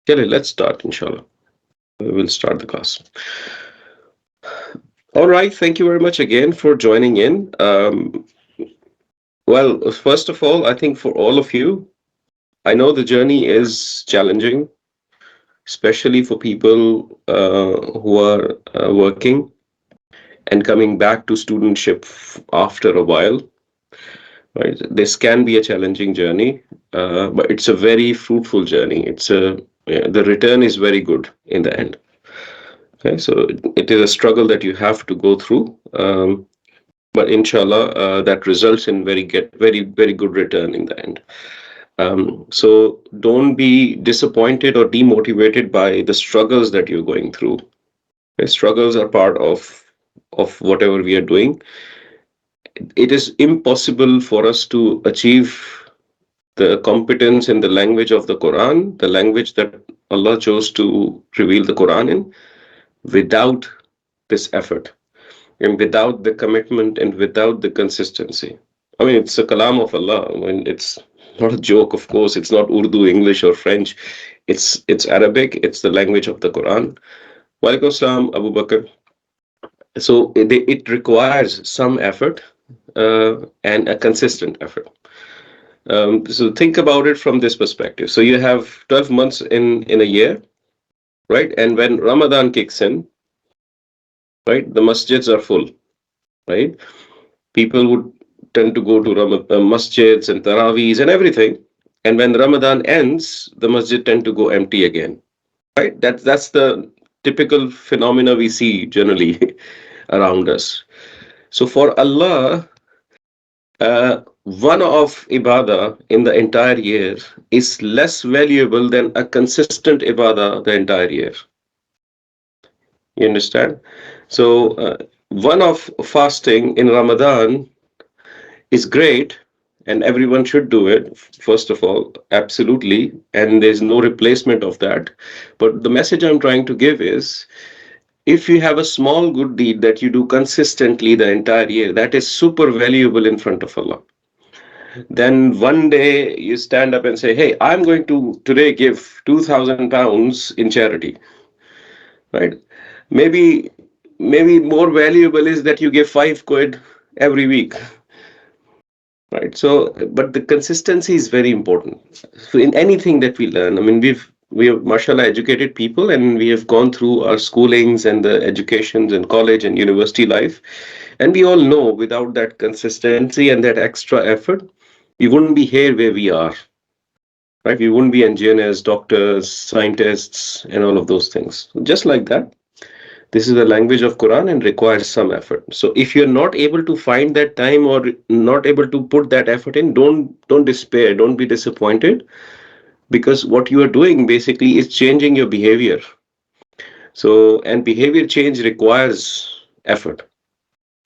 Okay, let's start, inshallah. We will start the class. All right, thank you very much again for joining in. Well, first of all, I think for all of you, I know the journey is challenging, especially for people who are working and coming back to studentship after a while. Right, this can be a challenging journey, but it's a very fruitful journey. The return is very good in the end. Okay, so it is a struggle that you have to go through, but inshallah, that results in very good return in the end. So don't be disappointed or demotivated by the struggles that you're going through. Okay, struggles are part of whatever we are doing. It is impossible for us to achieve the competence in the language of the Quran, the language that Allah chose to reveal the Quran in, without this effort and without the commitment and without the consistency. I mean, it's a kalam of Allah. I mean, it's not a joke, of course. It's not Urdu, English, or French. It's Arabic. It's the language of the Quran. Walaikum salam, Abu Bakr. So it requires some effort and a consistent effort. So think about it from this perspective. So you have 12 months in a year, right? And when Ramadan kicks in, right, the masjids are full, right? People would tend to go to masjids and taraweehs and everything. And when Ramadan ends, the masjid tend to go empty again, right? That's the typical phenomena we see generally around us. So for Allah, one of ibadah in the entire year is less valuable than a consistent ibadah the entire year. You understand? So one of fasting in Ramadan is great, and everyone should do it, first of all, absolutely, and there's no replacement of that. But the message I'm trying to give is, if you have a small good deed that you do consistently the entire year, that is super valuable in front of Allah. Then one day you stand up and say, hey, I'm going to today give 2,000 pounds in charity, right? Maybe maybe more valuable is that you give 5 quid every week, right? So, but the consistency is very important. So in anything that we learn, I mean, we have, mashallah, educated people, and we have gone through our schoolings and the educations and college and university life, and we all know without that consistency and that extra effort, we wouldn't be here where we are, right? We wouldn't be engineers, doctors, scientists, and all of those things. Just like that, this is the language of Quran and requires some effort. So if you're not able to find that time or not able to put that effort in, don't despair, don't be disappointed, because what you are doing basically is changing your behavior. So, and behavior change requires effort.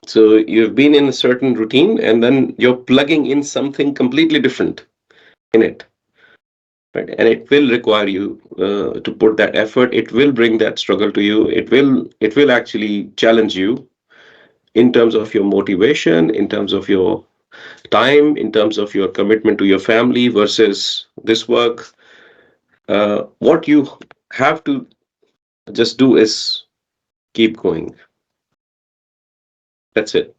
So you've been in a certain routine and then you're plugging in something completely different in it, right? And it will require you to put that effort. It will bring that struggle to you. It will actually challenge you in terms of your motivation, in terms of your time, in terms of your commitment to your family versus this work. What you have to just do is keep going. That's it.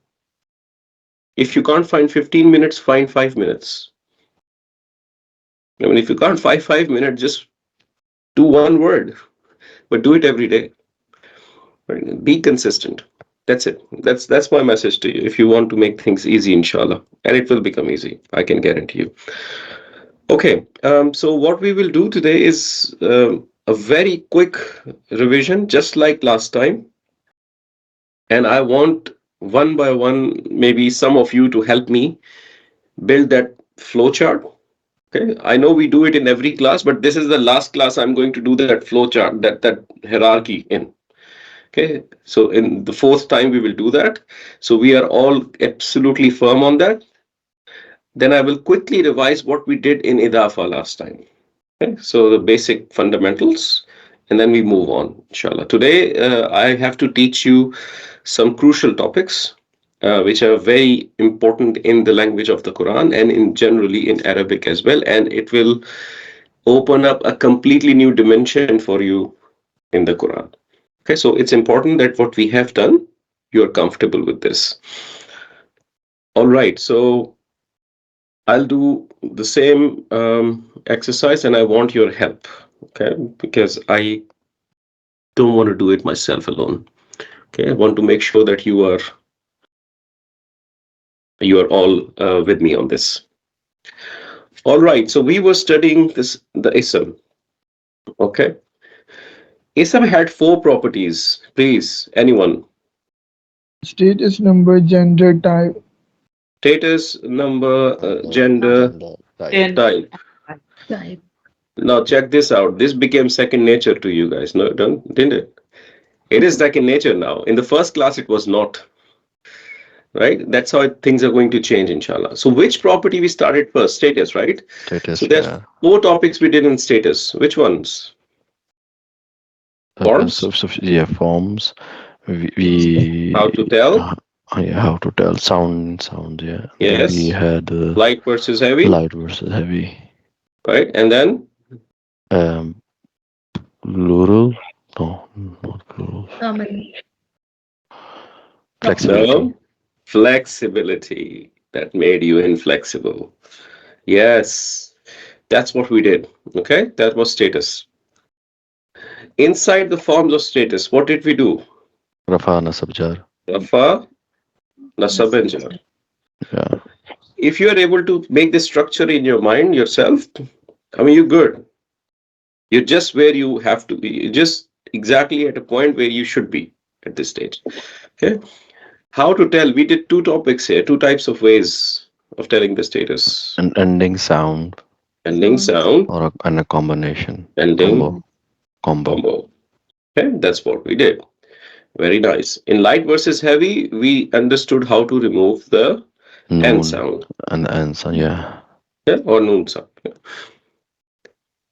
If you can't find 15 minutes, find 5 minutes. I mean, if you can't find 5 minutes, just do one word, but do it every day. Right? Be consistent. That's it. That's my message to you. If you want to make things easy, inshallah, and it will become easy, I can guarantee you. Okay, so what we will do today is a very quick revision, just like last time. And I want one by one, maybe some of you to help me build that flowchart. Okay, I know we do it in every class, but this is the last class I'm going to do that flowchart, that hierarchy in. Okay, so in the fourth time we will do that. So we are all absolutely firm on that. Then I will quickly revise what we did in Idafah last time. Okay, so the basic fundamentals, and then we move on, inshallah. Today, I have to teach you some crucial topics, which are very important in the language of the Quran and in generally in Arabic as well. And it will open up a completely new dimension for you in the Quran. Okay, so it's important that what we have done, you're comfortable with this. All right, so I'll do the same exercise and I want your help, okay? Because I don't want to do it myself alone. Okay, I want to make sure that you are all with me on this. All right, so we were studying the ism. Okay, ism had four properties. Please, anyone? Status, number, gender, type. Status, number, gender, Gender, type. Then type. type. Now check this out. This became second nature to you guys. No, don't, didn't it? It is second nature now. In the first class, it was not. Right? That's how things are going to change, inshallah. So, which property we started first? Status, right? So, Status, there's yeah. four topics we did in status. Which ones? Forms, Yeah, forms. how to tell, Yeah, how to tell sound, yeah. Then we yes, had light versus heavy, light versus heavy. right? And then Um, plural. No, not plural. Common. Flexibility. no, flexibility that made you inflexible. Yes, that's what we did. Okay, that was status. Inside the forms of status, what did we do? Rafa nasab jar. Rafa, nasab, and jar. Messenger. Yeah. If you are able to make this structure in your mind yourself, I mean, you're good. You're just where you have to be. You're just exactly at a point where you should be at this stage. Okay. How to tell? We did two topics here, two types of ways of telling the status. An ending sound Ending sound, and a combination. ending Combo. combo. Okay, that's what we did. Very nice. In light versus heavy, we understood how to remove the end Noon sound, and answer, yeah. yeah, or noon sound. Yeah.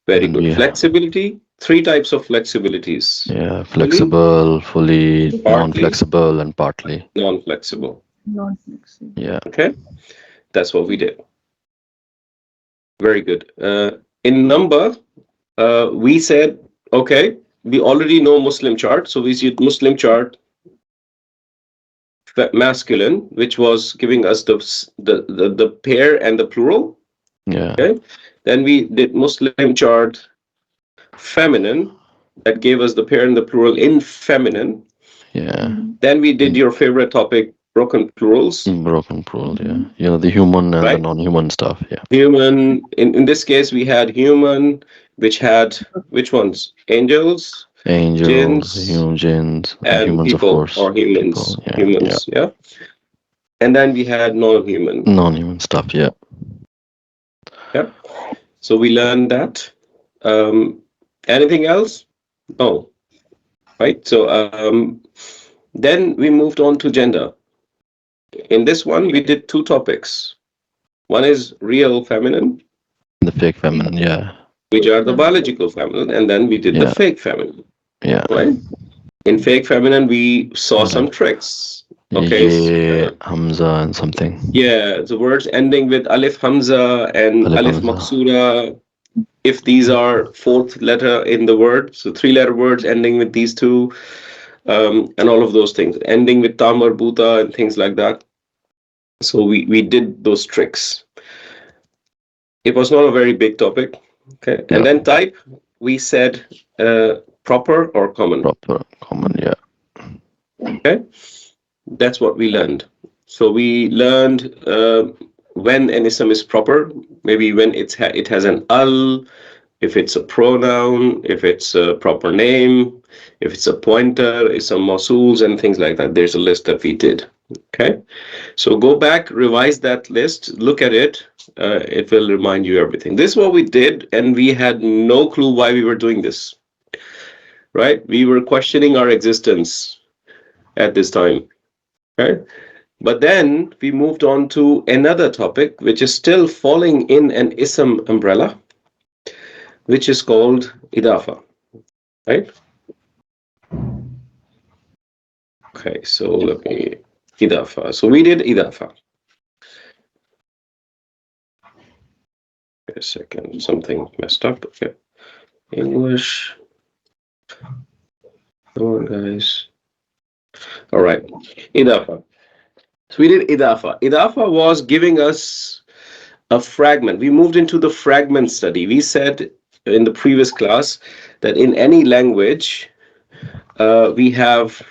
Very Then good. we Flexibility, three types of flexibilities. yeah, Fully, flexible, fully partly, non-flexible, and partly. non-flexible. Non flexible. Yeah. Okay, that's what we did. Very good. In number, we said, okay, we already know Muslim chart, so we see Muslim chart masculine, which was giving us the pair and the plural. Yeah. Okay, then we did Muslim chart feminine, that gave us the pair and the plural in feminine. Yeah. Then we did your favorite topic, broken plurals, Broken plural, yeah. You know, the human and the right? non-human stuff, yeah. Human, in this case, we had human, which had which ones? Angels, Angels, jinns, jinns, and humans, of people course. or humans. People, yeah, yeah. Humans, yeah. And then we had non-human. Non-human stuff, yeah. Yeah. So we learned that. Anything else? No. Right. So then we moved on to gender. In this one, we did two topics. One is real feminine, The fake feminine, yeah. which are the biological feminine, and then we did the Yeah, fake feminine. yeah. Right. In fake feminine, we saw some Like, tricks. Okay. yeah, Hamza and something. Yeah, the words ending with alif hamza and Alif alif Hamza. maksura, if these are fourth letter in the word, so three-letter words ending with these two, and all of those things, ending with tamar, buta, and things like that. So we did those tricks. It was not a very big topic. Okay, and Yeah, then type, we said proper or common. proper, common, yeah. Okay, that's what we learned. So we learned when an ism is proper, maybe when it has an al, if it's a pronoun, if it's a proper name, if it's a pointer, it's some mausuls and things like that. There's a list that we did. Okay, so go back, revise that list, look at it. It will remind you everything. This is what we did, and we had no clue why we were doing this. Right? We were questioning our existence at this time. Right? But then we moved on to another topic, which is still falling in an ism umbrella, which is called Idafah. Right? Okay, so let me Idafah. So we did Idafah. Wait a second, something messed up. Okay. English. Come on, guys. All right. Idafah. So we did Idafah. Idafah was giving us a fragment. We moved into the fragment study. We said in the previous class that in any language, we have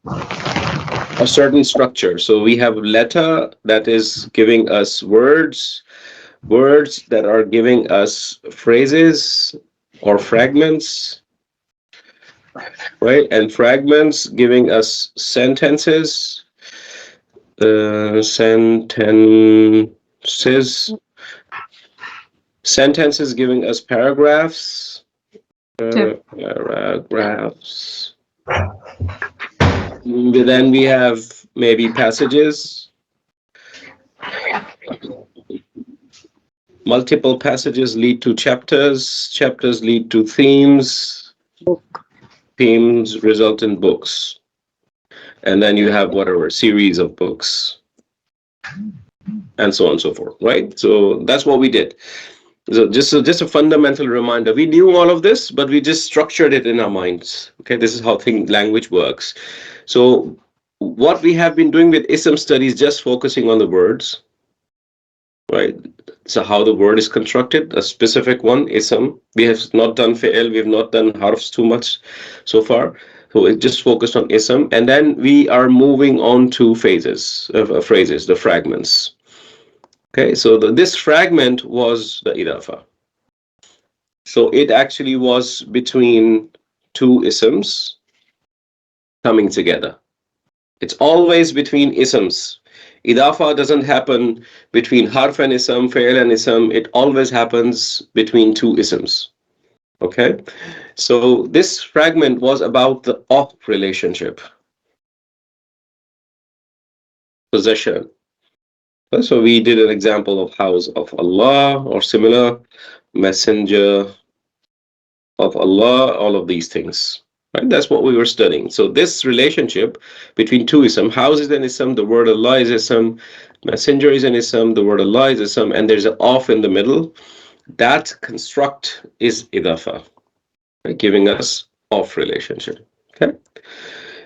a certain structure. So we have letter that is giving us words, words that are giving us phrases or fragments, right? And fragments giving us sentences, sentences giving us paragraphs, paragraphs. Then we have maybe passages. Multiple passages lead to chapters. Chapters lead to themes. Themes result in books. And then you have whatever series of books. And so on and so forth, right? So that's what we did. So just a fundamental reminder. We knew all of this, but we just structured it in our minds. Okay, this is how language works. So what we have been doing with ism studies, just focusing on the words, right? So how the word is constructed, a specific one, ism. We have not done fi'l, we have not done harfs too much so far. So it just focused on ism. And then we are moving on to phrases, the fragments. Okay, so this fragment was the Idafah. So it actually was between two isms coming together. It's always between isms. Idafah doesn't happen between harf and ism, fi'l and ism. It always happens between two isms. Okay, so this fragment was about the of relationship, possession. So we did an example of house of Allah or similar, messenger of Allah, all of these things. Right? That's what we were studying. So this relationship between two ism, house is an ism, the word Allah is ism, messenger is an ism, the word Allah is ism, and there's an of in the middle. That construct is Idafah, right? Giving us of relationship. Okay.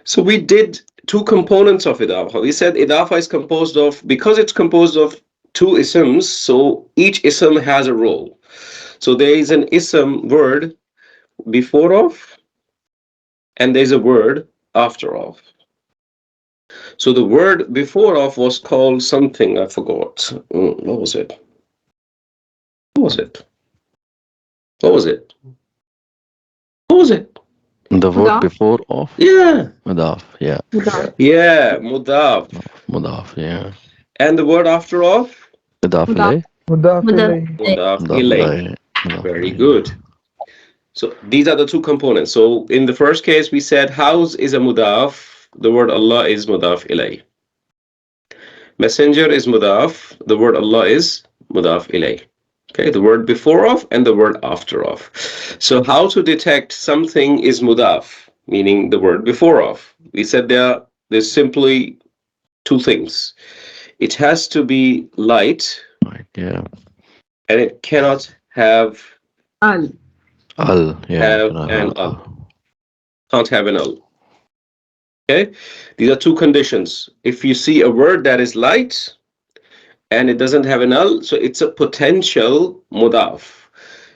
So we did two components of Idafah. We said Idafah is composed of, because it's composed of two isms, so each ism has a role. So there is an ism word before of, and there's a word after of. So the word before of was called something, I forgot. What was it? What was it? What was it? What was it? The word Mudaaf. before of? Yeah. Mudaaf, yeah. Mudaaf. Yeah, Mudaaf. Mudaaf, yeah. And the word after of? Mudaaf ilay? Mudaaf Mudaaf. ilayhi. Mudaaf Mudaaf ilay. ilay. Mudaaf Very ilay. good. So these are the two components. So in the first case, we said house is a Mudaaf. The word Allah is Mudaaf ilay. Messenger is Mudaaf. The word Allah is Mudaaf ilay. Okay, the word before of and the word after of. So how to detect something is Mudaaf, meaning the word before of? We said there's simply two things. It has to be light, Right, yeah. and it cannot have Al. Al, yeah. an al. Can't have an al. Okay, these are two conditions. If you see a word that is light and it doesn't have an al, so it's a potential Mudaaf.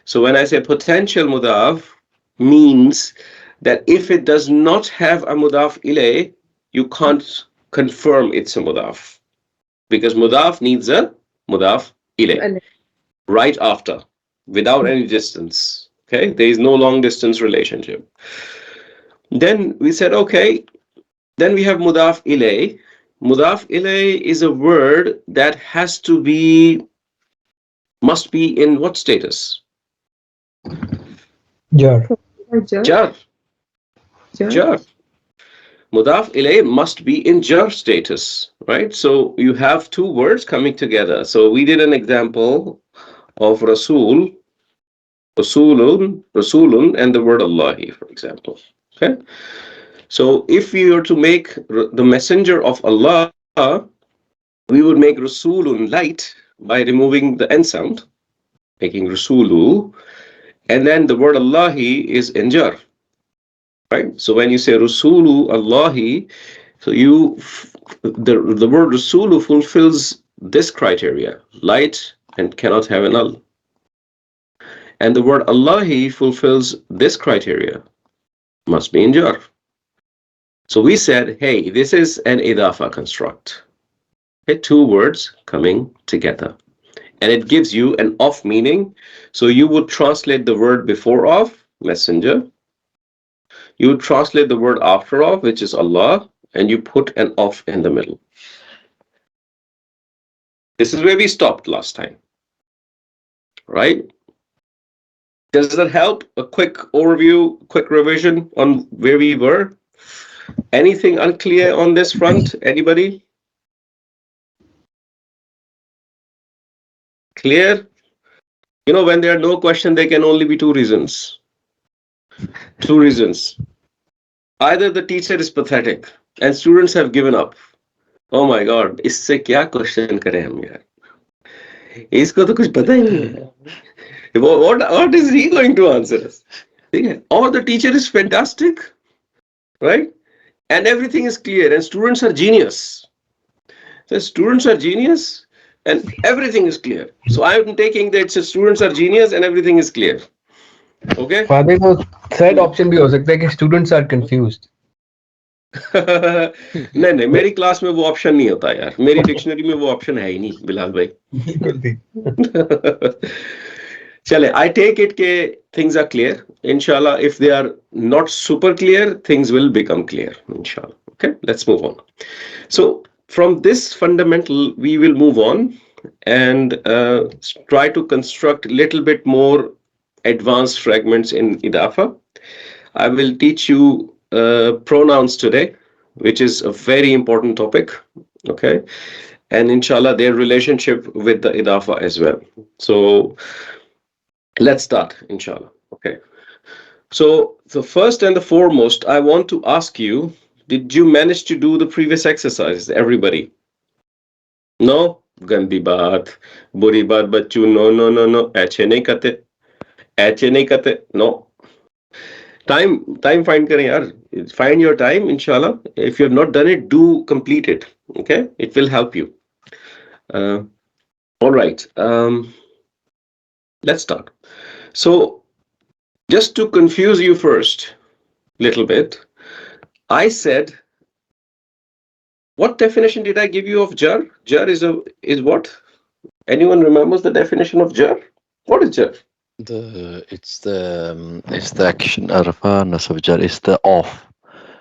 So when I say potential Mudaaf, means that if it does not have a Mudaaf ilay, you can't confirm it's a Mudaaf, because Mudaaf needs a Mudaaf ilay right after, without any distance. Okay, there is no long distance relationship. Then we said, okay, then we have Mudaaf ilay. Mudaaf ilay is a word that must be in what status? Jar. Jar. Jar. Mudaaf ilay must be in jar status, right? So you have two words coming together. So we did an example of Rasul, Rasulun, and the word Allahi, for example. Okay. So if we were to make the messenger of Allah, we would make Rasulun light by removing the N sound. making Rasulu. And then the word Allahi is in jar, right? So when you say Rasulu Allahi, so the word Rasulu fulfills this criteria, light and cannot have an al. And the word Allahi fulfills this criteria, must be in jar. So we said, hey, this is an Idafah construct. Okay, two words coming together. And it gives you an of meaning. So you would translate the word before of, messenger. You would translate the word after of, which is Allah, and you put an of in the middle. This is where we stopped last time, right? Does that help? A quick overview, quick revision on where we were? Anything unclear on this front? Anybody? Clear? You know, when there are no questions, there can only be two reasons. Two reasons. Either the teacher is pathetic and students have given up. Oh my God, इससे क्या question करें हम यार? इसको तो कुछ पता ही नहीं है. What is he going to answer us? Or the teacher is fantastic, right? And everything is clear and students are genius. So students are genius and everything is clear. So I'm taking that students are genius and everything is clear. Okay? Father वो third option भी हो सकता है कि students are confused. नहीं मेरी class में वो ऑप्शन नहीं होता यार. मेरी डिक्शनरी में वो ऑप्शन है ही नहीं बिलाल भाई. चले, I take it के things are clear. Inshallah, if they are not super clear, things will become clear. Inshallah. Okay, let's move on. So from this fundamental, we will move on and try to construct a little bit more advanced fragments in Idafah. I will teach you pronouns today, which is a very important topic. Okay, and inshallah, their relationship with the Idafah as well. So let's start, inshallah. Okay. So the first and the foremost, I want to ask you, did you manage to do the previous exercises, everybody? No? Gandi baat, buri baat, bachchu, no. Ache nahi kate. No. Time find kare yaar. Find your time, inshallah. If you have not done it, do complete it. Okay? It will help you. All right. Let's start. So, just to confuse you first, little bit, I said, what definition did I give you of jar? Jar is what? Anyone remembers the definition of jar? What is jar? It's the action arfa of jar. It's the of.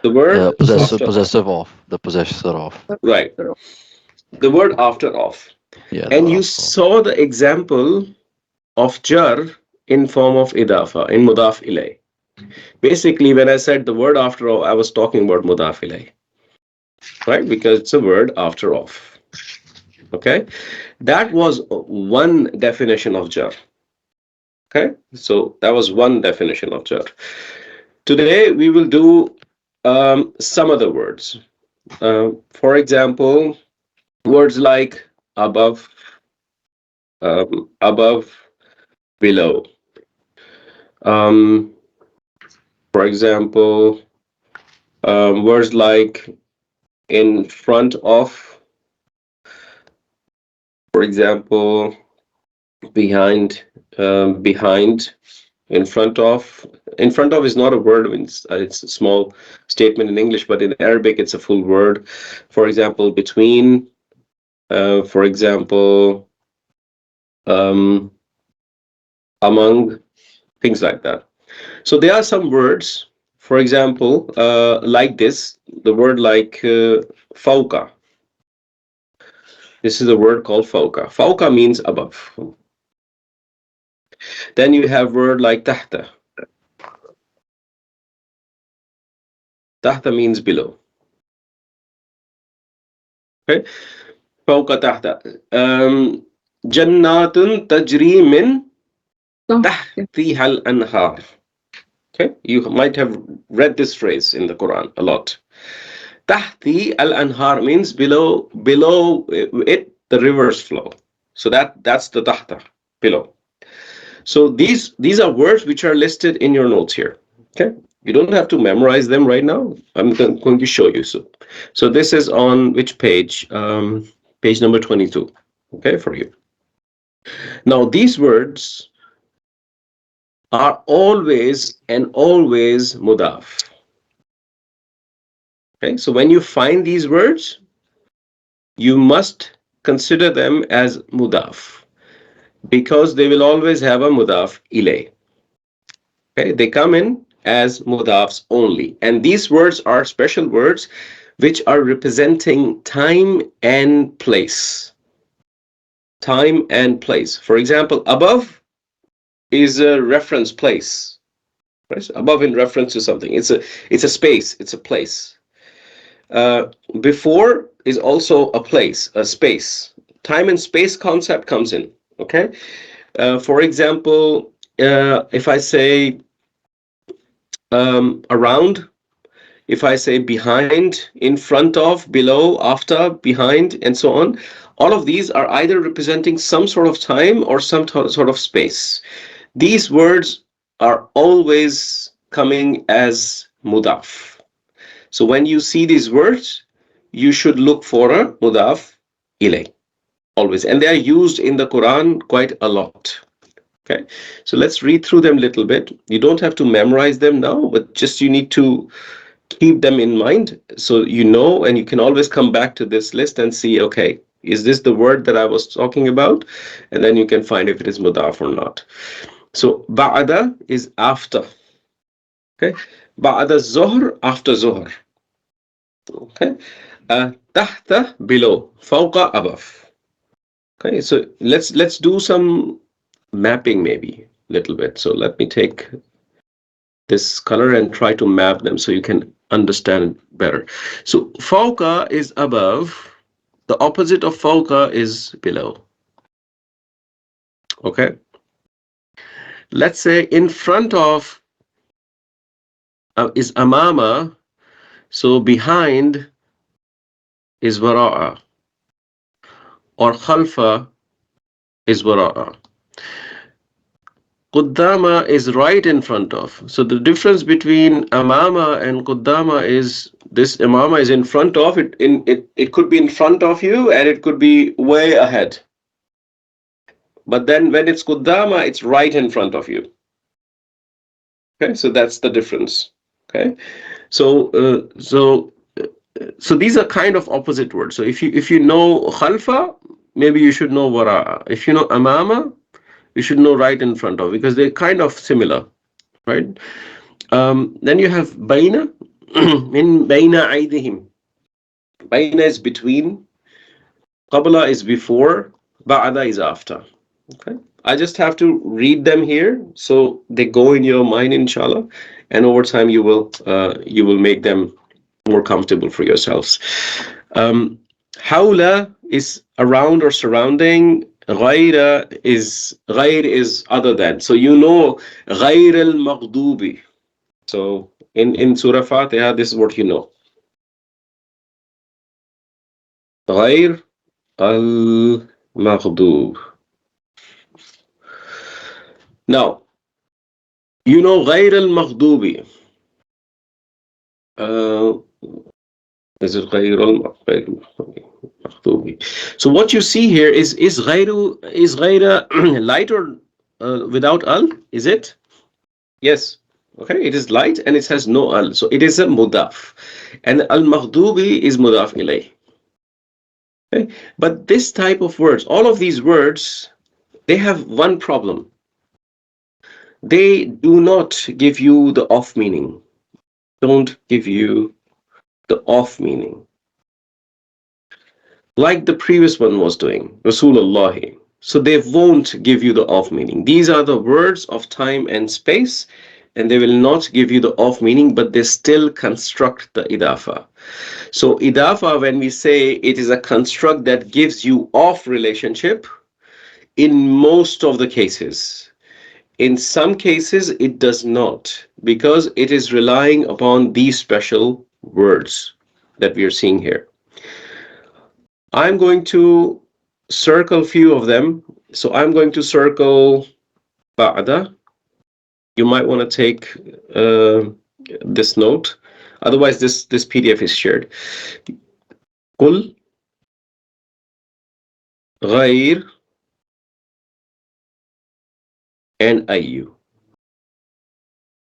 The word Possessive of. The possessor of. Right. The word after of. Yeah. And you saw the example of jar in form of Idafah, in Mudaaf ilay. Basically, when I said the word after of, I was talking about Mudaaf ilay. Right? Because it's a word after of. Okay? That was one definition of jar. Okay? So that was one definition of jar. Today, we will do some other words. For example, words like above, below. For example, words like in front of, for example, behind, in front of. In front of is not a word, it's a small statement in English, but in Arabic it's a full word. For example, between, for example, among, things like that. So there are some words, for example, like this, the word like fawqa. This is a word called fawqa. Fawqa means above. Then you have word like tahta. Tahta means below. Okay. Fawqa tahta. Jannatun tajri min tahtiha al-anhar. Okay, you might have read this phrase in the Quran a lot. Tahti al-anhar means below it the rivers flow. So that's the tahta, below. So these are words which are listed in your notes here. Okay, you don't have to memorize them right now. I'm going to show you. So this is on which page? Page number 22. Okay, for you. Now these words are always and always mudaf. Okay, so when you find these words, you must consider them as mudaf because they will always have a mudaf ilay. Okay, they come in as mudaafs only, and these words are special words which are representing time and place. Time and place. For example, above is a reference place. Right? Above in reference to something. It's a space. It's a place. Before is also a place, a space. Time and space concept comes in. Okay. For example, if I say around, if I say behind, in front of, below, after, behind, and so on, all of these are either representing some sort of time or some sort of space. These words are always coming as mudaf. So when you see these words, you should look for a mudaf ilay, always. And they are used in the Quran quite a lot. Okay, so let's read through them a little bit. You don't have to memorize them now, but just you need to keep them in mind so you know, and you can always come back to this list and see, okay, is this the word that I was talking about? And then you can find if it is mudaf or not. So ba'ada is after. Okay, ba'ada zuhr, after zuhr. Okay, tahta, below, fawqa, above. Okay, so let's do some mapping maybe a little bit. So let me take this color and try to map them so you can understand better. So fawqa is above. The opposite of fawqa is below. Okay. Let's say in front of is amama. So behind is wara'a. Or khalfa is wara'a. Quddama is right in front of. So the difference between amama and quddama is this amama is in front of it. It could be in front of you and it could be way ahead. But then when it's quddama, it's right in front of you. Okay, so that's the difference. Okay, so so these are kind of opposite words. So if you know khalfa, maybe you should know wara. If you know amama, you should know right in front of, because they're kind of similar, right? Then you have baina, in baina aydihim. Baina is between, qabla is before, ba'ada is after. Okay, I just have to read them here so they go in your mind, inshallah, and over time you will make them more comfortable for yourselves. Hawla is around or surrounding. Ghayra is other than. So you know ghayr al-maghdubi. So in Surah Fatiha, this is what you know. Ghayr al-maghdub. Now, you know ghayr al-maghdubi. Is it ghayr al-maghdubi? So what you see here is ghayra light or without al? Is it? Yes. Okay, it is light and it has no al. So it is a mudaf. And al-maghdubi is mudaf ilay. Okay? But this type of words, all of these words, they have one problem. They do not give you the off meaning. Don't give you the off meaning. Like the previous one was doing, Rasulullah. So they won't give you the off meaning. These are the words of time and space, and they will not give you the off meaning, but they still construct the Idafah. So Idafah, when we say it is a construct that gives you off relationship, in most of the cases. In some cases, it does not, because it is relying upon these special words that we are seeing here. I'm going to circle few of them. So I'm going to circle ba'da. You might want to take this note. Otherwise, this PDF is shared. Qul, غير, and ayu.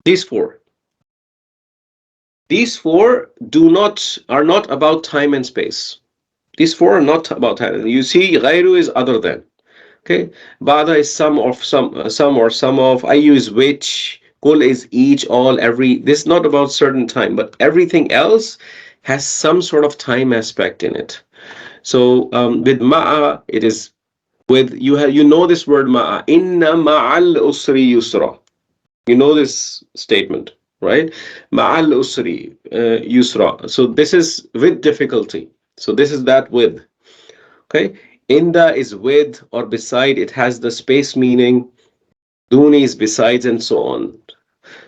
These four. These four are not about time and space. These four are not about time. You see, غير is other than. Okay, Bada is some of some or some of. Ayu is which. Kul is each, all, every. This is not about certain time, but everything else has some sort of time aspect in it. So with ma'a, it is with you know this word ma'a. Inna ma'al usri yusra. You know this statement, right? Ma'al usri yusra. So this is with difficulty. So this is that with. Okay. Inda is with or beside. It has the space meaning. Duni is besides, and so on.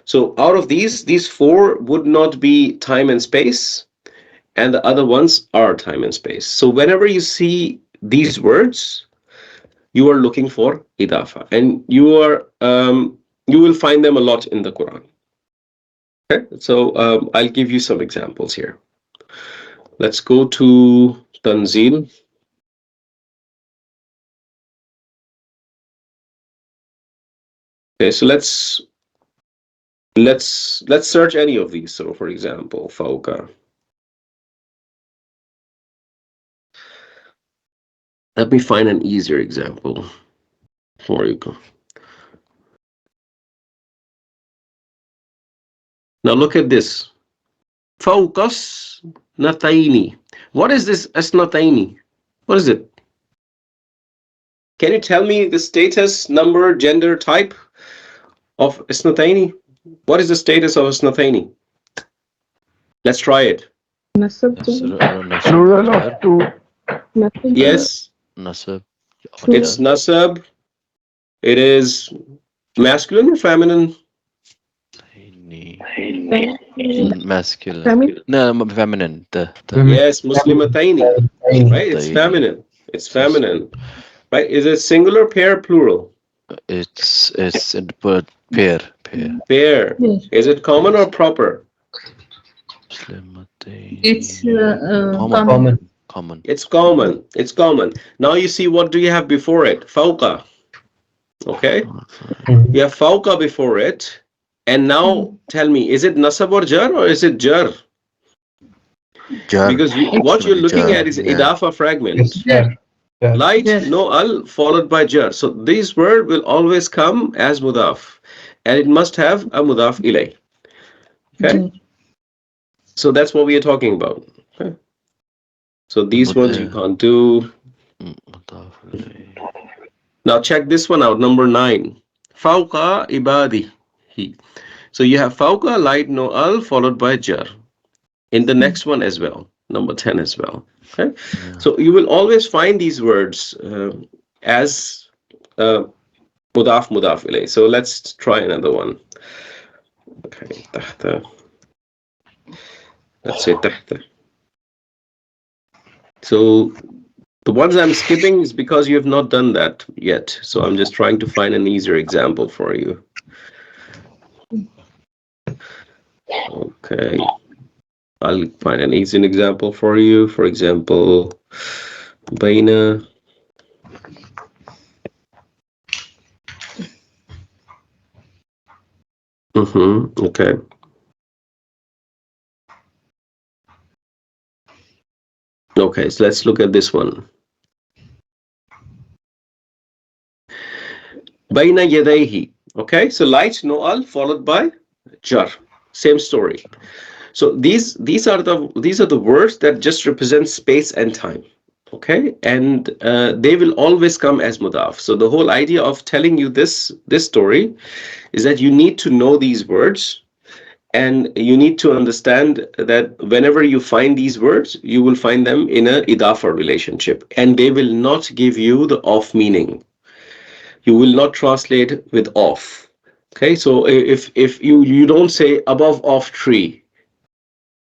So out of these four would not be time and space, and the other ones are time and space. So whenever you see these words, you are looking for idafa, and you will find them a lot in the Quran. Okay, so I'll give you some examples here. Let's go to Tanzil. Okay, so let's search any of these. So for example, fawqa. Let me find an easier example for you. Now look at this. Fawqas nataini. What is this asnataini? What is it? Can you tell me the status, number, gender, type of asnataini? What is the status of asnataini? Let's try it. Nasab Plural of two. Nasab. Yes, Nasab. it's nasab. It is masculine or feminine? Masculine. Feminine. No, feminine. Yes, muslimataini. Right? It's feminine. It's feminine. Right? Is it singular, pair, plural? It's in but pair. Pair. Yes. Is it common or proper? It's Common. Common. It's common. It's common. Now you see, what do you have before it? Fawqa. Okay? You have fawqa before it. And now tell me, is it nasab or jar, or is it jar? Jar. Because what you're looking at is idafa fragment. Jar. Light, Jar. no al, followed by jar. So this word will always come as mudaf. And it must have a mudaf ilay. Okay? So that's what we are talking about. Okay? So these ones you can't do. Now check this one out, number 9. Fawqa ibadi. So you have fawqa, light, no al, followed by jar. In the next one as well, number 10 as well. Okay? Yeah. So you will always find these words as mudaf ilay. So let's try another one. Okay, tahta. Let's say tahta. So the ones I'm skipping is because you have not done that yet. So I'm just trying to find an easier example for you. Okay. I'll find an easy example for you. For example, baina. Okay. Okay, so let's look at this one. Baina yadayhi. Okay, so light, no al, followed by jar. Same story. So these are the words that just represent space and time. Okay, and they will always come as mudaf. So the whole idea of telling you this story is that you need to know these words, and you need to understand that whenever you find these words, you will find them in a idafa relationship, and they will not give you the off meaning. You will not translate with off. Okay, so if you don't say above off tree,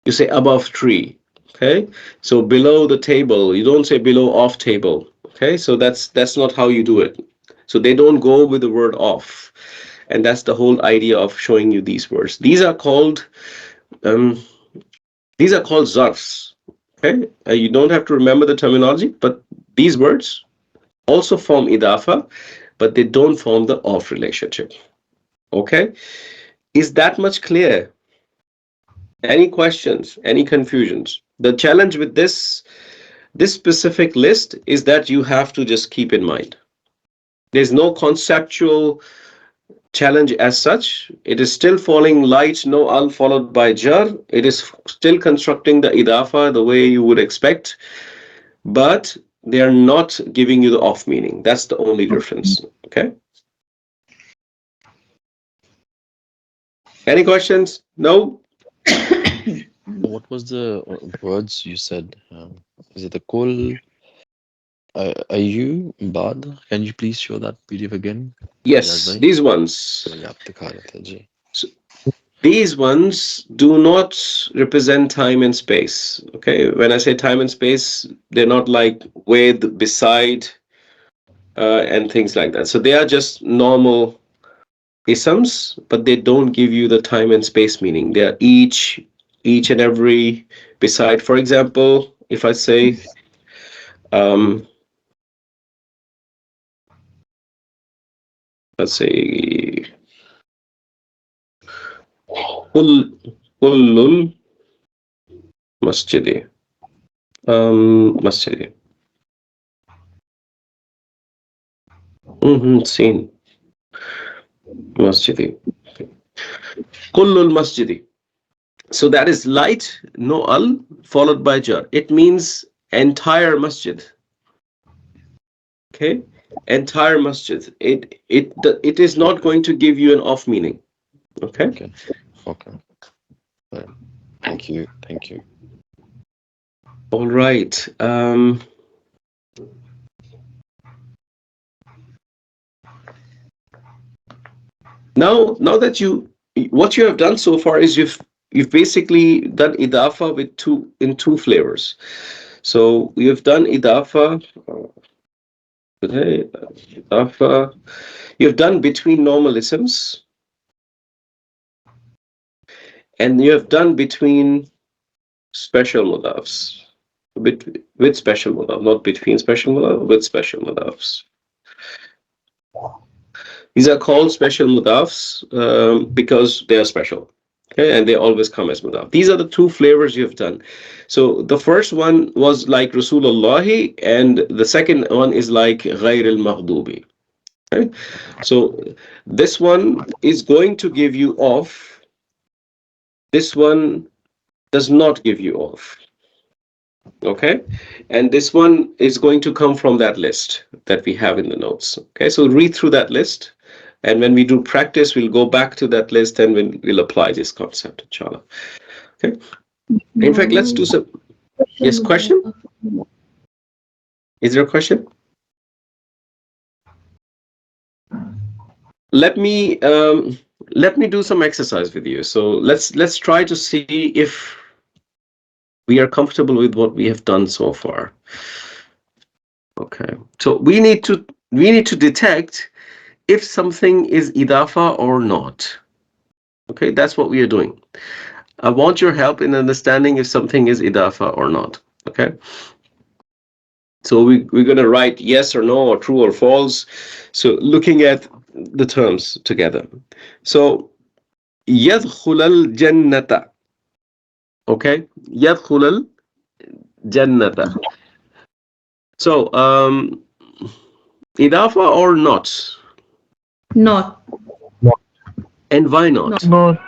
you say above tree. Okay, so below the table, you don't say below off table. Okay, so that's not how you do it. So they don't go with the word of. And that's the whole idea of showing you these words. These are called zarfs. Okay, you don't have to remember the terminology, but these words also form idafa, but they don't form the of relationship. Okay, is that much clear? Any questions? Any confusions? The challenge with this specific list is that you have to just keep in mind. There's no conceptual challenge as such. It is still falling light, no al followed by jar. It is still constructing the idafa the way you would expect, but they are not giving you the off meaning. That's the only difference. Okay. Any questions? No? What was the words you said? Is it the kul? Ayu, Bad? Can you please show that PDF again? Yes, Yazai? these ones. So, yeah, दिखा रहे थे जी. So these ones do not represent time and space. Okay, when I say time and space, they're not like with, beside, and things like that. So they are just normal isms, but they don't give you the time and space meaning. They are each and every, beside. For example, if I say, let's say, kullul masjidi, masjidi. Seen. Masjidi. Kullul masjidi. So that is light, no al, followed by jar. It means entire masjid. Okay, entire masjid. It is not going to give you an off meaning. Okay. Okay. Okay. Right. Thank you. Thank you. All right. Now that what you have done so far is you've basically done idafa with two flavors. So you've done idafa today. Idafa. You've done between normal isms, and you have done between special mudaafs. With special mudaaf, not between special mudaaf, with special mudaafs. These are called special mudaafs because they are special. Okay, and they always come as mudaaf. These are the two flavors you have done. So the first one was like Rasulullahi, and the second one is like Ghair al-Maghdubi. Okay? So this one is going to give you off. This one does not give you off. Okay, and this one is going to come from that list that we have in the notes. Okay, so read through that list, and when we do practice, we'll go back to that list and we'll apply this concept, inshallah. Okay, in fact, let's do some. Yes, question? Is there a question? Let me do some exercise with you. So let's try to see if we are comfortable with what we have done so far. Okay, so we need to detect if something is idafa or not. Okay, that's what we are doing. I want your help in understanding if something is idafa or not. Okay, so we're going to write yes or no or true or false. So looking at the terms together. So يدخل الجنة. Okay, يدخل الجنة. So idafa or not? Not. And why not? Not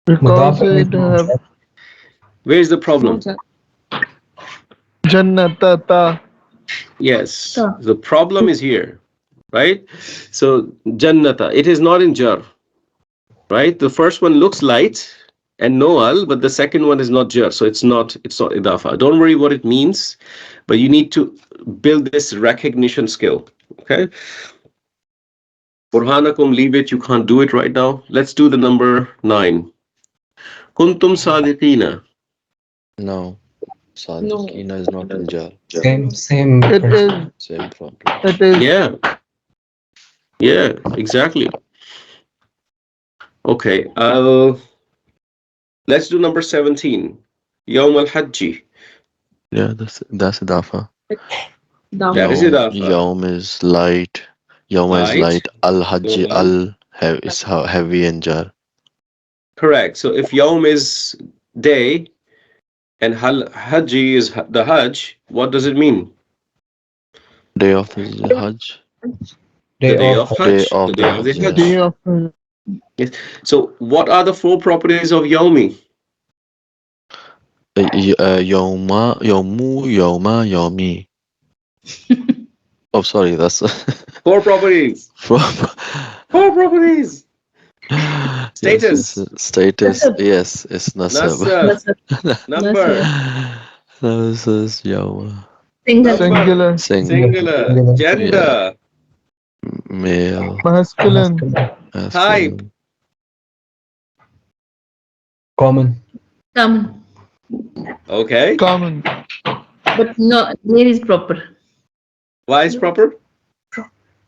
because it have Where is the problem? Jannatata. Yes, the problem is here, right? So jannata, it is not in jar, right? The first one looks light and no al, but the second one is not jar, so it's not idafa. Don't worry what it means, but you need to build this recognition skill. Okay. Burhanakum, leave it. You can't do it right now. Let's do the number 9. Kuntum sadiqina. No. Sadikina is not in jar. Same. It is. Same problem. It is. Yeah. Yeah, exactly. Okay. Let's do number 17. Yawm al-Hajji. Yeah, that's Idafah. That is Yawm, Idafah. Yawm is light. Yawma is Light. light. Al-Hajji, is heavy and jar. Correct. So if Yawm is day and Hajji is the Hajj, what does it mean? Day of the Hajj. The day of of Day Hajj. of The the day of the Hajj, yeah. Day Hajj. of Yes. So what are the 4 properties of Yawmi? Yawma, Yawmu, Yawma, Yawmi. Oh, sorry, that's 4 properties. from 4 properties. yes, Status. status. Yes, it's Nasab. Nasab. Number. This is Yawma. Number. singular, Singular. Gender. Male, masculine, Type. masculine. Common. Common. Okay. common, But no, there is proper. Why is proper?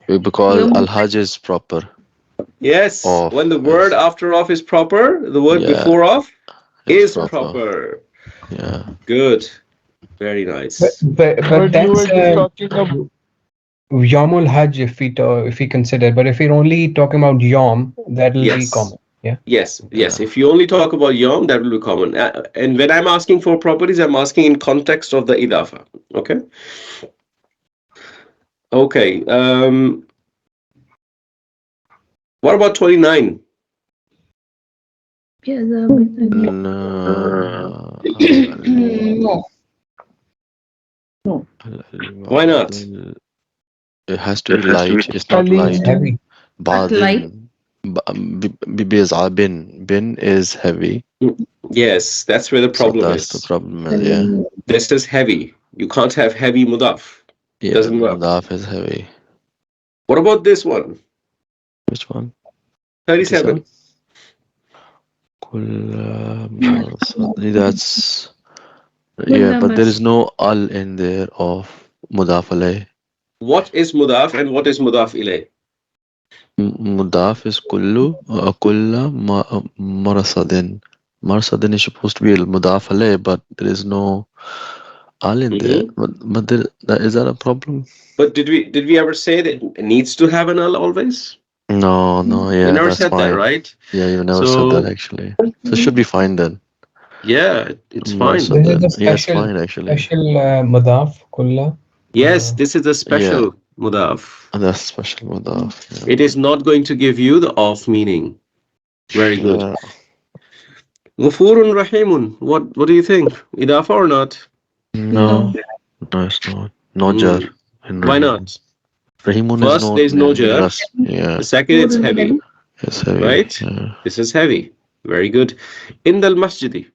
Because Yawm. Al-Hajj is proper. Yes. Of When the word after off is proper, the word Yeah, before off it's is proper. Yeah. Good. Very nice. But but you were that's just talking about Yawmul Hajj if we consider. But if we're only talking about Yawm, that'll be Yes. common. Yeah. Yes. Yes. Yeah. If you only talk about Yom, that will be common. And when I'm asking for properties, I'm asking in context of the Idafah. Okay. Okay. What about 29? Yeah, no. Why not? It has to be light. It's not Ali. It's light. heavy. light. Bin. Bin is heavy. Yes, that's where the So problem that's the is. problem. Yeah. This is heavy. You can't have heavy mudaf. Yeah. Doesn't work. Mudaaf is heavy. What about this one? Which one? 37. That's yeah, but there is no al in there of Mudaaf alayh. What is mudaf and what is mudaf ilay? Mudaaf is kulla marasadin. Marasadin is supposed to be Mudaaf alayh, but there is no al in there. But is that a problem? But did we ever say that it needs to have an al always? No, We yeah, never that's said that, fine. right? Yeah, you never said that actually. So it should be fine then. Yeah, it's fine. This is a Yeah, it's special, fine actually. special Mudaf Kulla. Yes, this is a special mudaf. That's special Mudaaf. Yeah. It is not going to give you the off meaning. Very good. Yeah. Ghafurun Rahimun. What do you think? Idafa or not? No, it's not. No jar. in Why Rahim. not? Rahimun First, is there's no jar. Yes, yeah, The second, it's heavy. it's heavy. Right? Yeah. This is heavy. Very good. In the masjidi.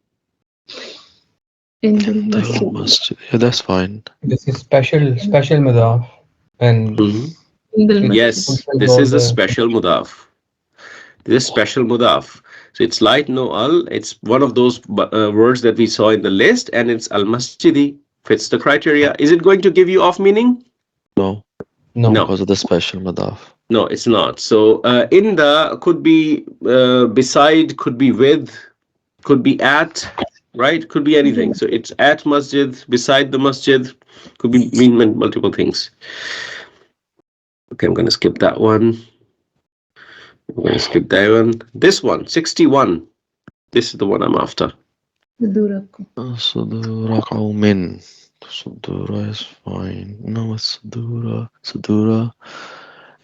In The the masjid. Yeah, that's fine. This is special Mudaf. And in the Yes, fulfills this all is a the- special mudaf. This is special mudaf. So it's light no al. It's one of those words that we saw in the list, and it's al masjidi. Fits the criteria. Is it going to give you off meaning? No, No. because of the special Mudaaf. No, it's not. So in the could be beside, could be with, could be at, right? Could be anything. So it's at masjid, beside the masjid, could be mean multiple things. Okay, I'm going to skip that one. I'm going to skip that one. This one, 61. This is the one I'm after. Sudura qawmin. Sudura is fine. No, it's Sudura. Sudura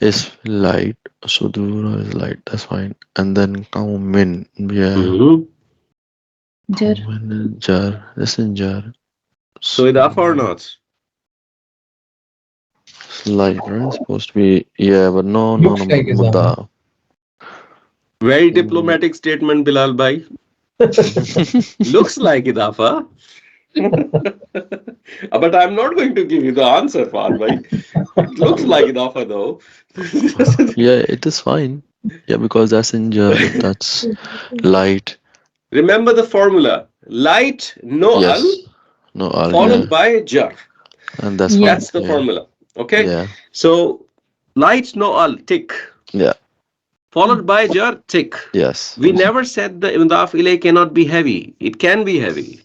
is light. Sudura is light. That's fine. And then qawmin. Yeah. jar. Qawmin, jar. This is jar. So idafa or not? It's light, right? It's supposed to be. Yeah, but no, Looks like it's Mudaaf. Very diplomatic statement, Bilal bhai. Looks like idafa. But I'm not going to give you the answer, Fahad bhai. It looks like idafa though. Yeah, it is fine. Yeah, because that's in jar. That's light. Remember the formula. Light, no Yes. al. No al. followed Yeah. by jar. And that's Yeah. fine. That's the Yeah. formula. Okay. Yeah. So light, no al, tick. Yeah. Followed by jar, tick. Yes. We never said the mudaf ilay cannot be heavy. It can be heavy.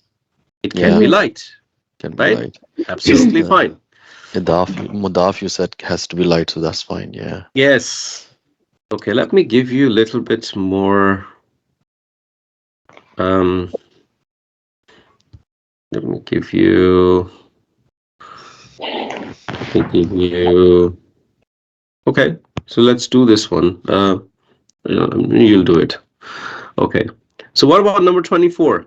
It can Yeah. be Yes. light. Can be Right? light. Absolutely fine. Mudaf you said has to be light, so that's fine. Yeah. Yes. Okay, let me give you a little bit more. Let me give you. Okay, so let's do this one. You'll do it. Okay. So what about number 24?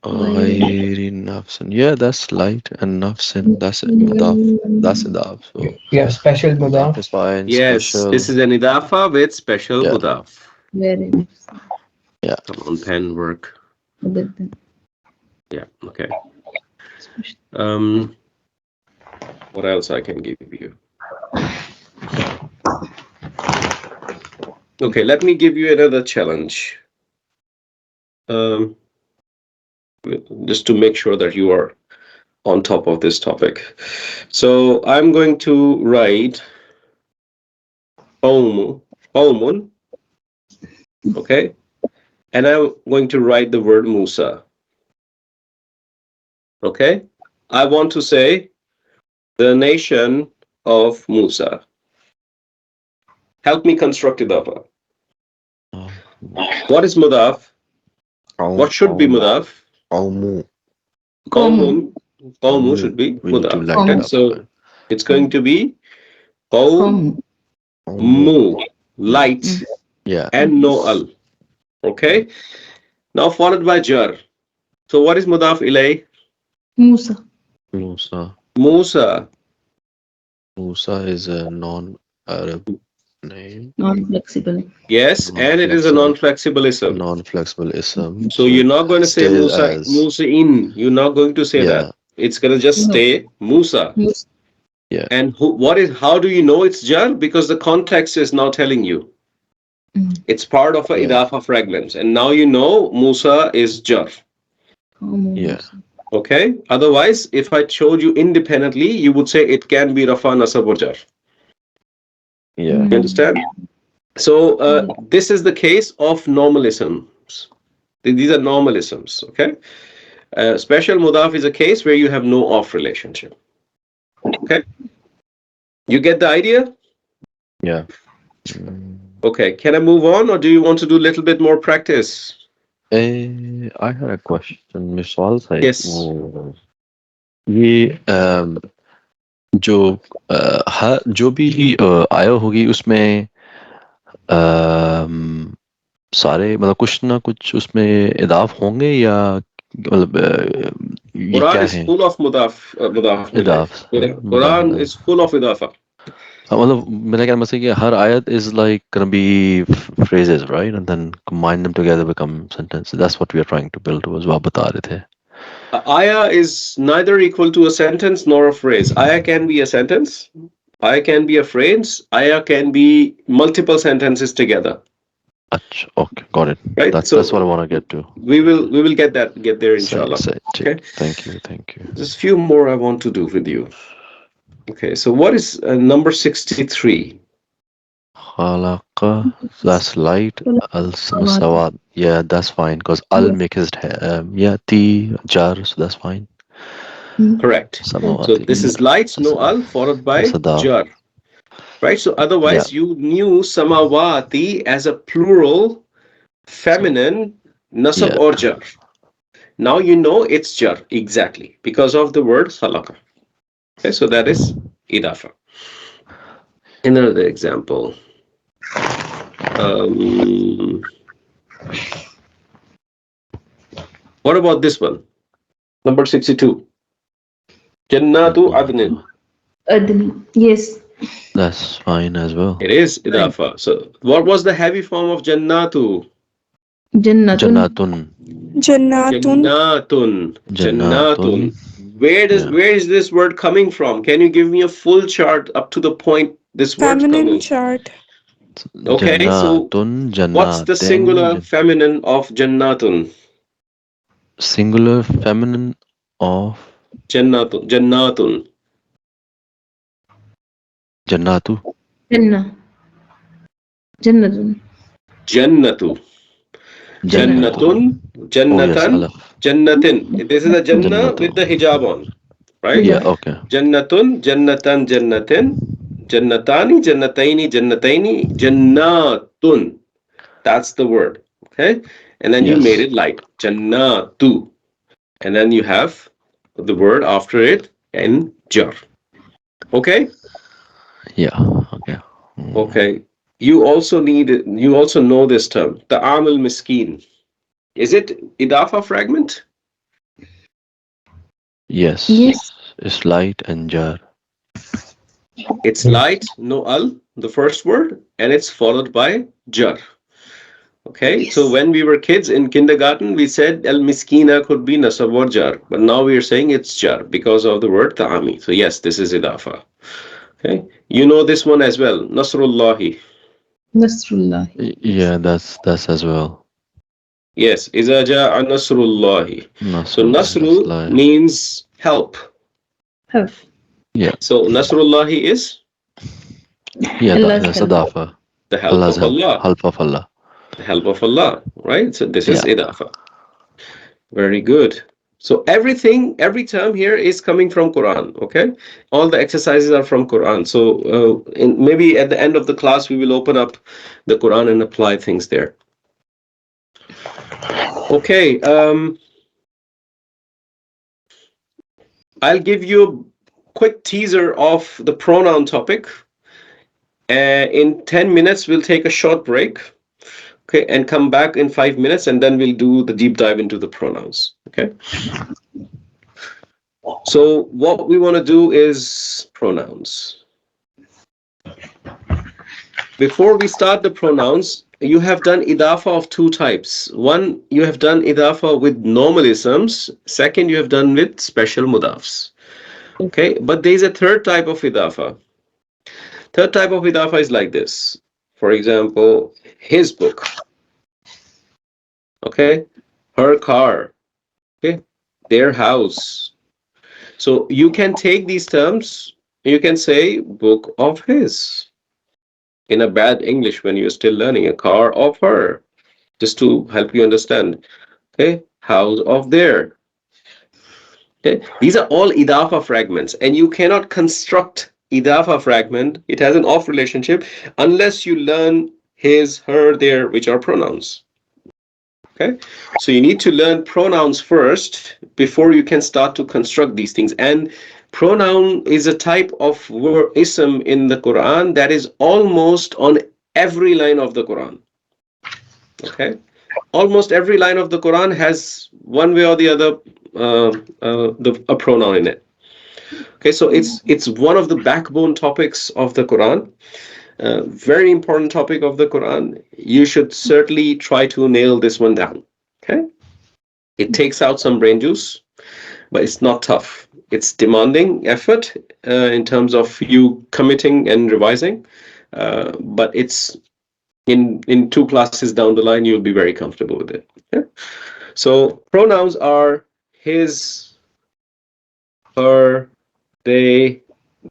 Ghairi nafsin. Yeah, that's light, and nafsin, that's it. Mudaf. That's idaf. So Yeah, special mudaf mudaf. is fine. Yes, Special. this is an idafa with special Yeah. mudaf. Very nice. Yeah. Come on, pen work. Other than Yeah, okay. special. What else I can give you? Okay, let me give you another challenge. Just to make sure that you are on top of this topic. So I'm going to write qawmun, okay? And I'm going to write the word Musa. Okay? I want to say the nation of Musa. Help me construct Idafah. What is Mudaf? What should be Mudaf? Qawmu. Qawmun. Qawmu should be We need to Mudaf. light Okay? it up. So it's going to be Qawmu, Home. light, Yeah. and no al. Okay? Now followed by jar. So what is Mudaf ilay? Musa. Musa. Musa. Musa is a non-Arab name. Non-flexible. Yes, and it is a non-flexible ism. Non-flexible ism. So you're not going to say stays Musa, as- Musa in. You're not going to say Yeah. that. It's going to just No. stay Musa. Musa. Yeah. And how do you know it's jar? Because the context is now telling you. It's part of a Yeah. idafa fragment. And now you know Musa is jar. Home. Yeah. Okay? Otherwise, if I showed you independently, you would say it can be rafa, nasab, or jar. Yeah. You understand? So this is the case of normalisms. These are normalisms, okay? Special mudaf is a case where you have no off relationship. Okay? You get the idea? Yeah. Okay, can I move on or do you want to do a little bit more practice? I had a question. मिसाल था Yes. वो ये जो भी आया होगी उसमें सारे मतलब कुछ ना कुछ उसमें इदाफ होंगे या मतलब ये Quran क्या is है full of mudaf. इदाफ Quran is full of idafa. मतलब मेरा कहना मतलब कि हर आयत is like gonna be phrases, right? And then combine them together become sentences. That's what we are trying to build towards. वो आप बता रहे थे. Ayah is neither equal to a sentence nor a phrase. Ayah can be a sentence. Ayah can be a phrase. Ayah can be multiple sentences together. अच्छा, okay, got it. Right? That's what I want to get to. We will get there inshallah. Okay. Thank you. There's a few more I want to do with you. Okay, so what is number 63? Khalaqa, that's light. Al-Sawad. Yeah, that's fine because Al makes it ti jar, so that's fine. Correct. Samawati. So this is light, no al, followed by Sadaf. jar. Right? So otherwise you knew samawati as a plural, feminine, nasab or jar. Now you know it's jar, exactly, because of the word khalaqa. Okay, so that is idafa. Another example. What about this one? Number 62. Jannatu adnin. Adni. Yes. That's fine as well. It is idafa. So what was the heavy form of jannatu? Jannatun. Jannatun. Where is this word coming from? Can you give me a full chart up to the point this word Feminine chart. Okay, so Jannatun, what's the singular feminine of jannatun? singular feminine of Jannatun. Jannatun. Jannatu. Jannah. Jannatun. Jannatu. Jannatu. Jannatun. Oh yes, Jannatan. Alaf. Jannatin. This is a Jannah Jannatu. with the hijab on, right? Yeah, Yeah. okay. Jannatun. Jannatan. Jannatin. Jannatani. Jannataini. Jannataini. Jannatun. That's the word. Okay. And then you made Yes. it light. Jannatu. And then you have the word after it in jar. Okay. Yeah. Okay. Okay. You also know this term, ta'am al miskin. Is it idafa fragment? Yes. Yes. It's light and jar. It's light, no al, the first word, and it's followed by jar. Okay, so Yes. when we were kids in kindergarten, we said al miskina could be nasab or jar, but now we are saying it's jar because of the word ta'ami. So yes, this is idafa. Okay, you know this one as well, Nasrullahi. Nasrullah. Yeah, that's as well. Yes, iza ja'a nasrullahi. So Nasrullah. That's nasru lie. means help. Help. Yeah. So nasrullahi is Yeah, Allah's that's help. Adafa. the help Allah's of help. Allah. Help of Allah. The help of Allah, right? So this is Yeah. idafa. Very good. So every term here is coming from Quran. Okay, all the exercises are from Quran. So maybe at the end of the class we will open up the Quran and apply things there. Okay, I'll give you a quick teaser of the pronoun topic. In 10 minutes, we'll take a short break. Okay, and come back in 5 minutes, and then we'll do the deep dive into the pronouns. Okay. So what we want to do is pronouns. Before we start the pronouns, you have done idafa of two types. One, you have done idafa with normal isms. Second, you have done with special mudaafs. Okay, but there is a third type of idafa. Third type of idafa is like this. For example, his book. Okay, her car. Okay, their house. So you can take these terms, you can say book of his. In a bad English when you're still learning, a car of her, just to help you understand. Okay, house of their. Okay, these are all idafa fragments, and you cannot construct idafa fragment. It has an off relationship unless you learn his, her, their, which are pronouns. Okay, so you need to learn pronouns first before you can start to construct these things. And pronoun is a type of ism in the Quran that is almost on every line of the Quran. Okay, almost every line of the Quran has one way or the other a pronoun in it. Okay, so it's one of the backbone topics of the Quran. Very important topic of the Quran. You should certainly try to nail this one down. Okay, it takes out some brain juice, but it's not tough. It's demanding effort in terms of you committing and revising, but it's in two classes down the line you'll be very comfortable with it. Okay? So pronouns are his, her, they,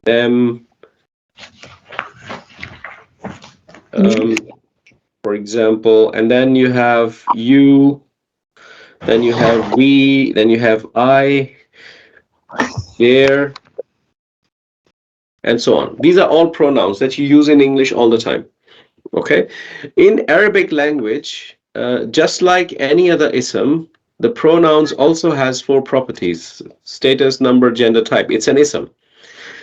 them. For example, and then you have you, then you have we, then you have I, there, and so on. These are all pronouns that you use in English all the time. Okay, in Arabic language, just like any other ism, the pronouns also has four properties: status, number, gender, type. It's an ism.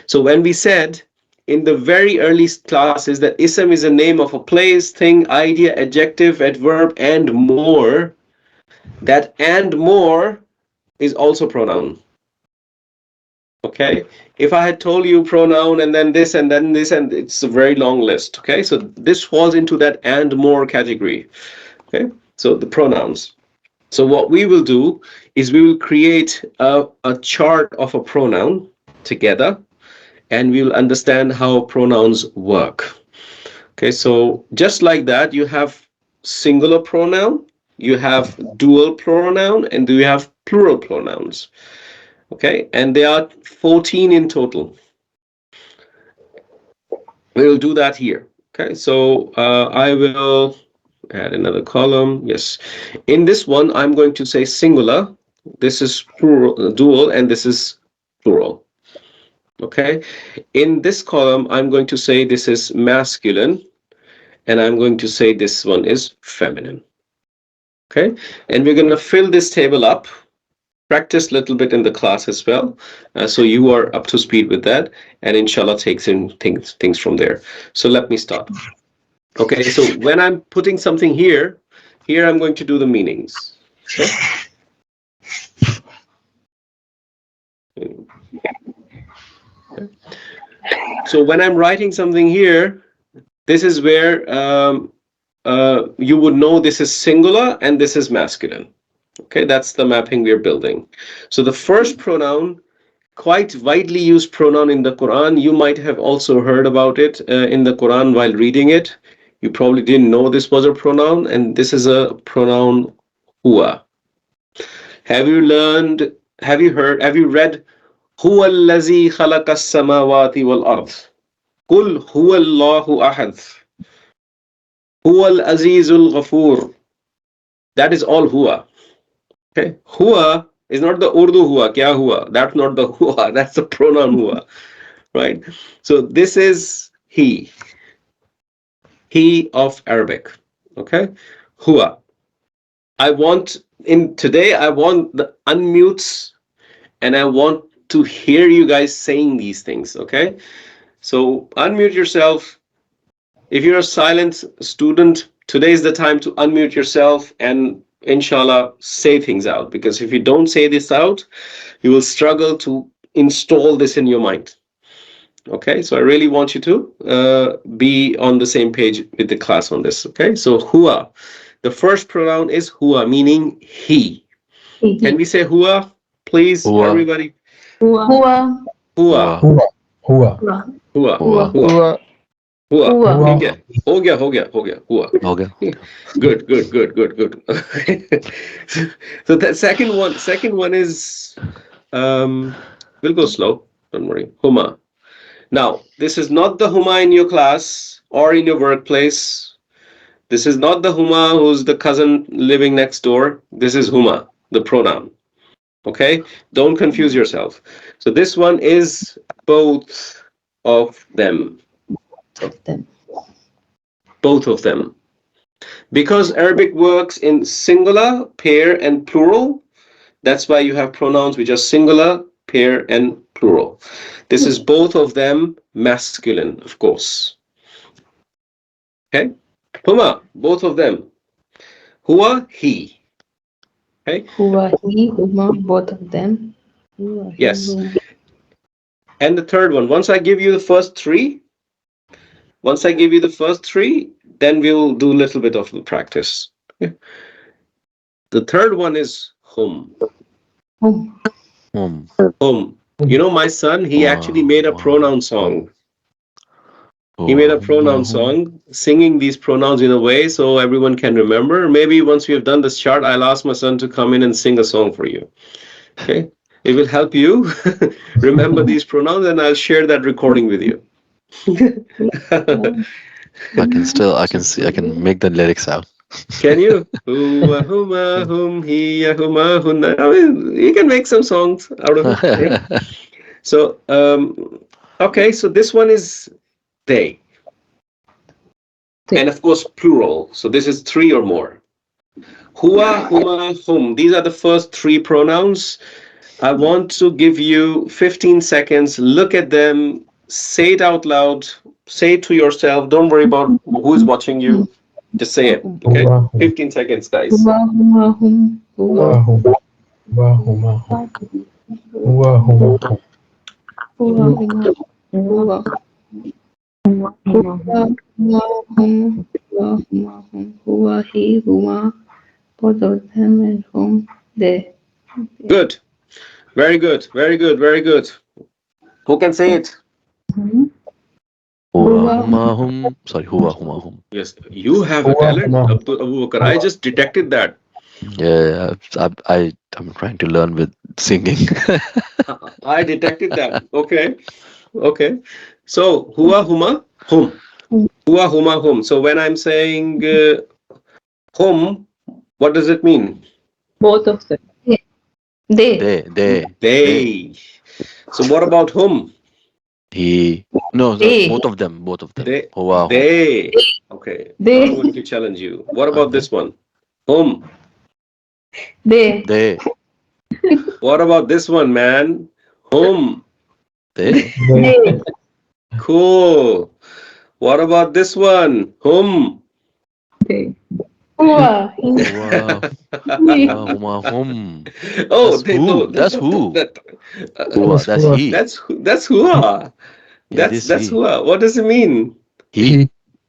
So when we said in the very early classes that ism is a name of a place, thing, idea, adjective, adverb, and more, that and more is also pronoun. Okay, if I had told you pronoun and then this and then this, and it's a very long list. Okay, so this falls into that and more category. Okay, so the pronouns. So what we will do is we will create a chart of a pronoun together, and we will understand how pronouns work. Okay, so just like that, you have singular pronoun, you have dual pronoun and you have plural pronouns. Okay, and there are 14 in total. We'll do that here. Okay, so I will add another column. Yes, in this one, I'm going to say singular. This is plural, dual, and this is plural. Okay, in this column, I'm going to say this is masculine, and I'm going to say this one is feminine. Okay, and we're going to fill this table up. Practice a little bit in the class as well, so you are up to speed with that, and inshallah takes in things from there. So let me start. Okay, so when I'm putting something here I'm going to do the meanings. Okay? So when I'm writing something here, this is where you would know this is singular and this is masculine. Okay, that's the mapping we're building. So the first pronoun, quite widely used pronoun in the Quran. You might have also heard about it in the Quran while reading it. You probably didn't know this was a pronoun, and this is a pronoun huwa. Have you learned, have you heard, have you read huwa allazi khalaqa as-samawati wal ard? Qul huwa Allahu ahad. Huwa al-azizul ghafur. That is all huwa. Okay, huwa is not the Urdu huwa, kya huwa. That's not the huwa, that's the pronoun huwa. Right? So this is he of Arabic. Okay? Huwa. I want the unmutes, and I want to hear you guys saying these things. Okay? So unmute yourself. If you're a silent student, today is the time to unmute yourself and inshallah say things out, because if you don't say this out, you will struggle to install this in your mind. Okay, so I really want you to be on the same page with the class on this. Okay, so huwa, the first pronoun is huwa, meaning he. Can we say huwa, please, Huwa. everybody? Huwa. Huwa. Huwa. Huwa. Huwa. Huwa. Huwa. Huwa. Huwa. ठीक है हो गया हुआ Okay. Good. So that second one is we'll go slow, don't worry. Huma. Now this is not the huma in your class or in your workplace. This is not the huma who's the cousin living next door. This is huma, the pronoun. Okay, don't confuse yourself. So this one is both of them. Both of them. Because Arabic works in singular, pair, and plural, that's why you have pronouns which are singular, pair, and plural. This is both of them masculine, of course. Okay? Huma, both of them. Huwa, he. Okay? Huwa, he, huma, both of them. Huwa, he, Yes. huma. And the third one, once I give you the first three, then we'll do a little bit of the practice. Okay? The third one is hum. Hum. You know, my son, he actually made a pronoun song. He made a pronoun song, singing these pronouns in a way so everyone can remember. Maybe once we have done this chart, I'll ask my son to come in and sing a song for you. Okay? It will help you remember these pronouns, and I'll share that recording with you. I can make the lyrics out. Can you? Huma, huma, hum, hiya, huma, hunna. I mean, you can make some songs out of it. Right? So, okay, so this one is they. And of course, plural. So this is three or more. Huwa, huma, hum. These are the first three pronouns. I want to give you 15 seconds. Look at them. Say it out loud. Say it to yourself. Don't worry about who's watching you. Just say it. Okay? 15 seconds, guys. Huwa, huma, hum. Huwa, Huwa. Huwa. Huma. Huwa. Huma. huwa, huma. Huwa. Huwa, huma, hum. Huwa, huma, hum. Huwa, he, huma, both of them, and hum, they. Good. Very good. Who can say it? Huwa, huma, hum. Sorry, huwa, huma, hum. Yes, you have a Huwa, talent, huma. Abu Bakr. I just detected that. Yeah, I'm trying to learn with singing. I detected that. Okay. Okay. So, hua, huma, hum. Hua, huma, hum. So, when I'm saying hum, what does it mean? Both of them. They. They, They. So, what about hum? he. No, no, They. both of them, both of them. They. Hua, hum. They. Okay. Now I'm They. going to challenge you. What Are about they? this one? Hum. They. They, What about this one, man? Hum. they. They. Cool. What about this one? Hum. They. Hua. Hua, hua, huma, hum. Oh, That's they who? don't. That's who? Hua, Uh, that's he. that's hua. It is That's he. hua. What does it mean? He.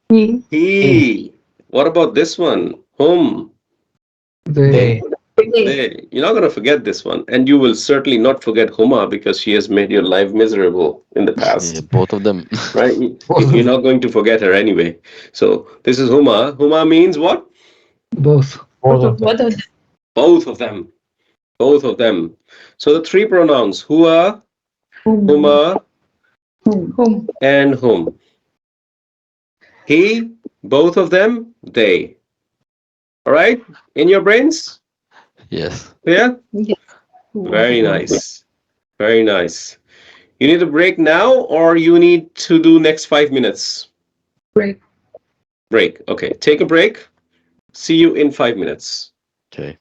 He. He. What about this one? Hum. They. They. They. You're not gonna forget this one, and you will certainly not forget Huma because she has made your life miserable in the Yeah, past, both of them. right? You're not going to forget her anyway. So this is Huma. Huma means what? Both. Both of them. Both of them. Both of them. So the three pronouns hua, Whom. huma, Whom. and whom. He, both of them, they. All right? In your brains? Yes. Yeah? Yes. Very nice. Very nice. You need a break now or you need to do next 5 minutes? Break. Break. Okay. Take a break. See you in 5 minutes. Okay.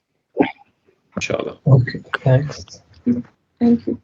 Inshallah. Okay. Thanks. Thank you.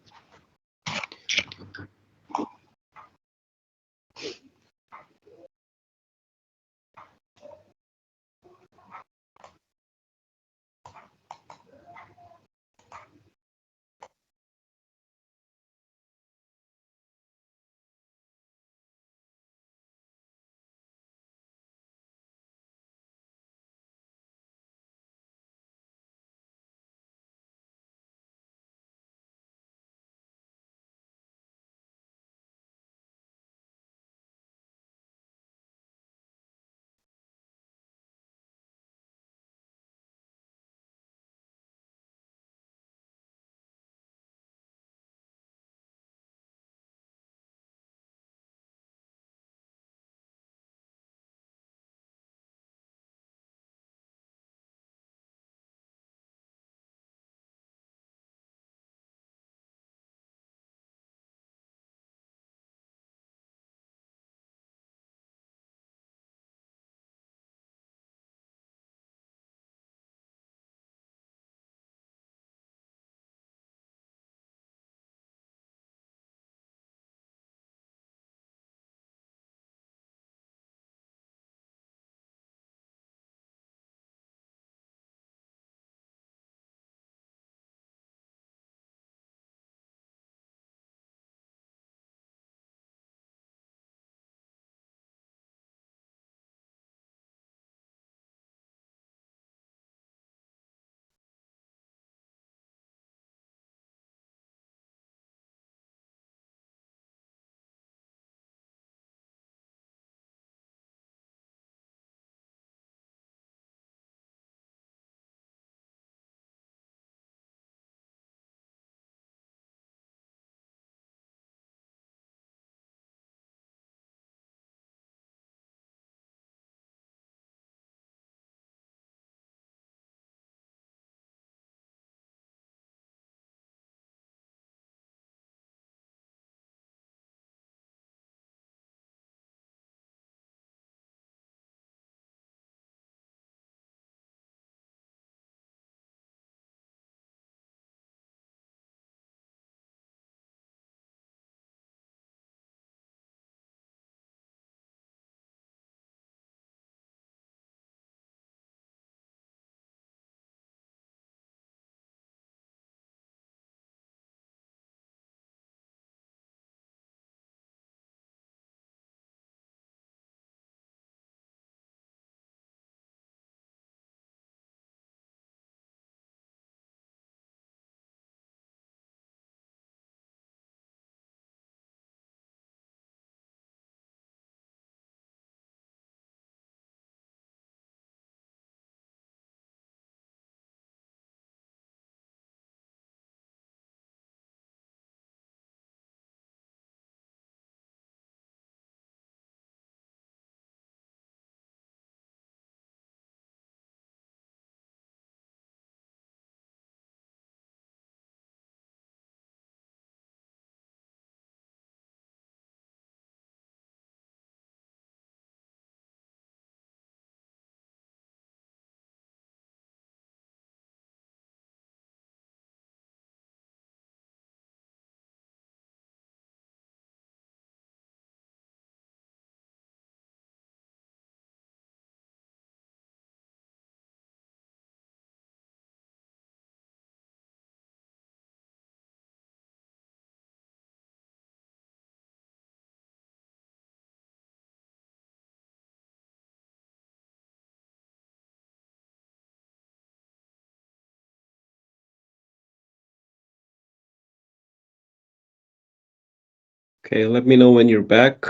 Okay, let me know when you're back.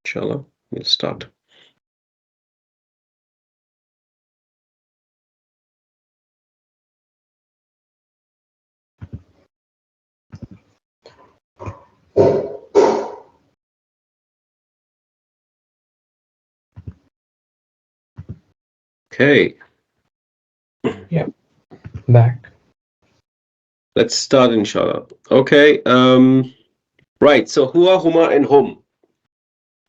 Inshallah, we'll start. Okay. Back. Let's start, inshallah. Okay. Right. So huwa, huma, and hum.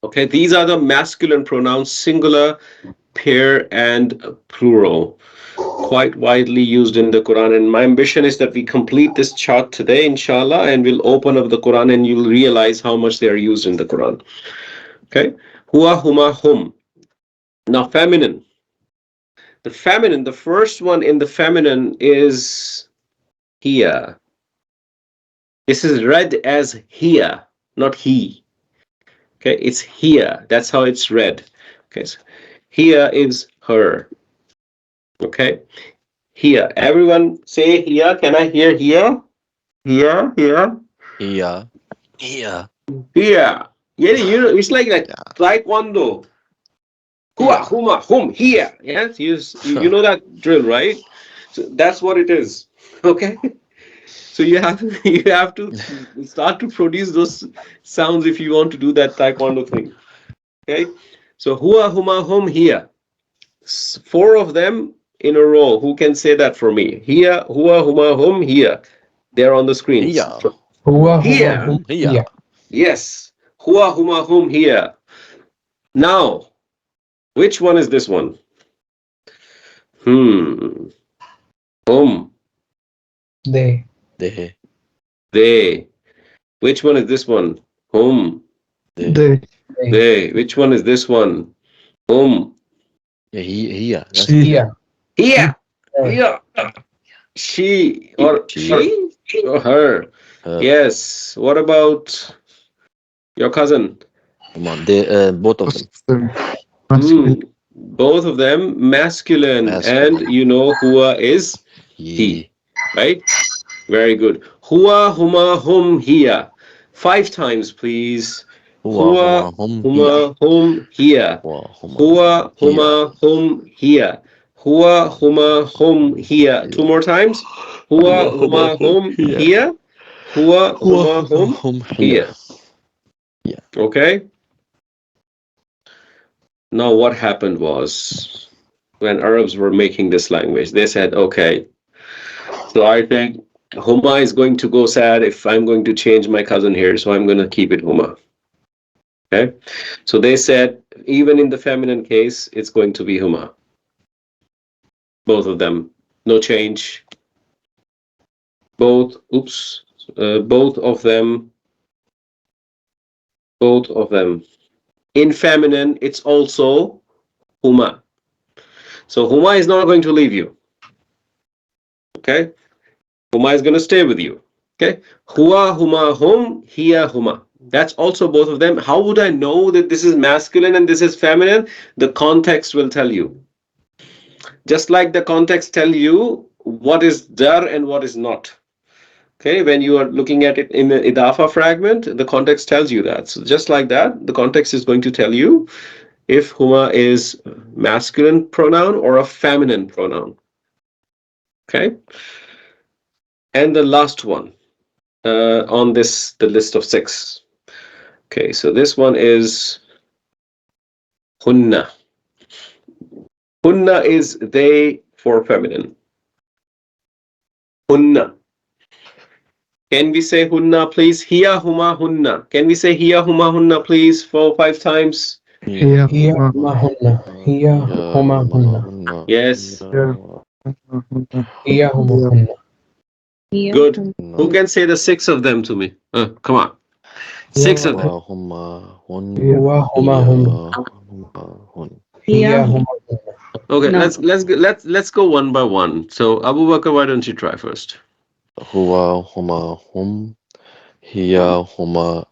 Okay, these are the masculine pronouns, singular, pair, and plural. Quite widely used in the Quran. And my ambition is that we complete this chart today, inshallah, and we'll open up the Quran and you'll realize how much they are used in the Quran. Okay. Huwa, huma, hum. Now, feminine. The feminine, the first one in the feminine is here. This is read as here, not he. Okay, it's here. That's how it's read. Okay, so here is her. Okay, here. Everyone say here. Can I hear here? Here, here, Yeah. Yeah. here. Yeah, you know, it's like taekwondo. Hua, huma, hum, here. Yes, you know that drill, right? So that's what it is. Okay. So you have to start to produce those sounds if you want to do that taekwondo thing. Okay. So hua, huma, hum, here. 4 of them in a row. Who can say that for me? Here, hua, huma, hum, here. They're on the screen. Yeah. Huwa, Here. huma, hum, Yeah. here. Yes. Hua, huma, hum, here. Now, which one is this one? Hum. They. They. Which one is this one? Hum. They. They. Which one is this one? Hum. Yeah. Here. That's She. Here. Here. Her. Here. She or She. she or her. Yes. What about your cousin? Come on. They both of them. Masculine. Both of them masculine, Masculine. and you know hua is he, right? Very good. Hua, huma, hum, here. 5 times, please. Hua, huma, hum, here. Hua, huma, hum, here. Hua, huma, hum, here. 2 more times. Hua, huma, hum, here. Hua, huma, hum, here. Yeah. Okay? Now, what happened was when Arabs were making this language, they said, okay, so I think Huma is going to go sad if I'm going to change my cousin here, so I'm going to keep it Huma. Okay? So they said, even in the feminine case, it's going to be Huma. Both of them. No change. Both of them. Both of them. In feminine, it's also Huma. So Huma is not going to leave you. Okay? Huma is going to stay with you. Okay? Hua, huma, hum, hiya, huma. That's also both of them. How would I know that this is masculine and this is feminine? The context will tell you. Just like the context tell you what is dar and what is not. Okay, when you are looking at it in the Idafah fragment, the context tells you that. So just like that, the context is going to tell you if huma is masculine pronoun or a feminine pronoun. Okay? And the last one on the list of 6. Okay, so this one is hunna. Hunna is they for feminine. Hunna. Can we say hunna, please? Hiya, huma, hunna. Can we say hiya, huma, hunna, please, 4 or 5 times? Here. Here, huma, hunna. Here, huma, hunna. Yes. Here, huma, hunna. Good. Who can say the 6 of them to me? Come on. 6 of them. Huwa, huma, hunna. Here, huma, hunna. Okay, No. let's go one by one. So Abu Bakr, why don't you try first? Hua, huma, hum. Hiya, huma.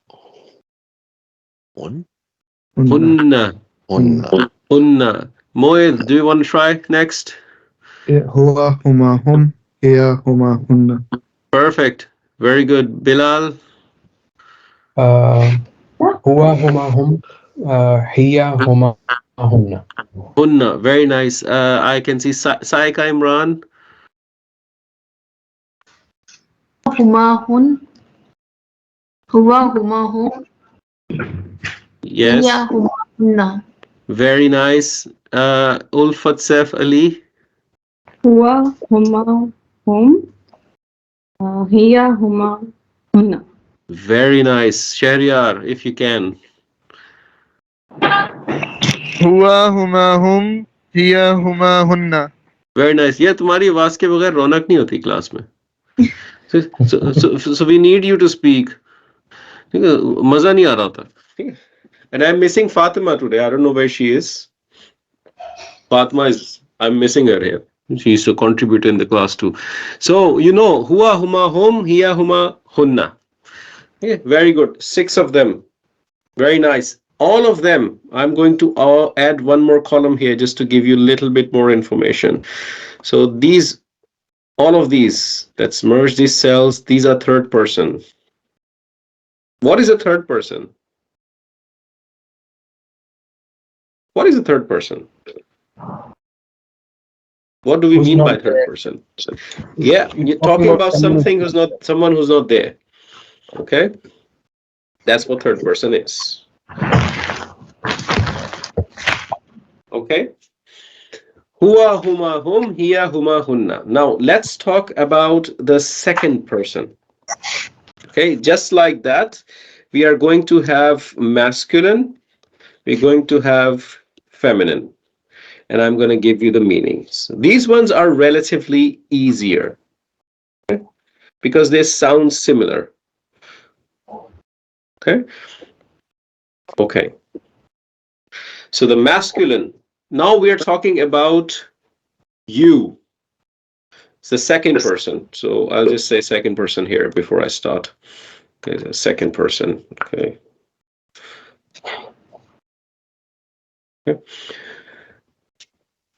Hunna. Hunna. Moed, do you want to try next? Hua, huma, hum. Here, huma, hunna. Perfect. Very good. Bilal. Huwa, huma, hum. Hiya, huma, hunna. Hunna, very nice. I can see Saika Imran. Huma, hun. Huwa, huma, hum. Yes. Hiya, huma, hunna. Very nice. Ulfat Saif Ali. Huwa, huma, hum. Hiya, huma, hunna. Very nice. Shahryar, if you can. हुआ हुमा हुम हिया हुमा हुन्ना. Very nice. ये तुम्हारी आवाज के बगैर रौनक नहीं होती क्लास में. So we need you to speak. मजा नहीं आ रहा था. And I'm missing Fatima today. I don't know where she is. Fatima I'm missing her here. She used to contribute in the class too. So, huwa, huma, hum, hiya, huma, hunna. Okay, very good. 6 of them. Very nice. All of them. I'm going to add one more column here just to give you a little bit more information. So all of these, let's merge these cells. These are third person. What is a third person? What is a third person? What do we Who's mean not by third there. person? Yeah, you're talking about someone who's not there. Okay? That's what third person is. Okay? Huwa, huma, hum, hiya, huma, hunna. Now, let's talk about the second person. Okay? Just like that, we are going to have masculine. We're going to have feminine. And I'm going to give you the meanings. These ones are relatively easier, okay? Because they sound similar. Okay? Okay. So the masculine, now we are talking about you. It's the second person. So I'll just say second person here before I start. Okay, the second person. Okay. Okay.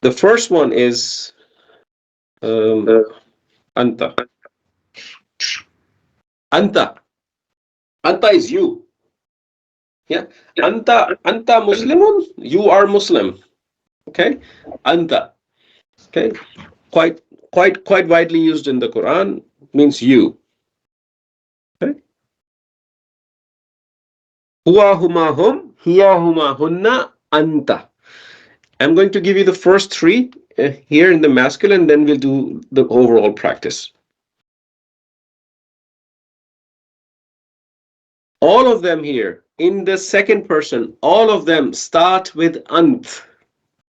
The first one is Anta. Anta. Anta is you. Yeah. Anta Muslimun. You are Muslim. Okay. Anta. Okay. Quite widely used in the Quran. Means you. Okay. Huwa, huma, hum. Hiya, huma, hunna. Anta. I'm going to give you the first 3 here in the masculine, then we'll do the overall practice. All of them here in the second person, all of them start with ant,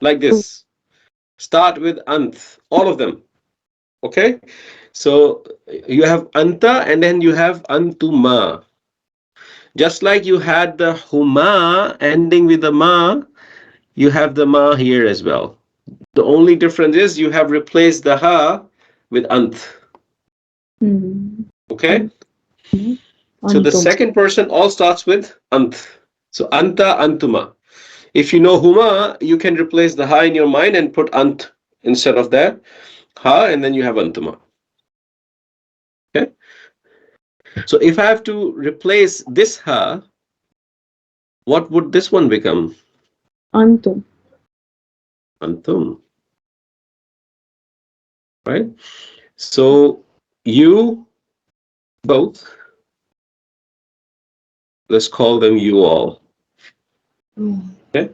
like this. Start with ant, all of them. Okay? So you have anta and then you have antuma. Just like you had the huma ending with the ma, you have the ma here as well. The only difference is you have replaced the ha with ant. Okay? So the second person all starts with ant. So anta, antuma. If you know huma, you can replace the ha in your mind and put ant instead of that ha, and then you have antuma. Okay? So if I have to replace this ha, what would this one become? Antum. Antum. Right? So you both, let's call them you all. Okay?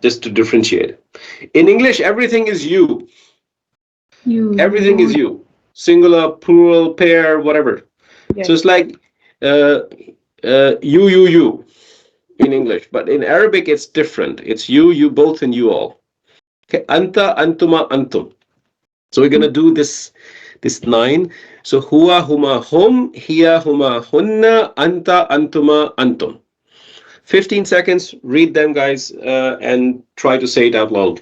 Just to differentiate. In English, everything is you. Everything is you. Singular, plural, pair, whatever. Yes. So it's like you in English, but in Arabic it's different. It's you both, and you all. Okay, anta, antuma, antum. So we're gonna do this 9. So huwa, huma, hum, hiya, huma, hunna, anta, antuma, antum. 15 seconds. Read them, guys, and try to say it out loud.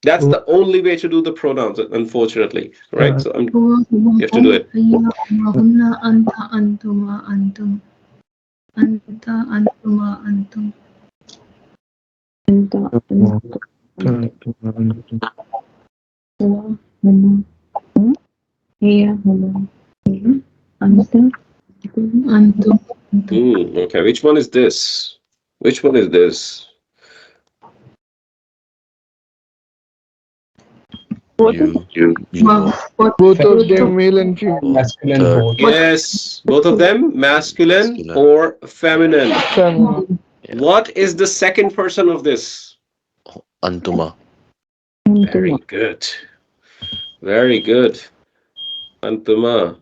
That's the only way to do the pronouns, unfortunately. Right? So you have to do it. Anta, antuma, antum. Anta, antuma, antum. Anta, Huwa, huma, hum. Hiya, huma, hum. Anta, Antum. Okay, which one is this? Which one is this? You. Both of them male and female. Masculine Third. both. Yes, both of them, masculine Masculine. or feminine. Feminine. Yeah. What is the second person of this? Antuma. Very good. Very good. Antuma.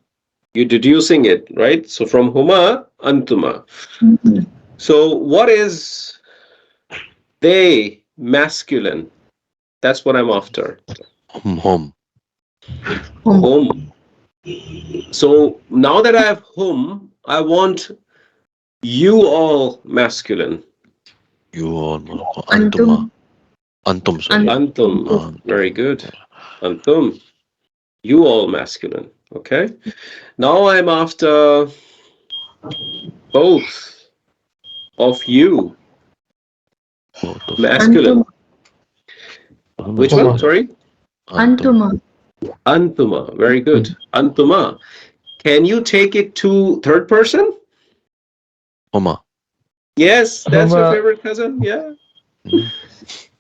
You're deducing it, right? So from huma, antuma. So what is they, masculine? That's what I'm after. Hum. Hum. So now that I have hum, I want you all masculine. You all. Antuma. Antum, sorry. Antum. Very good. Antum. You all masculine. Okay. Now I'm after both of you Both of masculine. Which Huma. one? Sorry. Antuma. Antuma. Very good. Antuma. Can you take it to third person? Huma. Yes, that's your Huma. favorite cousin. Yeah. Mhm.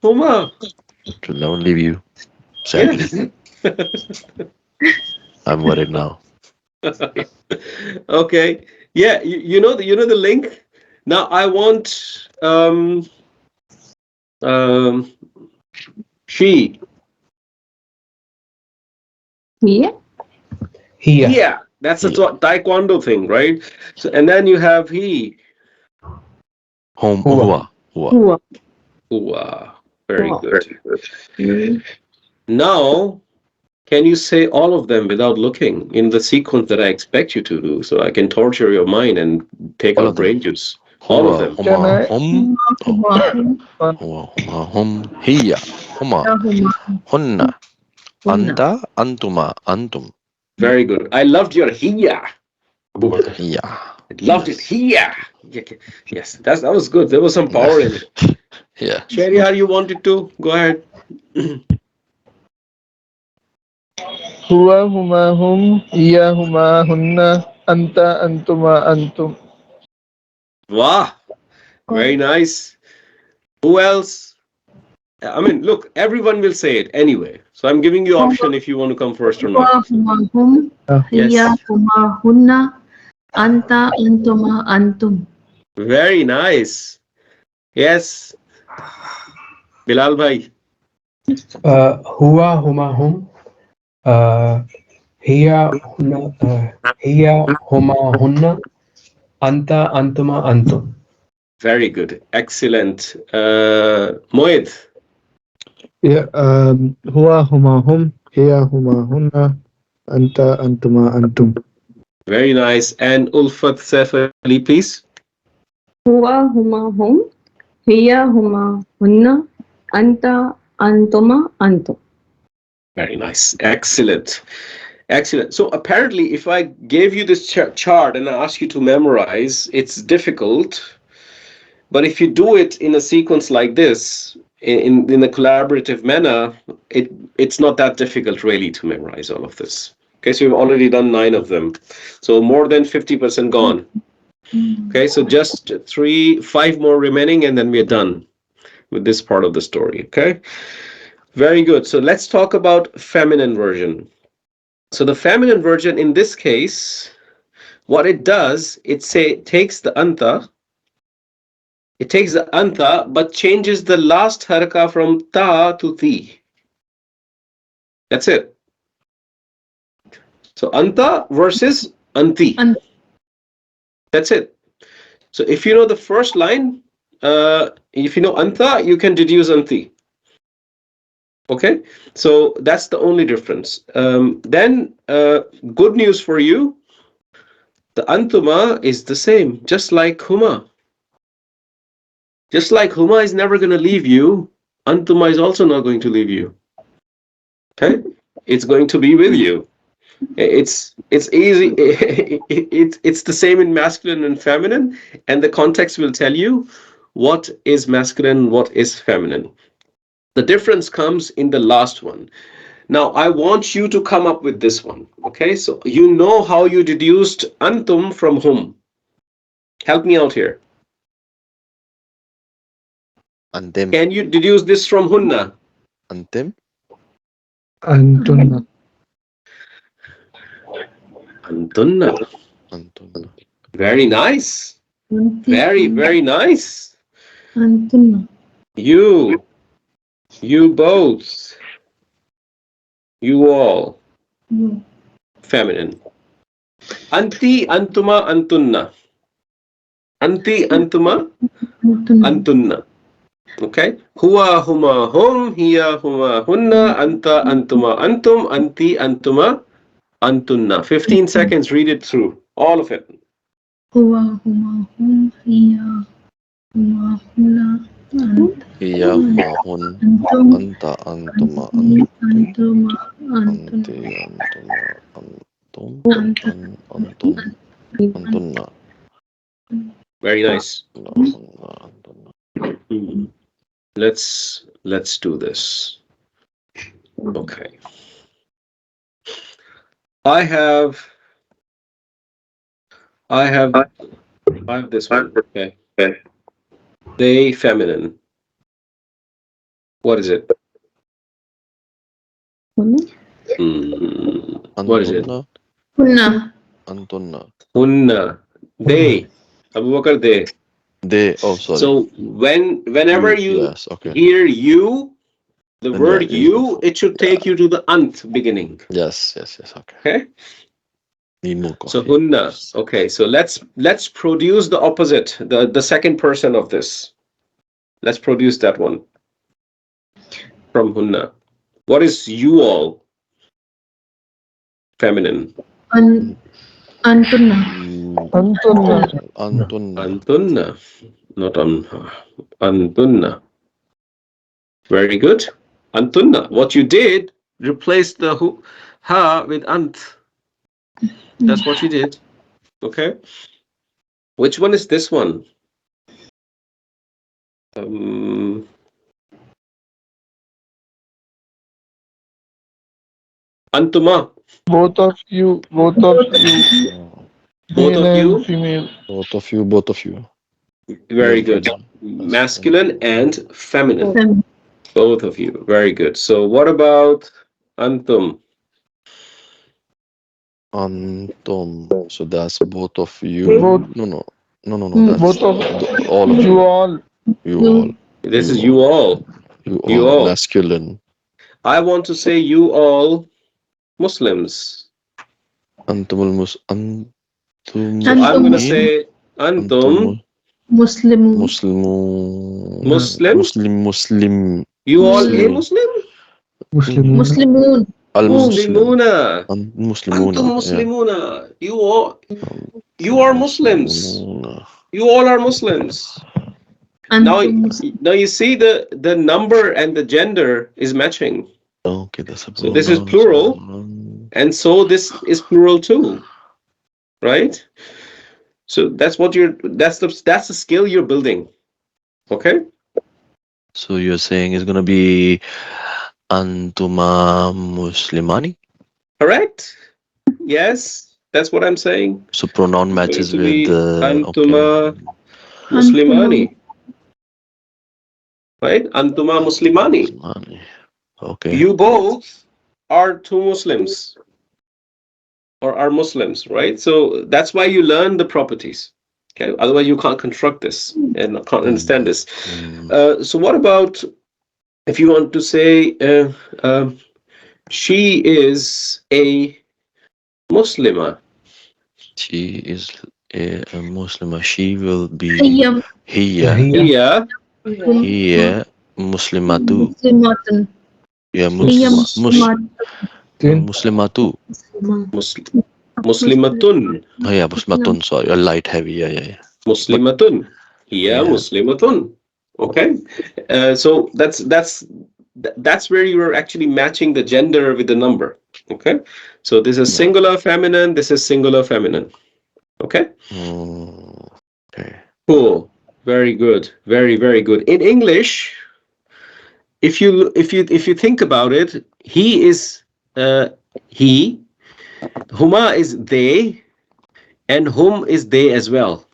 Huma. It will never leave you. Sadly. Yes. I'm worried now. Okay. Yeah. You know the link. Now I want she. Here. Here. Yeah. That's a Yeah. taekwondo thing, right? So and then you have he. Hum. Hua. Hua. Hua. Wow. Very Wow. good. Now, can you say all of them without looking in the sequence that I expect you to do, so I can torture your mind and take All out of them. brain juice? All of Hua. them. Can Huma. I? Hum. Hua. Hua. Huma. Hum. Hiya. Huma. Huma. Hunna. Hunna. Anta. Antuma. Antum. Very good. I loved your hiya. Yeah. I loved it. Hiya. Yes, that was good. There was some power in it. Yeah. Shariar, you wanted to? Go ahead. Huwa, huma, hum. Hiya, huma, hunna. Anta, antuma, antum. Wow. Very nice. Who else? I mean, look, everyone will say it anyway. So I'm giving you option if you want to come first or not. Hua. Huma. Hum. Yes. Hiya. Huma. Hunna. Anta. Antuma. Antum. Very nice. Yes. Bilal bhai. Hua, huma, hum. Hiya, hunna. Hiya, huma, hunna. Anta, antuma, antum. Very good. Excellent. Moed. Yeah. Huwa, huma, hum. Hiya, huma, hunna. Anta, antuma, antum. Very nice. And Ulfat Saif Ali, please. Hua. Huma. Hum. Hiya. Huma. Hunna. Anta. Antuma. Antum. Very nice. Excellent. Excellent. So apparently, if I gave you this chart and I ask you to memorize, it's difficult. But if you do it in a sequence like this, in a collaborative manner, it's not that difficult really to memorize all of this. Okay, so you've already done 9 of them. So more than 50% gone. Okay, so just 5 more remaining, and then we're done with this part of the story. Okay, very good. So let's talk about feminine version. So the feminine version in this case, what it does, it takes the anta. It takes the anta, but changes the last haraka from ta to ti. That's it. So anta versus anti. That's it. So if you know the first line, if you know anta, you can deduce anti. Okay, so that's the only difference. Then good news for you, the antuma is the same, just like huma. Just like huma is never going to leave you, antuma is also not going to leave you. Okay, it's going to be with you. It's easy. It's the same in masculine and feminine, and the context will tell you what is masculine, what is feminine. The difference comes in the last one. Now I want you to come up with this one. Okay, so you know how you deduced antum from whom? Help me out here. Antim. Can you deduce this from hunna? Antim. Antunna. Antunna. Antunna. Very nice. Very, very nice. Antunna. You both, you all, feminine. Anti, antuma, antunna. Anti, antuma, antunna. Okay. Huwa, huma, hum, hiya, huma, hunna, anta, antuma, antum, anti, antuma, antunna. 15 seconds, read it through. All of it. Huwa, huma, hum, hiya, huma, hunna, Hiya, huma, hun. antum, Anta, antuma, antuma, antun, anti, antuma, antum, antun, antun, antunna. Very nice. Antunna. Hmm. Let's do this. Okay. I have this one. Okay. They, feminine. What is it? What is it? Antunna. hunna, Antunna. Hunna. They. Abu Bakr, they. They. Oh, sorry. So whenever you Yes. Okay. hear you, the Then yeah, word you, it should take you to the ant beginning. Yes. Okay. Okay. Need more So coffee. hunna. Okay. So let's produce the opposite, the second person of this. Let's produce that one from hunna. What is you all? Feminine. antunna, Antunna. Antunna. Antunna. Not anha. Antunna. Very good. Antunna. What you did, replace the ha with ant. That's what you did. Okay. Which one is this one? Antuma. Both of you. Both Male of and you. female. Both of you. Very Male, good. female. Masculine and feminine. Both of you. Very good. So what about antum? Antum. So that's both of you. Both. No. That's Both of all of you you. all. You all. This is you all. You You all. all. Masculine. I want to say you all Muslims. Antum. So I'm going to say antum Muslimun, Muslim. You all a Muslim? Muslimun, Muslimuna. Muslimuna. Antum Muslimuna. You are Muslims. You all are Muslims. Now you see the number and the gender is matching. Okay, that's a So this is plural, and so this is plural too, right? So that's the skill you're building. Okay. So you're saying it's gonna be Antuma Muslimani? Correct. Yes, that's what I'm saying. So pronoun It's matches going to with be Antuma okay. Muslimani. Right? Antuma Muslimani. Muslimani. Okay. You both are two Muslims or are Muslims, right? So that's why you learn the properties. Okay. Otherwise, you can't construct this and can't understand this. So what about if you want to say she is a Muslima? She is a Muslimah. She will be Hiya, here Here, Muslimatu. Muslimatun, Yeah, Hiya Muslimatu. Muslimatun. Oh yeah, Muslimatun. Sorry, a light heavy. Yeah. Muslimatun. Here, Yeah. Muslimatun. Okay. So that's where you are actually matching the gender with the number. Okay. So this is singular feminine. This is singular feminine. Okay. Okay. Cool. Very good. Very, very good. In English, if you think about it, he is he, huma is they, and hum is they as well.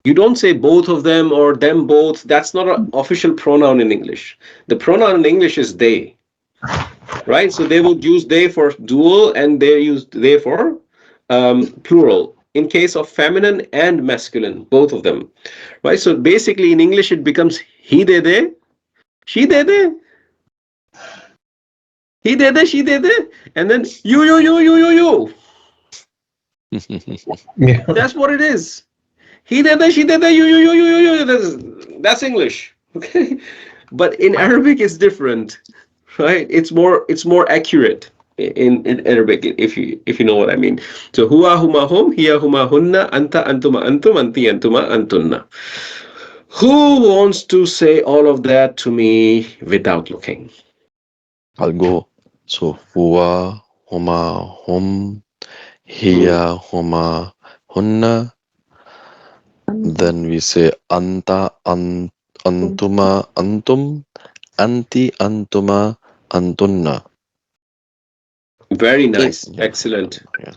You don't say both of them or them both. That's not an official pronoun in English. The pronoun in English is they, right? So they will use they for dual and they use they for plural. In case of feminine and masculine, both of them, right? So basically in English it becomes he de, she de, he de, she de, and then you. Yeah. That's what it is. He de, she de, you. That's English, okay? But in Arabic it's different, right? It's more accurate in Arabic, if you know what I mean. So huwa huma hum, hiya huma hunna, anta antuma antum, anti antuma antunna. Who wants to say all of that to me without looking? I'll go. So huwa, huma, hum, hiya, huma, hunna. Then we say anta, antuma, antum, anti, antuma, antunna. Very nice. Yeah. Excellent. Yeah.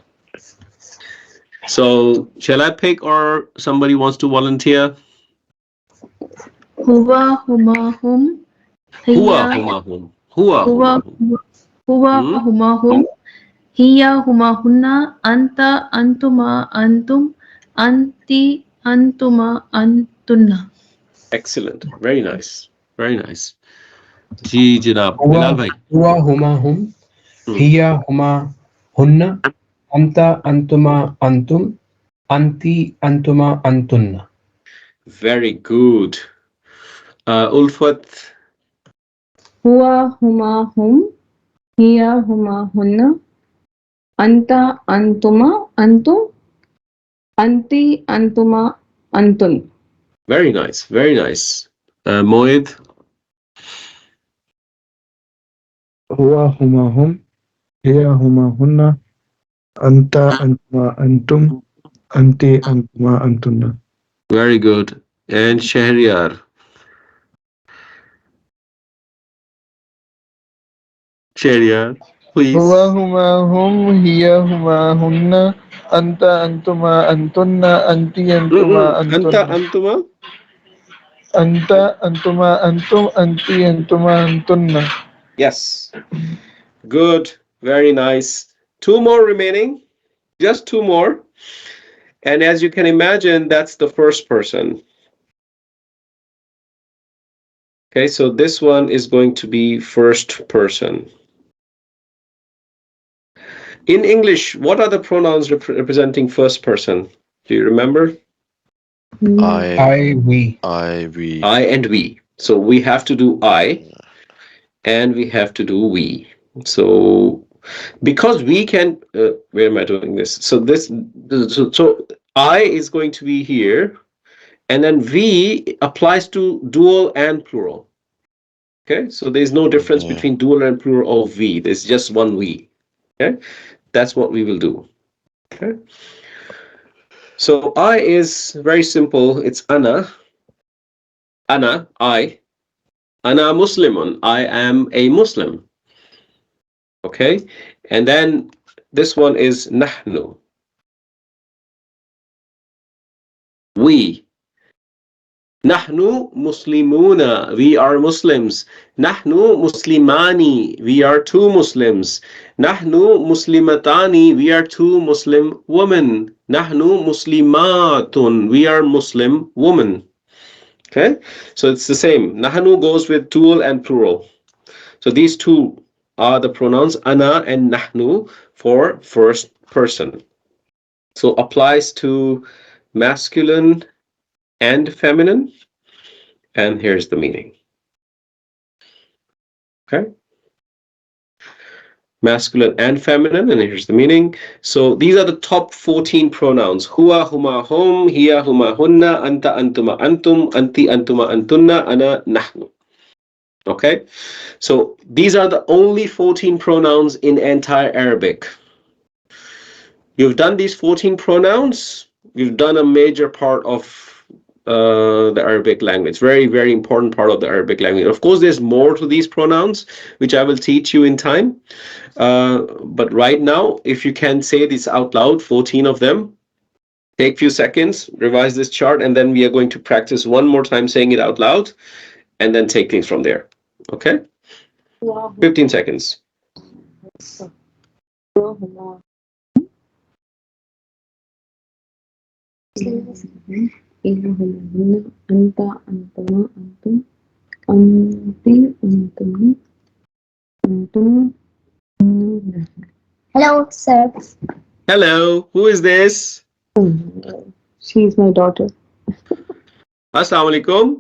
So shall I pick or somebody wants to volunteer? Huwa, huma, hum. Huwa Hiya, huma hum. Huwa huwa, huma hum. huwa, Hmm? huma, hum. Hiya, huma, hunna. Anta, antuma, antum. Anti, antuma, antunna. Excellent. Very nice. Very nice. जी जनाब हुआ बिलाल भाई. हुआ हुमा हुम, हिया हुमा हुन्ना, अंता अंतुमा अंतुम, anti antuma antunna. Very good. Ulfat. Huwa, huma, hum. Hiya, huma, hunna. Anta, antuma, antum. Anti, antuma, antun. Very nice. Very nice. Moed. हुआ हुमा हुम हिया हुमा हुन्ना अंता अंतुमा अंतुम अंति अंतुमा अंतुन्ना. Very good. And Shahryar. Shahryar, please. हुआ हुमा हुम हिया हुमा हुन्ना अंता अंतुमा अंतुन्ना अंति अंतुमा Anta अंतुन्ना. antuma. Anta अंतुमा अंतुम अंति अंतुमा अंतुन्ना. Yes. Good. Very nice. Two more remaining. Just two more. And as you can imagine, that's the first person. Okay, so this one is going to be first person. In English, what are the pronouns representing first person? Do you remember? I, we. We. I and we. So we have to do I and we have to do we. So because we can, where am I doing this? So so I is going to be here, and then we applies to dual and plural. Okay, so there's no difference Yeah. between dual and plural of we. There's just one we. Okay, that's what we will do. Okay, so I is very simple. It's ana. Ana, I. Ana Muslimun. I am a Muslim. Okay, and then this one is nahnu. We. Nahnu Muslimuna. We are Muslims. Nahnu Muslimani. We are two Muslims. Nahnu Muslimatani. We are two Muslim women. Nahnu Muslimatun. We are Muslim women. Okay, so it's the same. Nahnu goes with dual and plural. So these two are the pronouns ana and nahnu for first person. So applies to masculine and feminine. And here's the meaning. Okay. Masculine and feminine, and here's the meaning. So these are the top 14 pronouns. Huwa, huma, hum, hiya, huma, hunna, anta, antuma, antum, anti, antuma, antunna, ana, nahnu. Okay. So these are the only 14 pronouns in entire Arabic. You've done these 14 pronouns. You've done a major part of the Arabic language. Very, very important part of the Arabic language. Of course, there's more to these pronouns, which I will teach you in time. But right now, if you can say this out loud, 14 of them, take a few seconds, revise this chart, and then we are going to practice one more time saying it out loud, and then take things from there. Okay? 15 seconds. Hello, sir. Hello, who is this? She's my daughter. Assalamu alaikum.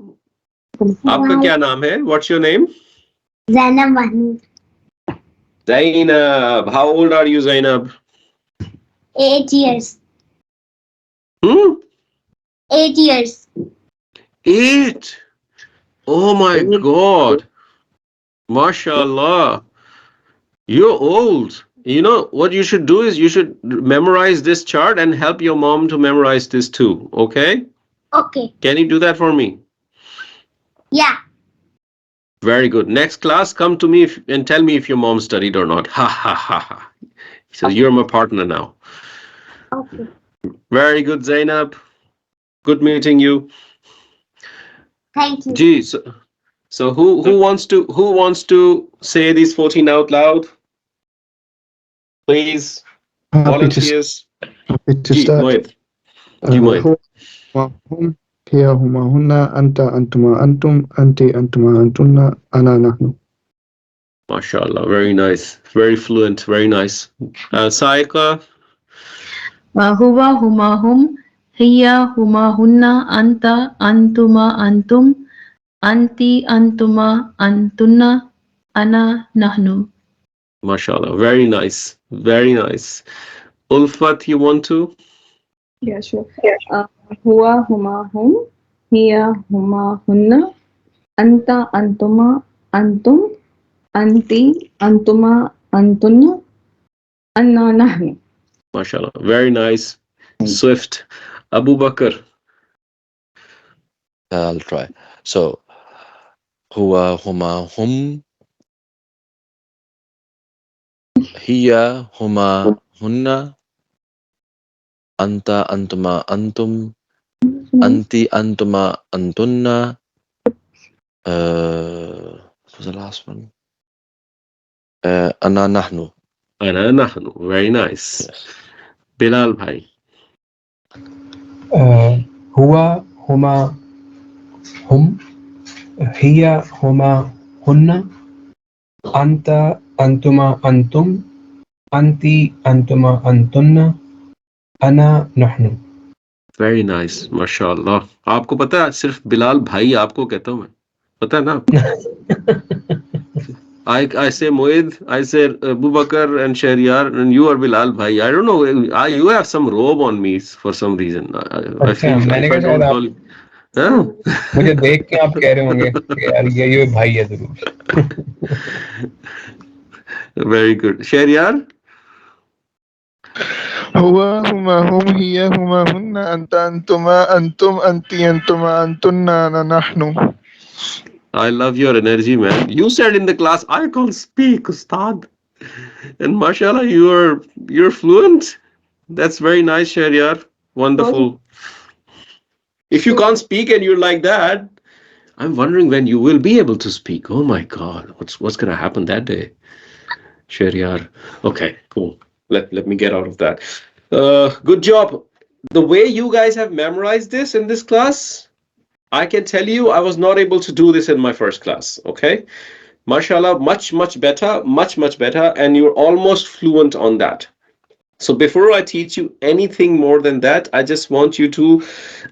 आपका क्या नाम है? What's your name? Zainab Mahmood. Zainab. How old are you, Zainab? 8 years. 8. 8 years. Oh my God. MashaAllah. You're old. You know what you should do is you should memorize this chart and help your mom to memorize this too. Okay? Okay. Can you do that for me? Yeah. Very good. Next class, come to me and tell me if your mom studied or not. Ha ha ha ha. So you're my partner now. Okay. Very good, Zainab. Good meeting you. Thank you. Gee, so who wants to say these 14 out loud? Please, volunteers. Happy to Gee, start. Mohit. Gee, Mohit. هو هم هي هما هن أنت أنتما أنتم أنت أنتما أنتن أنا نحن. MashaAllah, very nice. Very fluent, very nice. Saika. هو هما هم هي هما هن أنت أنتما أنتم أنت أنتما أنتن أنا نحن. MashaAllah, very nice. Very nice. Ulfat, you want to? Yeah, sure. هو هما هم هي هما هن أنت أنتما أنتم أنت أنتما أنتن أنا نحن. MashaAllah, very nice. Swift. Abu Bakr. I'll try. So, هو هما هم هي هما هن أنت أنتما أنتم أنت أنتما أنتن what was the last one? أنا نحن. Ana nahnu. Very nice. Yes. Bilal bhai. هو هما هم هي هما هن أنت أنتما أنتم أنت أنتما أنتن أنا نحن. Very nice. MashaAllah. आपको पता है सिर्फ बिलाल भाई आपको कहता हूँ मैं. पता है ना? I say Moed, I say Abu Bakr and Shahriyar, and you are Bilal bhai. I don't know. You have some robe on me for some reason. I अच्छा, feel मैंने if I कहा शायद don't आप call you. Huh? मुझे देख के आप कह रहे होंगे कि यार ये भाई है जरूर. Very good. Shahriyar? هو هما هم هي هما هن أنت أنتما أنتم أنت أنتما أنتن أنا نحن. I love your energy, man. You said in the class, I can't speak, Ustad. And mashallah, you're fluent. That's very nice, Shahriyar. Wonderful. If you can't speak and you're like that, I'm wondering when you will be able to speak. Oh my God, what's gonna happen that day? Shahriyar. Okay, cool. Let me get out of that. Good job. The way you guys have memorized this in this class, I can tell you I was not able to do this in my first class. Okay. Mashallah, much better, much better, and you're almost fluent on that. So before I teach you anything more than that, I just want you to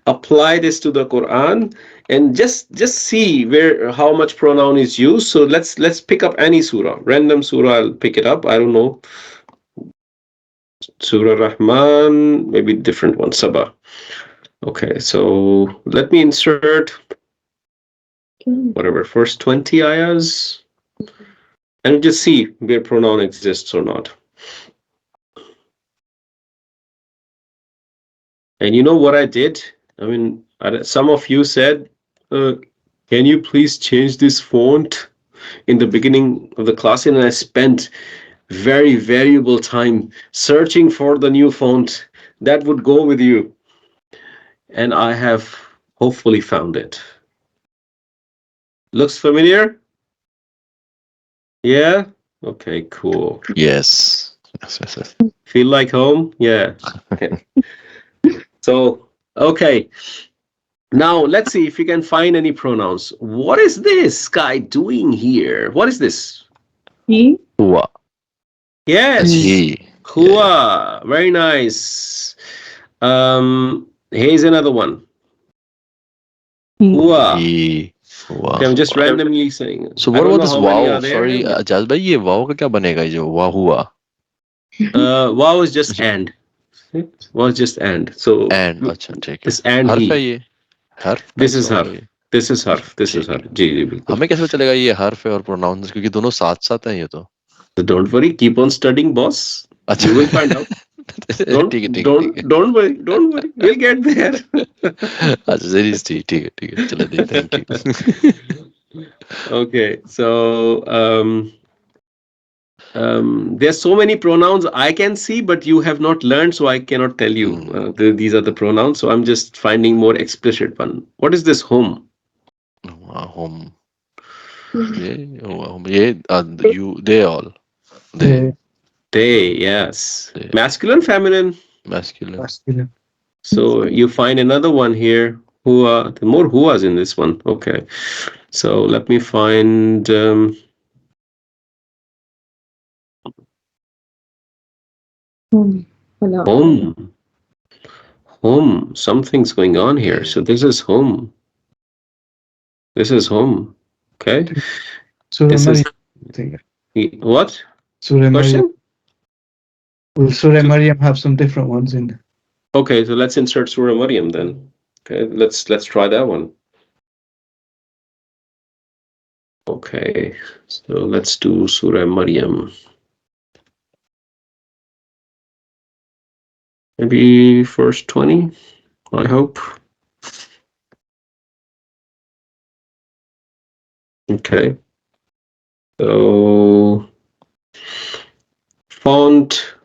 apply this to the Quran and just see where how much pronoun is used. So let's pick up any surah, random surah. I'll pick it up. I don't know, Surah Rahman, maybe different one, Sabah. Okay, so let me insert whatever first 20 ayahs and just see where pronoun exists or not. And you know what I did? I mean, Some of you said, can you please change this font in the beginning of the class? And I spent very valuable time searching for the new font that would go with you. And I have hopefully found it. Looks familiar? Yeah? Okay, cool. Yes. Yes. Feel like home? Yeah. Okay. So, okay. Now, let's see if we can find any pronouns. What is this guy doing here? What is this? He. Huwa. Yes. He. Hua. Very nice. Here's another one. Hua. He. Huwa. Okay, I'm just randomly saying. So I what don't about know this how many wow? are there. Sorry, Ajaz bhai, ये wow का क्या बनेगा ये जो wow हुआ? Wow is just and. Wow is just and. So And अच्छा ठीक है. this and हर्फ है he. ये. हर्फ This टाइप is का होगा harf. ये. This is harf. This is harf. जी जी बिल्कुल. हमें कैसे पता चलेगा ये हर्फ है और प्रोनाउंस क्योंकि दोनों साथ साथ हैं ये तो. So don't worry. Keep on studying, boss. अच्छा. You will find out. Don't worry. We'll get there. अच्छा seriously ठीक है चलो दी thank you. Okay, so there's so many pronouns I can see, but you have not learned, so I cannot tell you. These are the pronouns, so I'm just finding more explicit one. What is this home? Home. You they all. They, yes. They. Masculine, feminine. Masculine. So you find another one here. Hua. The more huas in this one. Okay. So let me find. Home. Home. Something's going on here. So this is home. This is home. Okay. This is what? Question? Will Surah Maryam have some different ones in there? Okay, so let's insert Surah Maryam then. Okay, let's try that one. Okay, so let's do Surah Maryam. Maybe first 20, I hope. Okay. So font.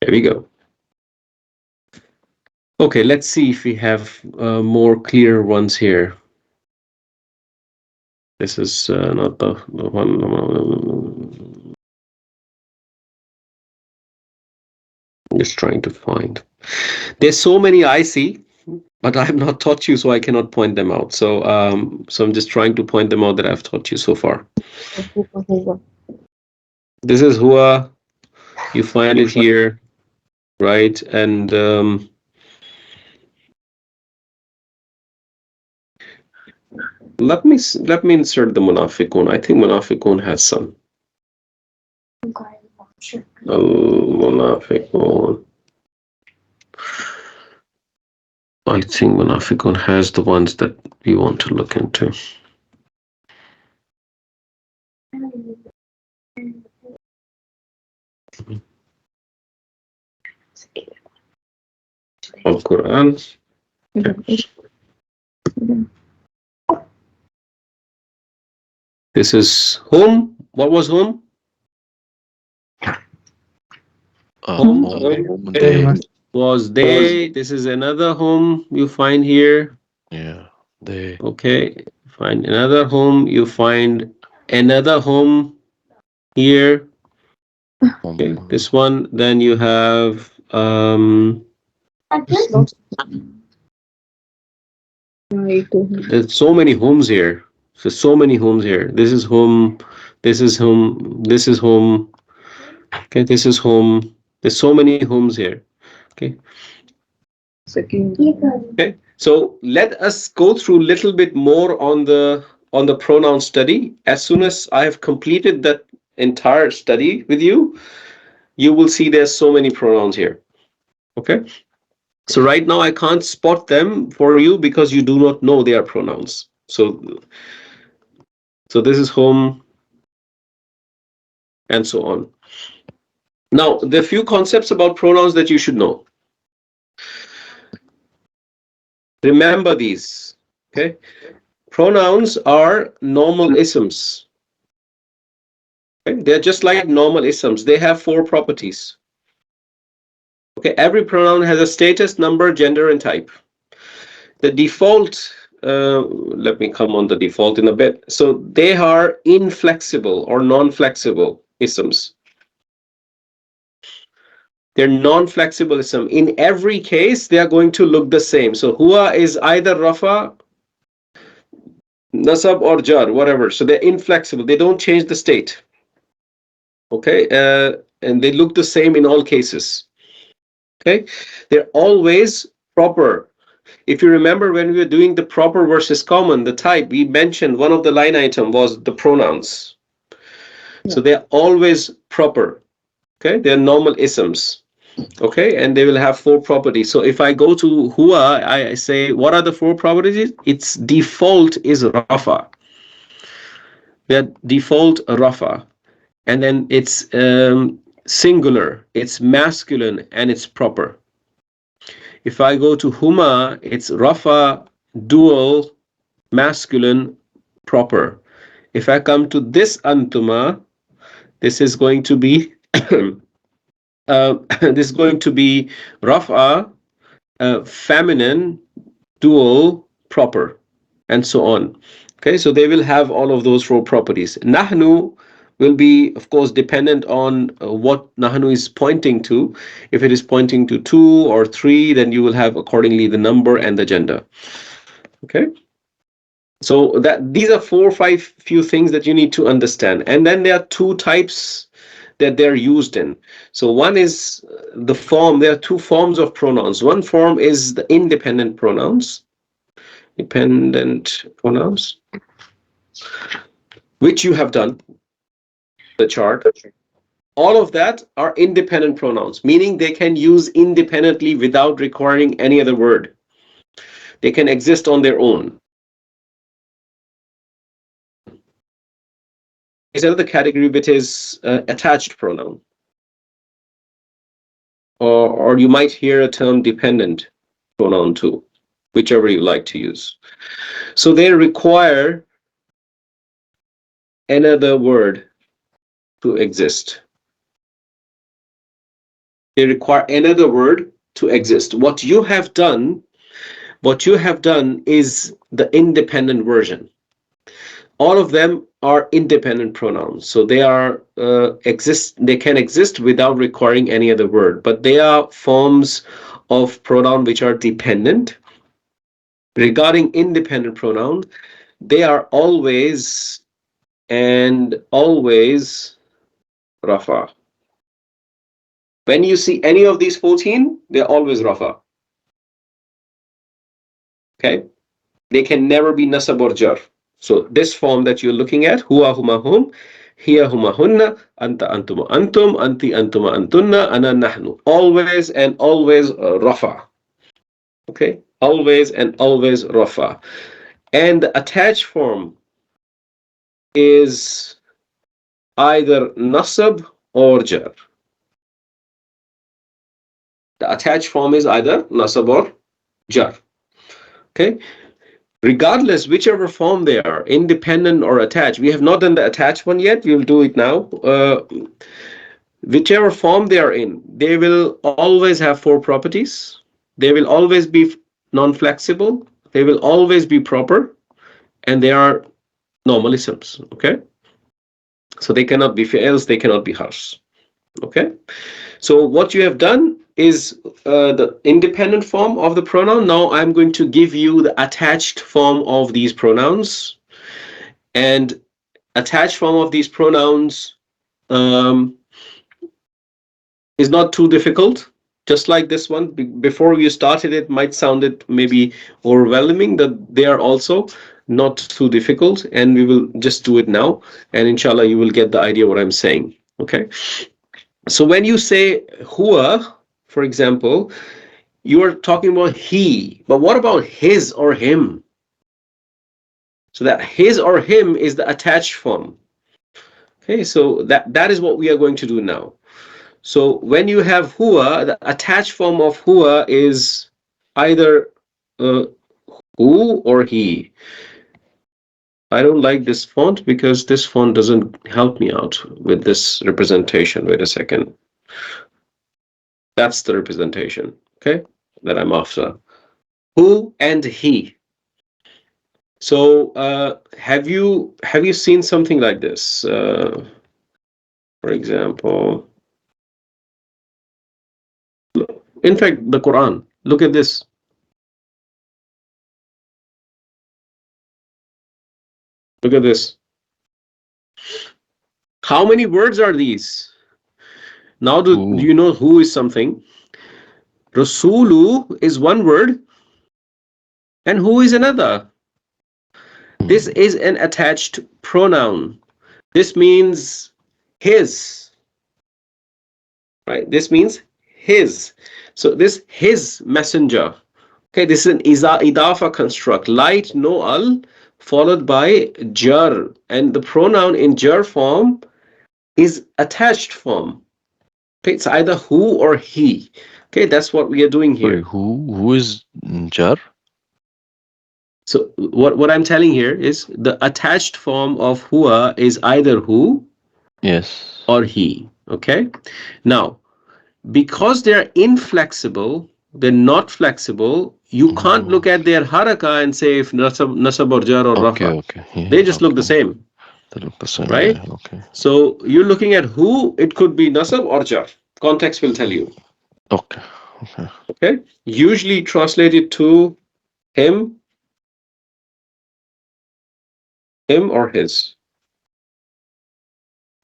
There we go. Okay, let's see if we have more clear ones here. This is not the one. I'm just trying to find. There's so many I see, but I have not taught you, so I cannot point them out. So I'm just trying to point them out that I've taught you so far. This is Hua. You find it here, right? And let me insert the Munafiqun. I think Munafiqun has some. Munafiqun. I think Munafiqun has the ones that we want to look into. Of Quran. Okay. This is home. What was home? Home was they. This is another home you find here. Yeah, they. Okay, find another home. You find another home here. Okay, this one. Then you have there's so many homes here. So many homes here. This is home. This is home. This is home. Okay, this is home. There's so many homes here. Okay. Okay. So let us go through a little bit more on the pronoun study. As soon as I have completed that entire study with you, you will see there's so many pronouns here. Okay. So right now I can't spot them for you because you do not know they are pronouns. So this is home and so on. Now, there are few concepts about pronouns that you should know. Remember these. Okay. Pronouns are normal isms. Okay? They're just like normal isms. They have 4 properties. Okay. Every pronoun has a status, number, gender, and type. The default, let me come on the default in a bit. So they are inflexible or non-flexible isms. They're non-flexible ism. In every case, they are going to look the same. So huwa is either rafa, nasab, or jar, whatever. So they're inflexible. They don't change the state. Okay, and they look the same in all cases. Okay, they're always proper. If you remember when we were doing the proper versus common, the type, we mentioned one of the line item was the pronouns. So they're always proper. Okay, they're normal isms. Okay, and they will have 4 properties. So if I go to huwa, I say, what are the 4 properties? Its default is rafa. Their default rafa. And then it's singular, it's masculine, and it's proper. If I go to huma, it's rafa, dual, masculine, proper. If I come to this antuma, this is going to be this is going to be rafa, feminine, dual, proper, and so on. Okay, so they will have all of those 4 properties. Nahnu will be, of course, dependent on what nahnu is pointing to. If it is pointing to 2 or 3, then you will have accordingly the number and the gender. Okay, so that these are 4 or 5 few things that you need to understand. And then there are 2 types that they're used in. So one is the form. There are 2 forms of pronouns. One form is the independent pronouns. Dependent pronouns, which you have done the chart. All of that are independent pronouns, meaning they can use independently without requiring any other word. They can exist on their own. Is another category which is attached pronoun, or you might hear a term dependent pronoun too, whichever you like to use. So they require another word to exist. They require another word to exist. What you have done is the independent version. All of them are independent pronouns, so they are they can exist without requiring any other word, but they are forms of pronoun which are dependent. Regarding independent pronoun, they are always and always rafa. When you see any of these 14, they're always rafa. Okay, they can never be nasab or jar. So this form that you're looking at, huwa huma hum, hiya huma hunna, anta antuma antum, anti antuma antunna, ana nahnu. Always and always rafa. Okay, always and always rafa. And the attached form is either nasab or jar. The attached form is either nasab or jar. Okay, regardless whichever form they are, independent or attached. We have not done the attached one yet. We will do it now. Whichever form they are in, they will always have 4 properties. They will always be non-flexible. They will always be proper, and they are normal isms. Okay, so they cannot be fi'ils, they cannot be harfs. Okay, so what you have done is the independent form of the pronoun. Now I'm going to give you the attached form of these pronouns. And attached form of these pronouns is not too difficult. Just like this one, before you started, it might sound it maybe overwhelming, that they are also not too difficult, and we will just do it now, and inshallah you will get the idea what I'm saying. Okay, so when you say huwa, for example, you are talking about he, but what about his or him? So that his or him is the attached form. Okay, so that is what we are going to do now. So when you have huwa, the attached form of huwa is either Who or he? I don't like this font because this font doesn't help me out with this representation. Wait a second. That's the representation, okay, that I'm after. Who and he. So have you seen something like this? For example, in fact, the Quran. Look at this. Look at this. How many words are these? Now do you know who is something? Rasulu is one word and who is another. This is an attached pronoun. This means his, right? This means his. So this his messenger. Okay, this is an Idafah construct. Light, no al, followed by jar. And the pronoun in jar form is attached form. Okay, it's either who or he. Okay, that's what we are doing here. Sorry, who is jar? So what I'm telling here is the attached form of huwa is either who, yes, or he. Okay, now because they're inflexible, they're not flexible. You can't look at their haraka and say if nasab or jar or rafa. Okay. Yeah, they just look the same. They look the same, right? Yeah, okay. So you're looking at who. It could be nasab or jar. Context will tell you. Okay. Okay. Usually translated to him or his.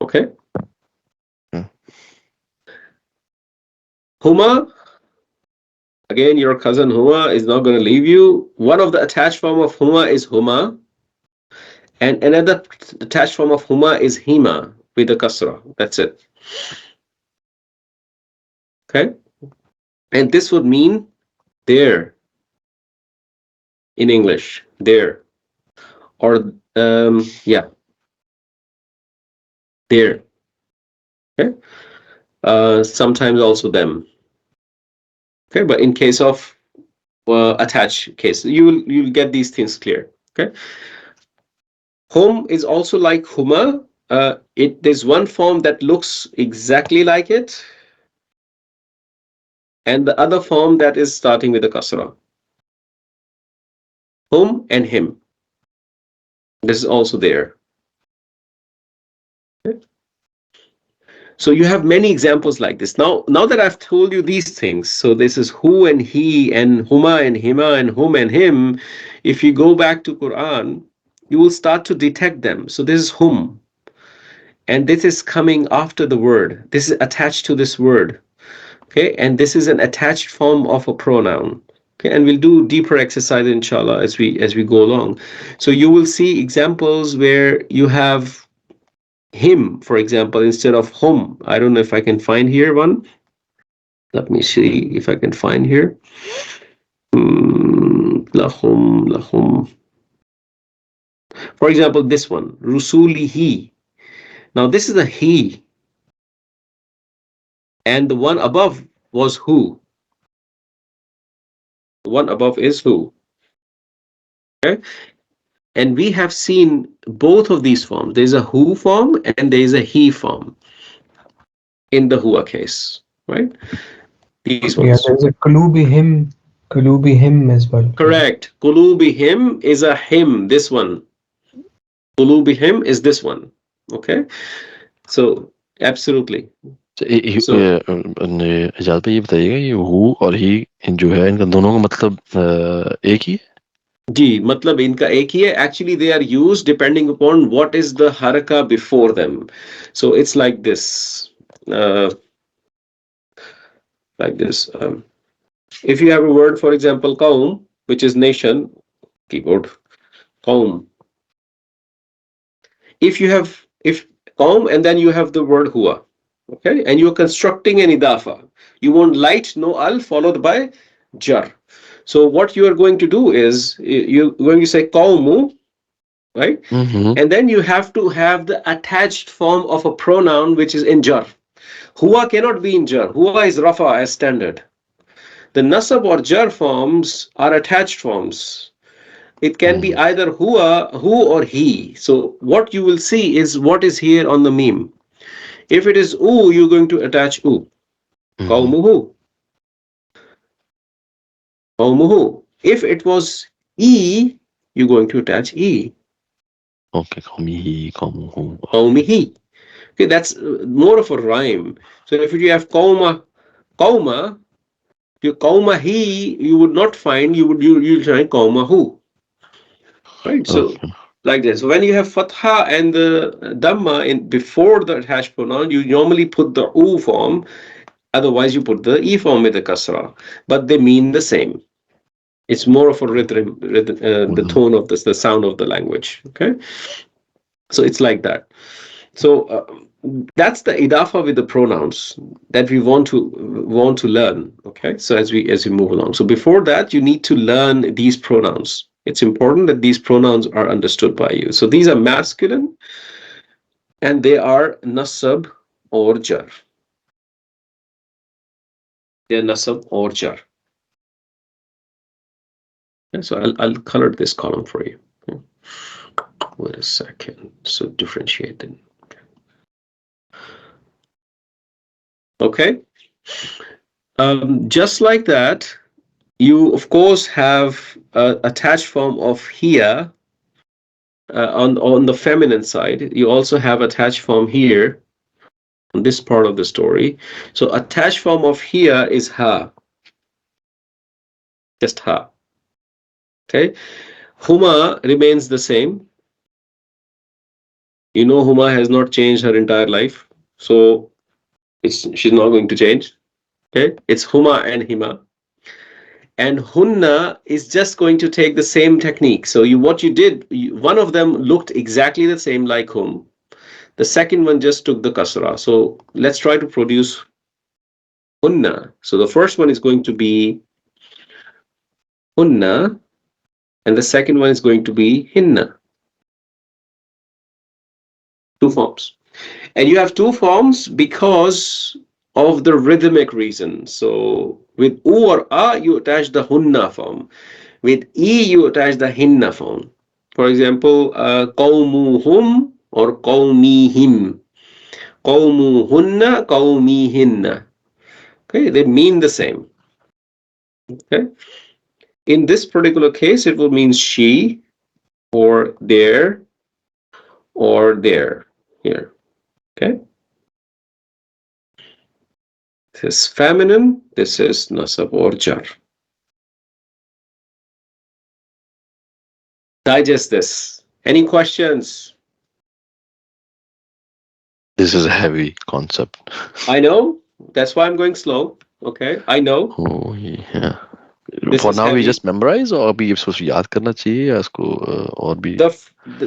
Okay. Huma, again, your cousin Huma is not going to leave you. One of the attached form of Huma is Huma, and another attached form of Huma is Hima with the kasra. That's it. Okay, and this would mean there in English, there, or yeah, there. Okay, sometimes also them. Okay, but in case of attached case, you'll get these things clear. Okay. Hum is also like huma. There's one form that looks exactly like it, and the other form that is starting with a kasra. Hum and him. This is also there. Okay. So you have many examples like this. Now that I've told you these things, so this is who and he and huma and hima and hum and him. If you go back to Quran, you will start to detect them. So this is hum. And this is coming after the word. This is attached to this word. Okay, and this is an attached form of a pronoun. Okay, and we'll do deeper exercise inshallah as we go along. So you will see examples where you have him, for example, instead of hum. I don't know if I can find here one. Let me see if I can find here. Lahum. For example, this one, rusulihi. Now this is a he, and the one above was who. The one above is who. Okay, and we have seen both of these forms. There's a who form and there's a he form in the huwa case, right? These ones. Yeah, there's a kulubi him as well. Correct. Kulubi him is a him. This one. Kulubi him is this one. Okay. So absolutely. इजाज़त पे ये बताइएगा ये who और ही जो है इनका दोनों का मतलब एक ही है जी मतलब इनका एक ही है actually they are used depending upon what is the haraka before them. So it's like this. If you have a word, for example, qaum, which is nation, keyboard, qaum. If qaum and then you have the word huwa, okay, and you're constructing an idafa, you want light, no al, followed by jar. So what you are going to do is you're going to say qaumu, right? And then you have to have the attached form of a pronoun which is in jar. Huwa cannot be in jar. Huwa is rafa as standard. The nasab or jar forms are attached forms. It can be either who or he. So what you will see is what is here on the meme. If it is u, you're going to attach u. Qawmuhu. Qawmuhu. If it was e, you're going to attach e. Okay, qawmihi, qawmuhu. Qawmihi. Okay, that's more of a rhyme. So if you have qawma, your qawmahi, you would not find, you'll find qawmahu. Right? So Okay. like this. When you have fatha and the dhamma in before the attached pronoun, you normally put the u form. Otherwise, you put the e form with the kasra. But they mean the same. It's more of a rhythm the tone of the sound of the language. Okay, so it's like that. So that's the idafa with the pronouns that we want to learn. Okay, so as we move along. So before that, you need to learn these pronouns. It's important that these pronouns are understood by you. So these are masculine, and they are nasab or jar. They're nasab or jar. Okay, so I'll color this column for you. Okay. Wait a second. So differentiated. Okay. Just like that, you of course have a attached form of here on the feminine side. You also have attached form here on this part of the story. So attached form of here is ha, just ha. Okay. Huma remains the same. You know, Huma has not changed her entire life, so she's not going to change. Okay, it's Huma and Hima. And Hunna is just going to take the same technique. So what you did, one of them looked exactly the same like Hum. The second one just took the kasra. So let's try to produce Hunna. So the first one is going to be Hunna, and the second one is going to be Hinna. Two forms. And you have two forms because of the rhythmic reason. So with U or A, you attach the Hunna form. With E, you attach the Hinna form. For example, qawmuhum or qawmihim. Qawmuhunna, qawmihinna. Okay, they mean the same. Okay. In this particular case, it will mean she or there or there here. Okay. This is feminine. This is nasab or jar. Digest this. Any questions? This is a heavy concept. I know. That's why I'm going slow. Okay. I know. Oh, yeah. This For is now, we heavy. just memorize or अभी इसको याद करना चाहिए या इसको और भी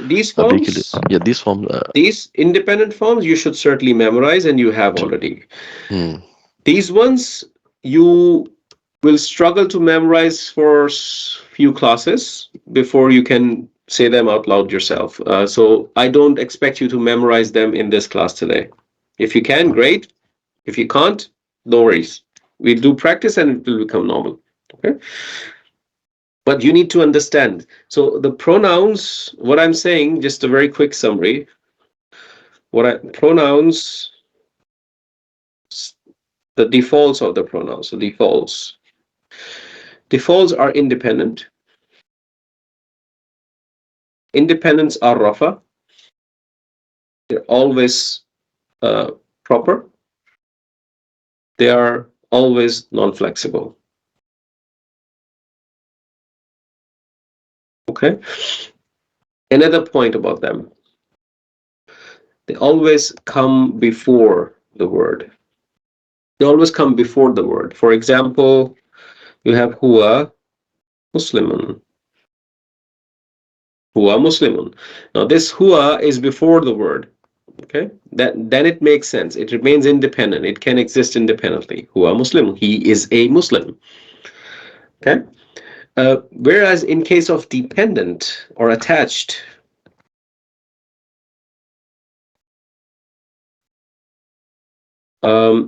These अभी के लिए forms, yeah, these forms these independent forms, you should certainly memorize, and you have already. These ones you will struggle to memorize for few classes before you can say them out loud yourself. So I don't expect you to memorize them in this class today. If you can, great. If you can't, no worries. We'll do practice and it will become normal. Okay. But you need to understand. So the pronouns, what I'm saying, just a very quick summary. Pronouns, the defaults of the pronouns. So defaults. Defaults are independent. Independents are rafa. They're always proper. They are always non-flexible. Okay. Another point about them. They always come before the word. They always come before the word. For example, you have huwa Muslimun. Huwa Muslimun. Now this huwa is before the word. Okay, then it makes sense. It remains independent. It can exist independently. Huwa Muslim. He is a Muslim. Okay. Whereas in case of dependent or attached, either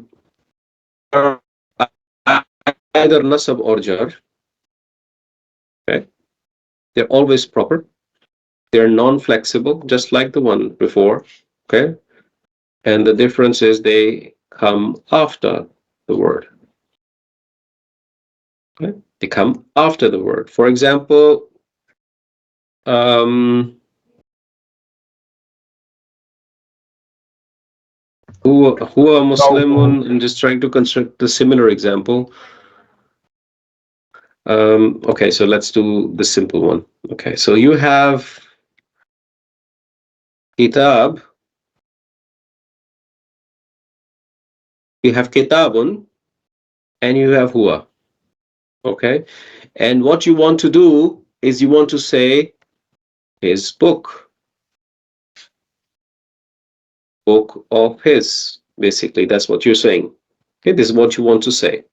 nasab or jar. Okay. They're always proper. They're non-flexible, just like the one before. Okay. And the difference is they come after the word. Okay? They come after the word. For example, huwa Muslimun. I'm just trying to construct a similar example. Okay, so let's do the simple one. Okay, so you have kitab, you have kitabun, and you have huwa. Okay, and what you want to do is you want to say his book of his. Basically, that's what you're saying. Okay, this is what you want to say.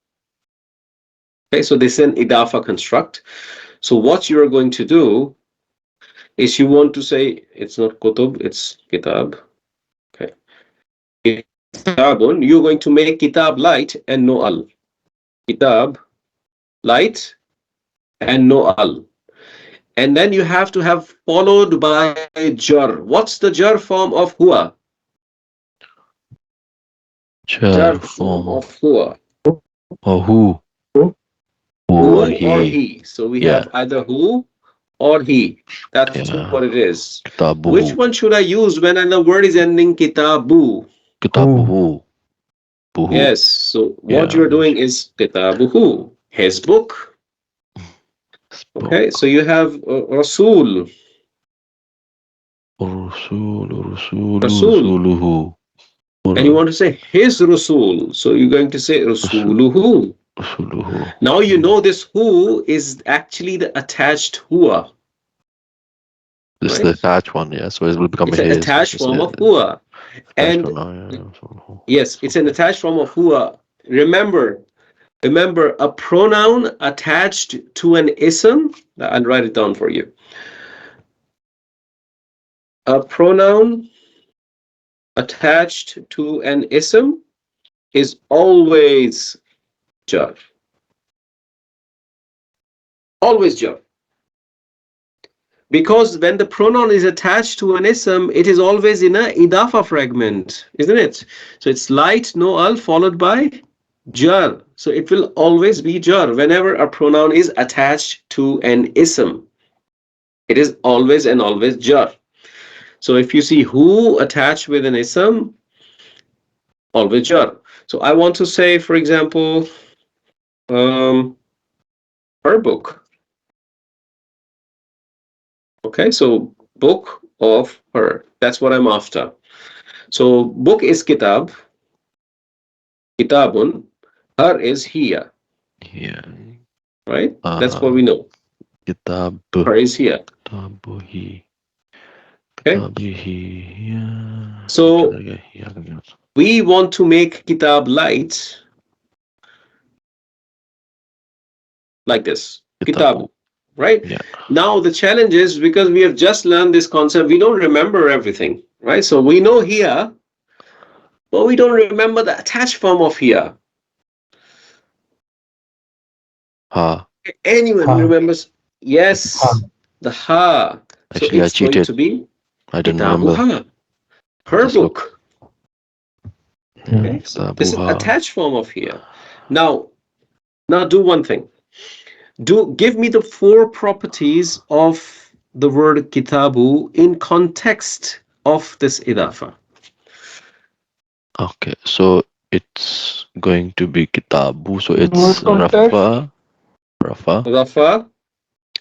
Okay, so this is an Idafah construct. So what you're going to do is you want to say, it's not kutub, it's kitab. Okay. Kitabun, you're going to make kitab light and no al. Kitab, light and no al. And then you have to have followed by jar. What's the jar form of huwa? Jar form of huwa. or who? Who Or or he. he. So we Yeah. have either who or he. That's Yeah. what it is. Kitabuhu. Which one should I use when the word is ending kitabu? Kitabuhu. Buhu. Yes. So what Yeah. you're doing is kitabuhu, his book. Okay. So you have Rasul. Rasul, Rasulu, Rasul. Rasuluhu. And you want to say his Rasul. So you're going to say Rasuluhu. Rasuluhu. Now you know this who is actually the attached huwa. This is Right? the attached one, yeah. So it will become It's his. an attached form of huwa. And yes, it's an attached form of huwa. Remember, a pronoun attached to an ism. I'll write it down for you. A pronoun attached to an ism is always jar. Always jar. Because when the pronoun is attached to an ism, it is always in a idafa fragment, isn't it? So it's light, no al, followed by jar. So it will always be jar whenever a pronoun is attached to an ism. It is always and always jar. So if you see who attached with an ism, always jar. So I want to say, for example, her book. Okay, so book of her. That's what I'm after. So book is kitab. Kitabun. Her is here. Yeah. Right? That's what we know. Kitab. Her is here. Kitabuhi. Okay. Kitabihi. Yeah. So we want to make kitab light like this. Kitabu. Right? Yeah. Now the challenge is because we have just learned this concept, we don't remember everything. Right? So we know here, but we don't remember the attached form of here. Ha. Anyone remembers? Yes. Ha. The ha. Actually, so it's going to be I didn't kitabu remember. ha. Her Just book. Yeah, Okay, so this is Kitabuha. attached form of here. Now do one thing. Give me the 4 properties of the word kitabu in context of this idafa. Okay, so it's going to be Kitabu. So it's What context? Rafa, Rafa.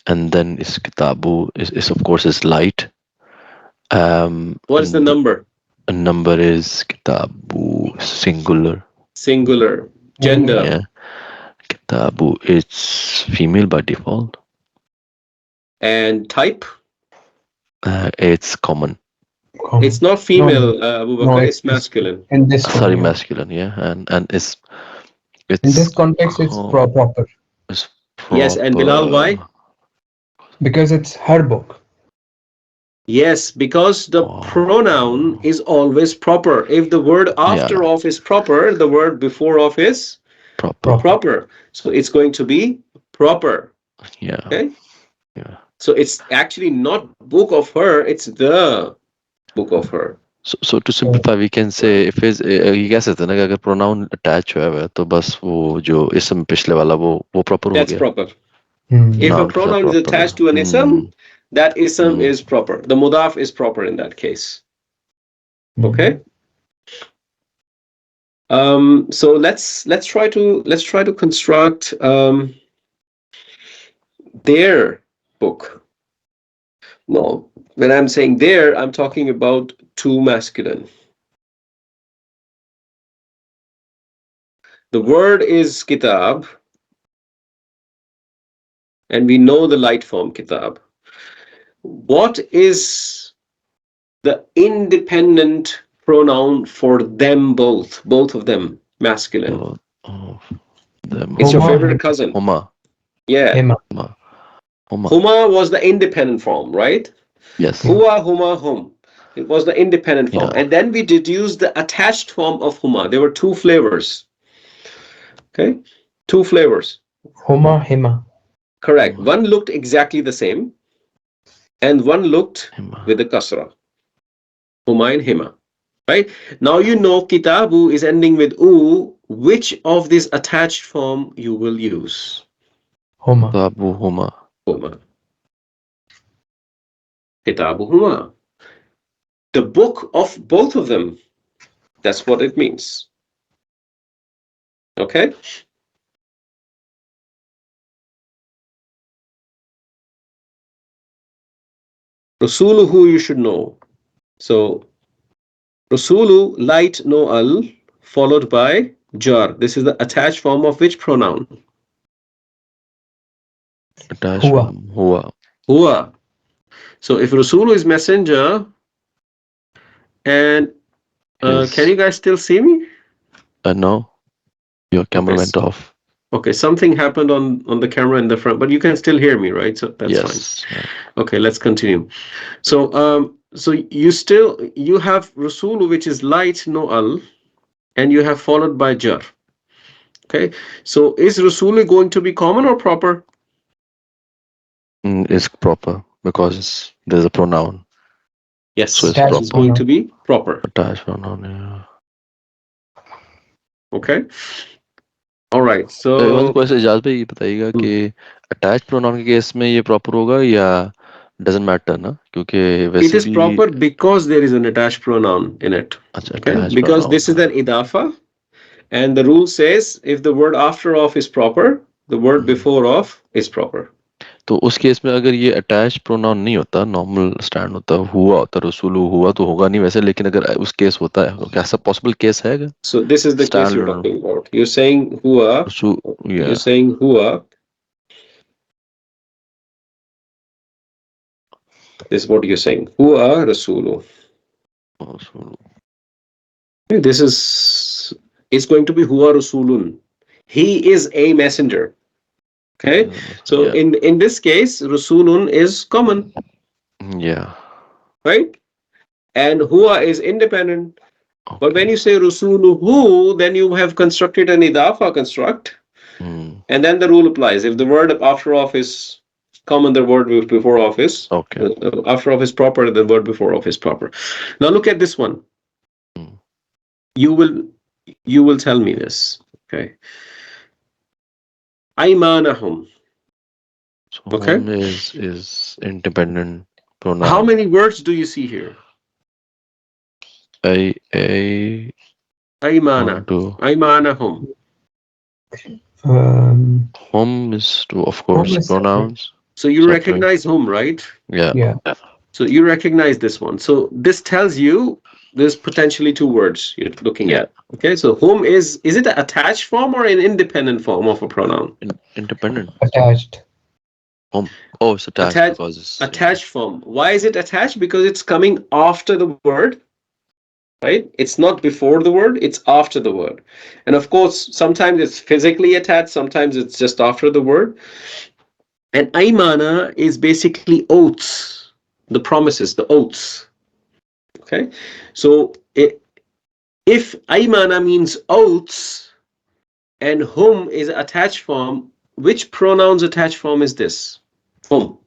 and then is Kitabu is of course is light. What is the number? A number is Kitabu singular. Singular. Gender. Yeah. Kitabu it's female by default. And type? It's common. It's not female, Abu Bakr, No, it's masculine. In this Sorry, one, masculine. Yeah, and it's in this context, it's proper It's Yes, and Bilal, why? because it's her book. Yes, because the pronoun is always proper. If the word after of is proper, the word before of is proper. proper. So it's going to be proper. Yeah. Okay? Yeah. So it's actually not book of her, it's the book of her. So to simplify, we can say if is ये कह सकते हैं ना कि अगर pronoun attach हुआ है तो बस वो जो इसम पिछले वाला वो proper हो That's गया. proper. Hmm. If a Noun के साथ pronoun is proper. attached to an ism, that ism is proper. The mudaf is proper in that case. Okay. So let's try to construct their book. No, when I'm saying their, I'm talking about two masculine. The word is kitab, and we know the light form kitab. What is the independent pronoun for them both of them, masculine? It's your Huma. favorite cousin. Huma. Yeah. Hima. Huma was the independent form, right? Yes. Huwa, huma, hum. It was the independent form. Yeah. And then we deduced the attached form of huma. There were two flavors. Okay? Two flavors. Huma, Hima. Correct. One looked exactly the same, and one looked Hima. with the kasra. Huma and hima. Right? Now you know kitabu is ending with u. Which of this attached form you will use? Huma. Kitabu huma. Huma. Kitabu huma. The book of both of them. That's what it means. Okay? Rasuluhu you should know. So Rasulu, light, no al, followed by jar. This is the attached form of which pronoun? Attached Huwa. from huwa. Huwa. So if Rasulu is messenger, and can you guys still see me? No. Your camera Okay. went off. Okay, something happened on the camera in the front, but you can still hear me, right? So that's Yes. fine. Okay, let's continue. So so you have Rasulu, which is light, no al, and you have followed by jar. Okay, so is Rasulu going to be common or proper? It's proper because there's a pronoun. Yes, So it's Attached it's proper. going to be proper. Attached pronoun. Yeah. Okay. All right. One So question Ijaz भाई ये बताइएगा कि attach pronoun के case में ये proper होगा या doesn't matter ना क्योंकि it वैसे is भी proper because there is an attached pronoun in it. अच्छा Okay, attach because pronoun this is an idafa, and the rule says if the word after of is proper, the word before of is proper. तो उस case में अगर ये attach pronoun नहीं होता normal stand होता हुआ होता रसूलु हुआ तो होगा नहीं वैसे लेकिन अगर उस केस होता है क्या ऐसा पॉसिबल केस है क्या So this is the case you're talking about. You're saying huwa. रसू You're saying huwa. This is what you're saying. Huwa rasulu. This is, it's going to be huwa rasulun. He is a messenger. Okay, so in this case, rasulun is common, yeah right? And huwa is independent. But when you say rasuluhu, then you have constructed an idafa construct, and then the rule applies. If the word after of is common, the word before of is after of is proper, the word before of is proper. Now look at this one. You will tell me this. Okay. Aymanahum. so Okay. home is independent pronoun How many words do you see here? a Aymana. Aymanahum. home is to of course Home is pronouns So you separate. recognize whom, right? Yeah. So you recognize this one. So this tells you there's potentially two words you're looking at. Okay. So whom is it an attached form or an independent form of a pronoun? Independent. Attached. Home. Oh, it's attached because it's attached form. Why is it attached? Because it's coming after the word. Right? It's not before the word, it's after the word. And of course, sometimes it's physically attached, sometimes it's just after the word. And aymana is basically oaths, the promises, the oaths. Okay? So if aymana means oaths and hum is attached form, which pronoun's attached form is this? Hum.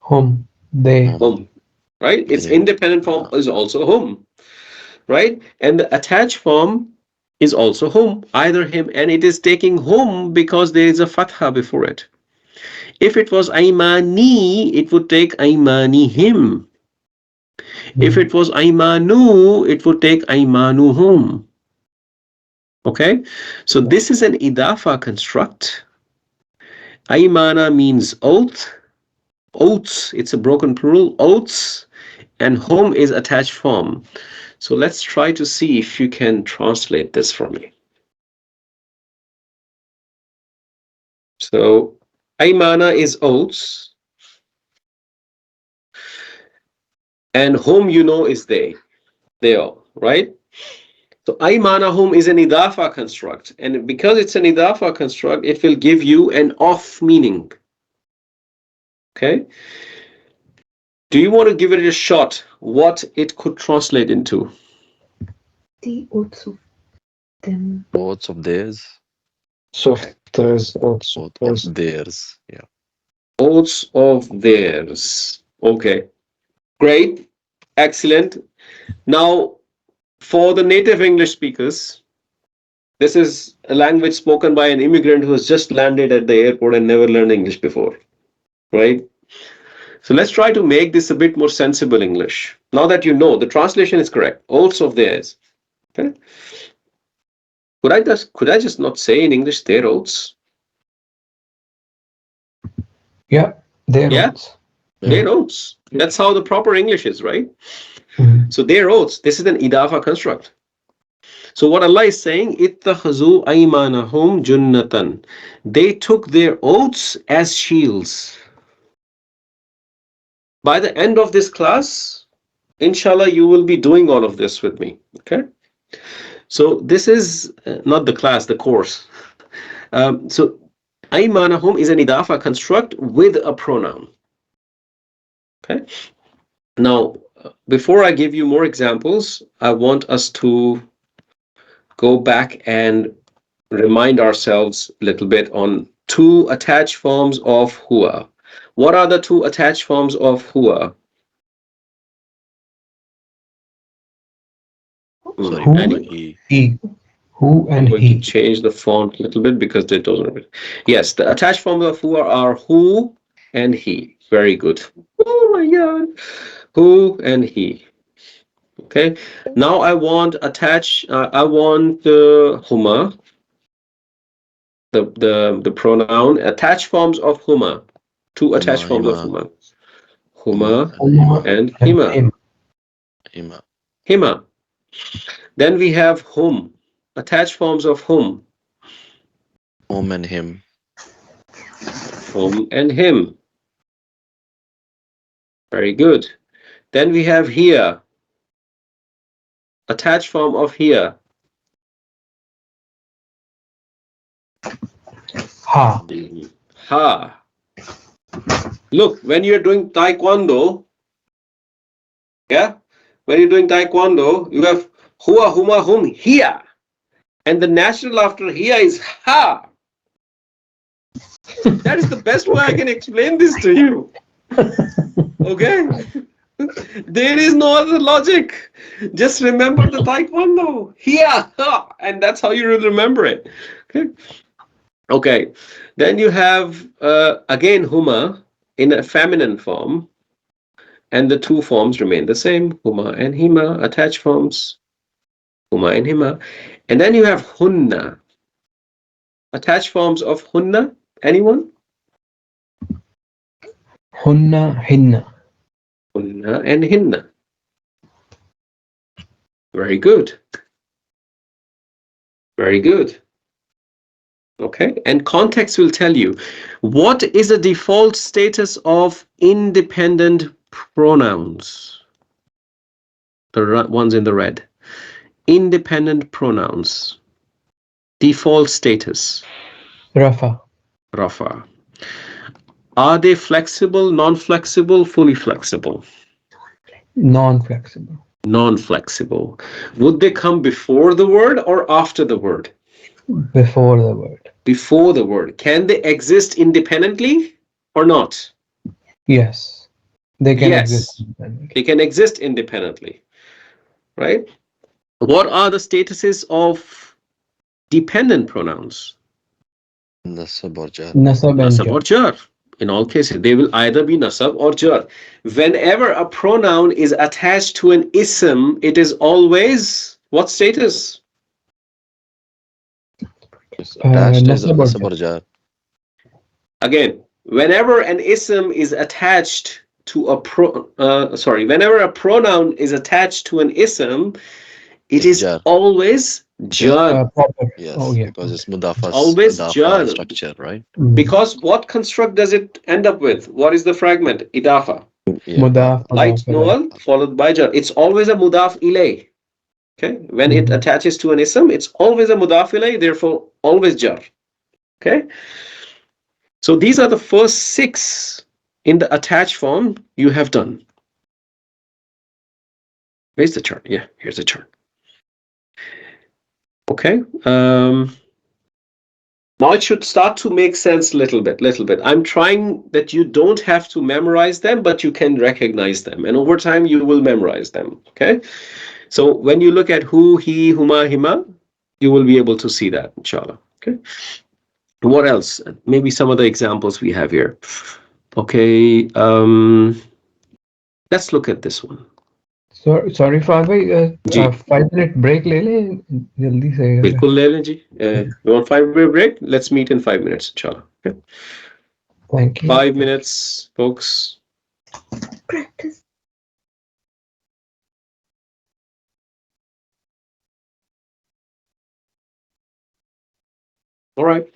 Hum. They. Hum. Right? Its Yeah. independent form is also hum. Right? And the attached form is also hum, either him, and it is taking hum because there is a fatha before it. If it was aimani, it would take aimani him. If it was aimanu, it would take aimanu hum. Okay, so this is an idafa construct. Aimana means oath, oaths, it's a broken plural, oaths, and hum is attached form. So let's try to see if you can translate this for me. So aimana is oaths, and hum you know is they all, right? So aymanahum is an idafa construct, and because it's an idafa construct, it will give you an off meaning. Okay? Do you want to give it a shot what it could translate into? The oaths of them. Oaths of theirs. Softers. Oath of theirs. Yeah. Oaths of theirs. Okay. Great. Excellent. Now, for the native English speakers, this is a language spoken by an immigrant who has just landed at the airport and never learned English before, right? So let's try to make this a bit more sensible English. Now that you know, the translation is correct. Oaths of theirs. Okay. Could I just not say in English their oaths? Yeah, their Yeah. oaths. Their oaths. That's how the proper English is, right? Mhm. So their oaths. This is an idafa construct. So what Allah is saying, ittakhadhu aymanahum junnatan. They took their oaths as shields. By the end of this class, inshallah, you will be doing all of this with me. Okay. So this is not the class, the course. So aymanahum is an idafa construct with a pronoun. Okay. Now, before I give you more examples, I want us to go back and remind ourselves a little bit on two attached forms of huwa. What are the two attached forms of huwa? Sorry, Who? and he. He. Who I'm and going to he. change the font a little bit because it doesn't. Yes, the attached forms of huwa are who and he. Very good. Oh my God. Who and he. Okay. Now I want I want the huma, the pronoun, attached forms of huma. Two attached forms of huma. Huma Huma and and hima. him. Hima. Hima. Then we have hum. Attached forms of hum. Him and him. Hum and him. Very good. Then we have here. Attached form of here. Ha. Ha. Look, when you're doing taekwondo, yeah, when you're doing taekwondo, you have hua, huma, hum, here. And the natural after here is ha. That is the best way I can explain this to you. Okay? There is no other logic. Just remember the taekwondo. Here, ha. And that's how you will remember it. Okay? Okay. Then you have, again, huma in a feminine form. And the two forms remain the same. Huma and hima, attached forms. Huma and hima. And then you have hunna. Attached forms of hunna. Anyone? Hunna, hinna. Hunna and hinna. Very good. Very good. Okay. And context will tell you what is the default status of independent pronouns. The ones in the red. Independent pronouns. Default status. Rafa. Rafa. Are they flexible, non-flexible, fully flexible? Non-flexible. Non-flexible. Would they come before the word or after the word? Before the word. Before the word. Can they exist independently or not? Yes. They can exist Yes, independently. they can exist independently, right? What are the statuses of dependent pronouns? Nasab or jar. Nasab and Nasab or jar. jar. In all cases, they will either be nasab or jar. Whenever a pronoun is attached to an ism, it is always what status? It's attached as a Nasab or nasab jar. or jar. Again, whenever an ism is attached to a whenever a pronoun is attached to an ism, it It's is jar. always Jar. jar. Proper. Oh Yes, yeah. because it's Okay. It's Mudaafas, always Idafa jar. structure, right? Because what construct does it end up with? What is the fragment? Idafa. Yeah. Mudaf, Light mudaf alayh. noel followed by jar. It's always a mudaf ilay. Okay. When it Mhm. attaches to an ism, it's always a mudaf ilay, therefore always jar. Okay. So these are the first 6 in the attached form you have done. Where's the chart? Yeah, here's the chart. Okay. Now it should start to make sense little bit. I'm trying that you don't have to memorize them, but you can recognize them. And over time, you will memorize them. Okay. So when you look at who, he, huma, hima, you will be able to see that, inshallah. Okay. What else? Maybe some of the examples we have here. Okay. Let's look at this one. Sorry Fahad bhai, ji 5 minute break ले ले जल्दी से बिल्कुल ले लें जी. You want 5-minute break? Let's meet in 5 minutes, inshallah. Okay. Thank you. 5 minutes, folks. Practice. All right.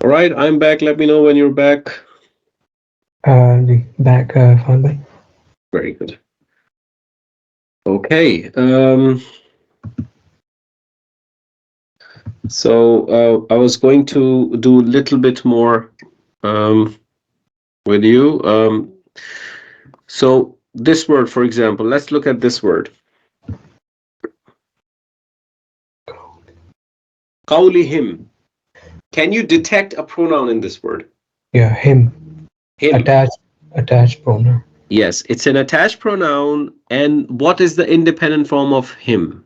All right, I'm back. Let me know when you're back. Back, Father. Very good. Okay. So I was going to do a little bit more with you. So this word, for example, let's look at this word. Qawlihim. Can you detect a pronoun in this word? Yeah, him. Him. Attached pronoun. Yes, it's an attached pronoun. And what is the independent form of him?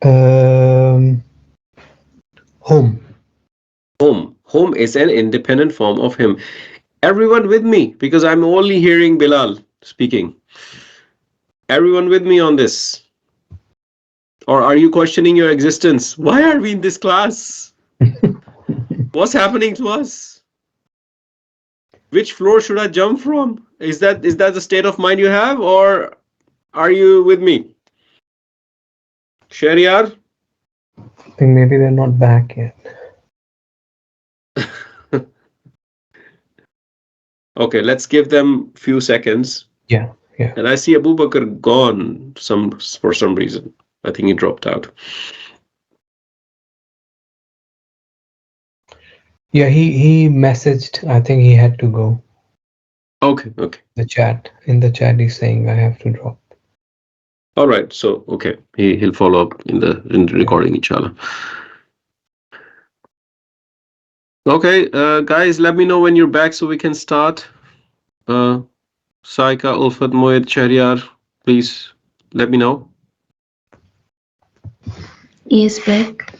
Home. Home. Home is an independent form of him. Everyone with me, because I'm only hearing Bilal speaking. Everyone with me on this? Or are you questioning your existence? Why are we in this class? What's happening to us? Which floor should I jump from? Is that the state of mind you have, or are you with me? Shariar? I think maybe they're not back yet. Okay, let's give them a few seconds. Yeah. And I see Abu Bakr gone for some reason. I think he dropped out. Yeah, he messaged. I think he had to go. Okay. In the chat, he's saying I have to drop. All right. So okay, he'll follow up in the recording, inshallah. Okay, guys, let me know when you're back so we can start. Saika, Ulfat, Moed, Shahriar, please let me know. Yes, back.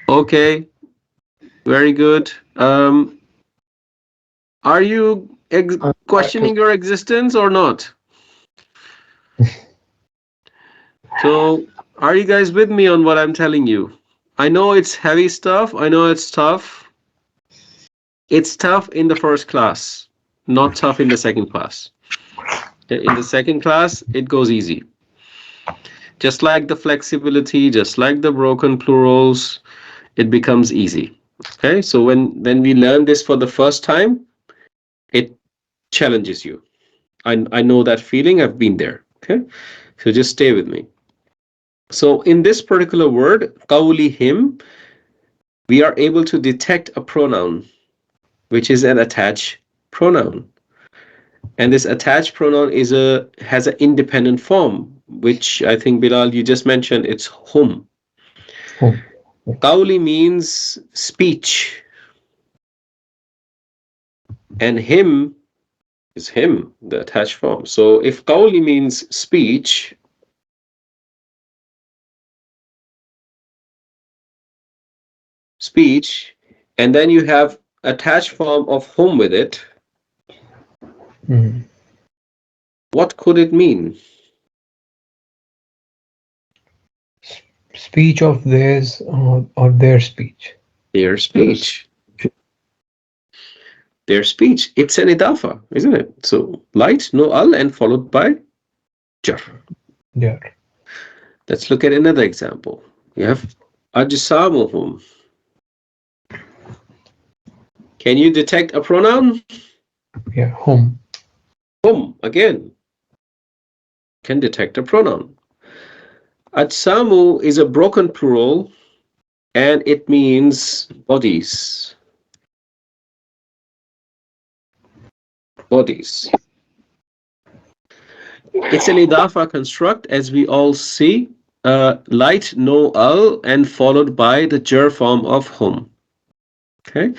Okay, very good. Are you questioning your existence or not? So, are you guys with me on what I'm telling you? I know it's heavy stuff. I know it's tough. It's tough in the first class, not tough in the second class. In the second class, it goes easy. Just like the flexibility, just like the broken plurals, it becomes easy. Okay, so when we learn this for the first time, it challenges you. I know that feeling. I've been there. Okay, so just stay with me. So in this particular word, qawlihim, we are able to detect a pronoun, which is an attached pronoun. And this attached pronoun has an independent form, which I think, Bilal, you just mentioned. It's hum. Qawli means speech, and him is him, the attached form. So if qawli means speech, and then you have attached form of hum with it, what could it mean? Speech of theirs or their speech. Their speech. Their speech. It's an Idafah, isn't it? So light, no al, and followed by jar. Yeah. Let's look at another example. You have ajsamuhum. Can you detect a pronoun? Yeah, hum. Hum, again. Can detect a pronoun. Ajsamu is a broken plural, and it means bodies. Bodies. It's an Idafah construct, as we all see. Light, no al, and followed by the jar form of hum. Okay,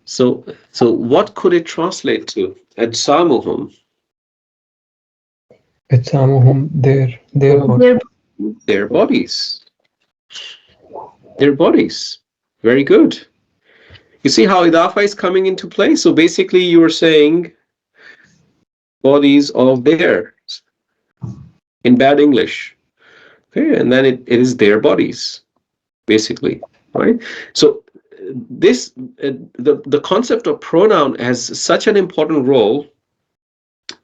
so what could it translate to? Ajsamuhum. Ajsamuhum, their bodies. Their bodies. Very good. You see how Idafah is coming into play? So basically you are saying bodies of theirs in bad English. Okay, and then it is their bodies, basically, right? So this the concept of pronoun has such an important role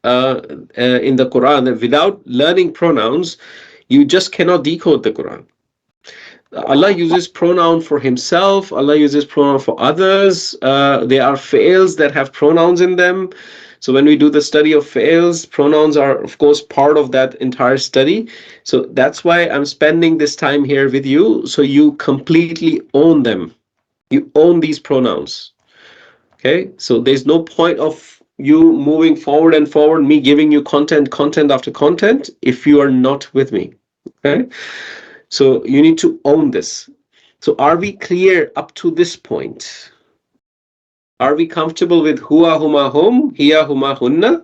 in the Quran that without learning pronouns, you just cannot decode the Quran. Allah uses pronoun for himself. Allah uses pronoun for others. There are fi'ls that have pronouns in them. So when we do the study of fi'ls, pronouns are, of course, part of that entire study. So that's why I'm spending this time here with you, so you completely own them. You own these pronouns. Okay? So there's no point of you moving forward and forward, me giving you content after content, if you are not with me. Okay? So you need to own this. So are we clear up to this point? Are we comfortable with huwa, huma, hum, hiya, huma, hunna?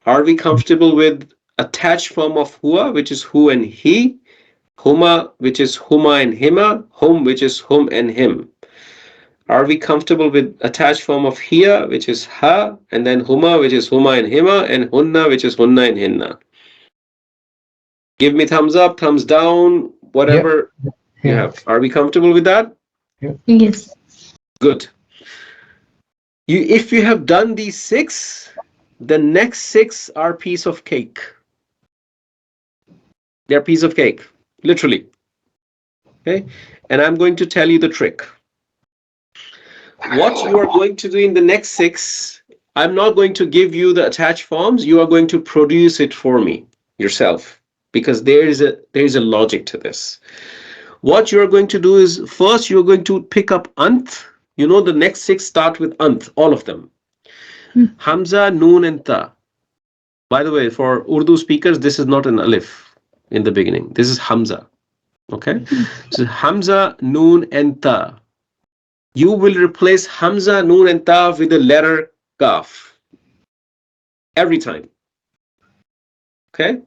Are we comfortable with attached form of huwa, which is who and he, huma, which is huma and hima, hum, which is hum and him? Are we comfortable with attached form of hiya, which is ha, and then huma, which is huma and hima, and hunna, which is hunna and hinna? Give me thumbs up, thumbs down, whatever you have. Are we comfortable with that? Yes. Good. If you have done these 6, the next 6 are piece of cake. They're piece of cake, literally. Okay? And I'm going to tell you the trick. What you are going to do in the next 6, I'm not going to give you the attached forms. You are going to produce it for me yourself, because there is a logic to this. What you're going to do is, first you're going to pick up ant. You know, the next 6 start with ant, all of them. Hamza, Noon, and Ta. By the way, for Urdu speakers, this is not an alif in the beginning. This is Hamza. Okay? So Hamza, Noon, and Ta. You will replace Hamza, Noon, and Ta with the letter Kaf. Every time. Okay?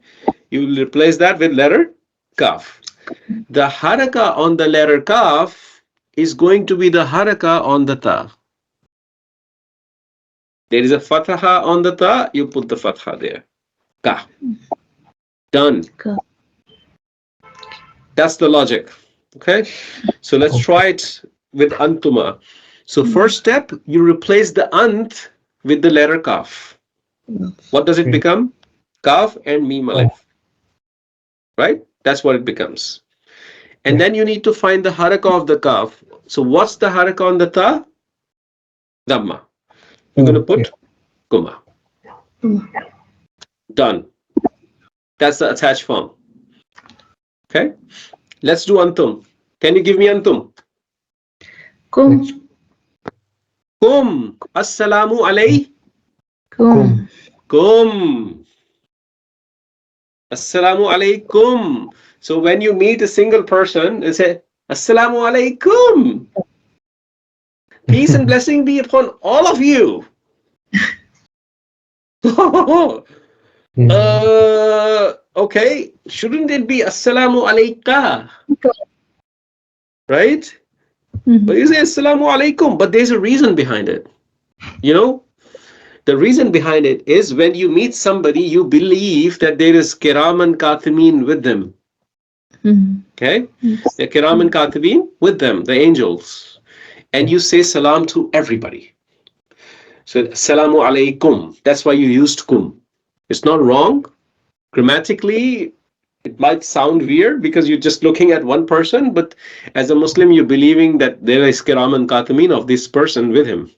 You will replace that with letter Kaf. The haraka on the letter Kaf is going to be the haraka on the Ta. There is a fatha on the Ta, you put the fatha there. Ka. Done. That's the logic. Okay? So let's try it with antuma. So first step, you replace the ant with the letter kaf. What does it become? Kaf and mim alif. Right? That's what it becomes. And then you need to find the haraka of the kaf. So what's the haraka on the ta? Dhamma. You're going to put kuma. Done. That's the attached form. Okay? Let's do antum. Can you give me antum? Kum. Kum. Assalamu Kum. alaikum. Assalamu alaikum. So when you meet a single person, you say, Assalamu alaikum. Peace and blessing be upon all of you. Okay, shouldn't it be Assalamu alayka? Right? But you say Assalamu alaikum, but there's a reason behind it. You know? The reason behind it is when you meet somebody, you believe that there is kiraman kathimin with them. Okay? The kiraman katibin with them, the angels. And you say salam to everybody. So, Assalamu alaikum. That's why you used kum. It's not wrong. Grammatically, it might sound weird because you're just looking at one person, but as a Muslim, you're believing that there is kiraman katibin of this person with him.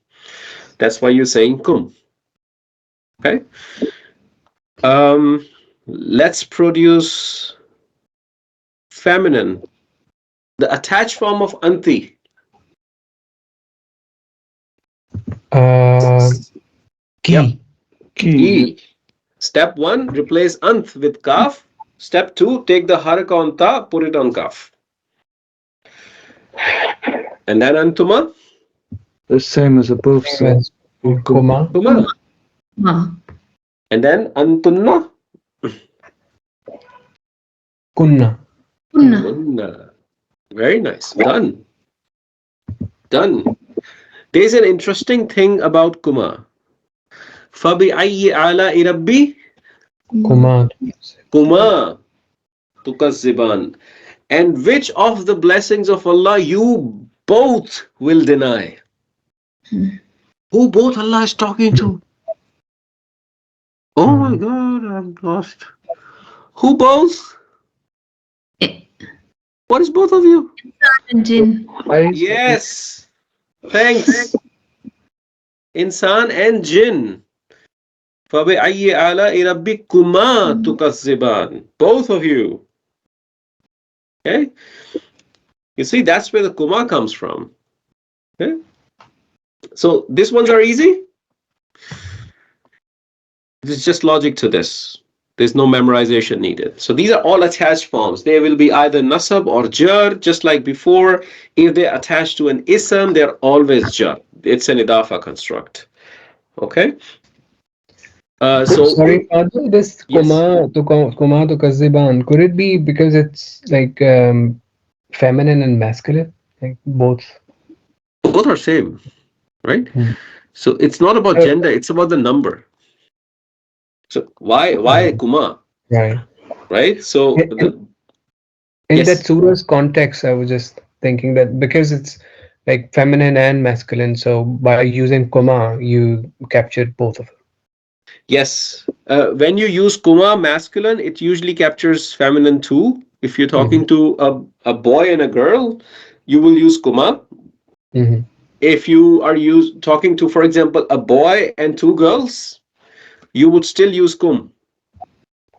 That's why you're saying kum. Okay? Let's produce feminine. The attached form of anti. Ki. Yep. Ki. Step 1, replace anth with kaf. Step 2, take the haraka on ta, put it on kaf. And then antuma. The same as above, sir. Kuma. Kuma. And then antunna. Kunna. Kunna. Very nice. Done. Done. There's an interesting thing about kuma. Fabi ayyi ala irabbi Kuma. kuma tukazziban. And which of the blessings of Allah you both will deny? Who both Allah is talking to? Oh my God, I'm lost. Who both? What is both of you? Jinn. Yes. Thanks. Insan and jinn. فَبِأَيِّ آلَاءِ رَبِّكُمَا تُكَذِّبَانِ. Both of you. Okay? You see, that's where the kuma comes from. Okay? So these ones are easy. There's just logic to this. There's no memorization needed. So these are all attached forms. They will be either nasab or jar, just like before. If they're attached to an ism, they're always jar. It's an idafa construct. Okay? Sorry, Father, this Yes. Kuma to Kaziban, could it be because it's like feminine and masculine? Like both? Both are same, right? Hmm. So it's not about gender, it's about the number. So why kuma? Right. Right? So In yes. that surah's context, I was just thinking that because it's like feminine and masculine, so by using Kuma, you captured both of them. Yes. When you use kuma masculine, it usually captures feminine too. If you're talking to a boy and a girl, you will use kuma. Mm-hmm. If you are talking to, for example, a boy and two girls, you would still use kum.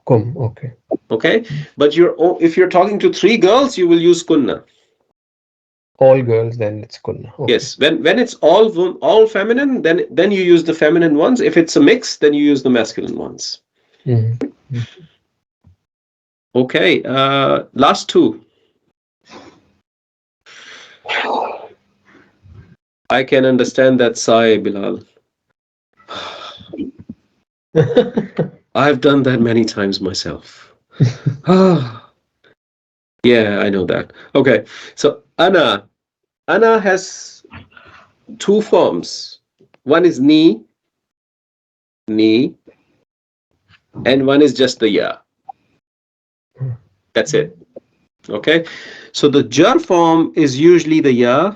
Kum, okay. Okay? But if you're talking to three girls, you will use kunna. All girls, then it's Kunna. Okay. Yes. When it's all feminine, then you use the feminine ones. If it's a mix, then you use the masculine ones. Mm-hmm. Okay. Last two. I can understand that sigh, Bilal. I've done that many times myself. Yeah, I know that. Okay, so ana has two forms. One is ni, and one is just the ya. That's it. Okay, so the jar form is usually the ya.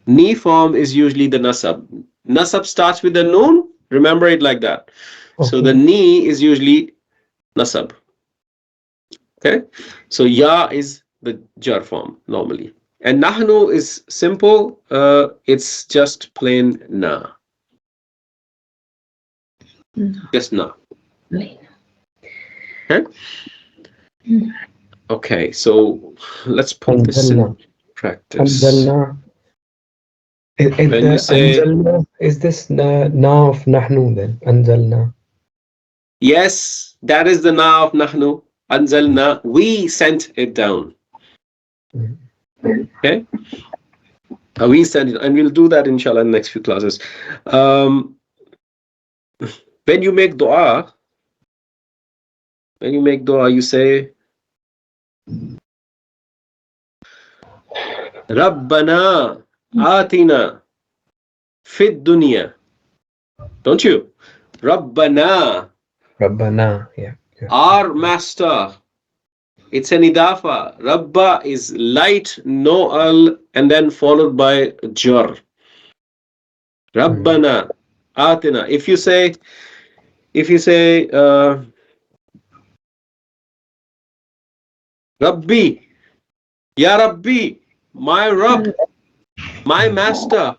Ni form is usually the nasab. Nasab starts with the noon. Remember it like that. So the ni is usually nasab. Okay, so ya is the jar form normally, and nahnu is simple. It's just plain na, just na. Okay. Okay, so let's put this in practice. Anzalna. When you say Anzalna, is this na of Nahnu then? Anzalna. yes, that is the na of nahnu. Anzalna, we sent it down. Okay, we sent it, and we'll do that inshallah in the next few classes. When you make dua, you say Rabbana atina fid dunya. Don't you? Rabbana, yeah. our master. It's an idafa. Rabba is light, no al, and then followed by jar. Rabbana atina. If you say Rabbi, Ya Rabbi, my Rabb, my master.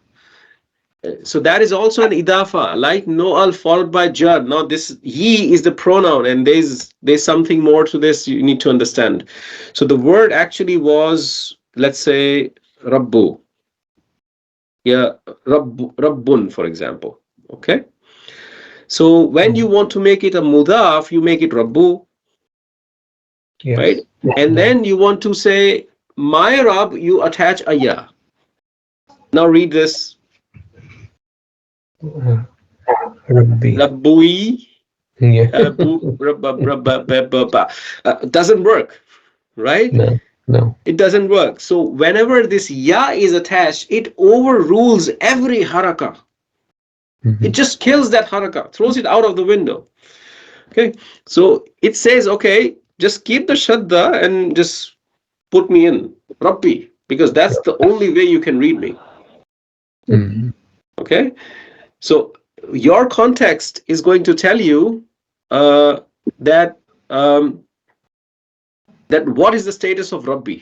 So that is also an idafa, like no al followed by jar. Now this ye is the pronoun, and there's something more to this you need to understand. So the word actually was, let's say, rabbu. Yeah, rabbun, for example. Okay. So when you want to make it a mudaaf, you make it rabbu, Yes. right? And then you want to say my Rabb, you attach a ya. Now read this. Rabbi. Rabbui. Yeah. Doesn't work, right? No. It doesn't work. So whenever this ya is attached, it overrules every haraka. It just kills that haraka, throws it out of the window. Okay, so it says, okay, just keep the shadda and just put me in Rabbi, because that's the only way you can read me. Okay, so your context is going to tell you that what is the status of Rabbi.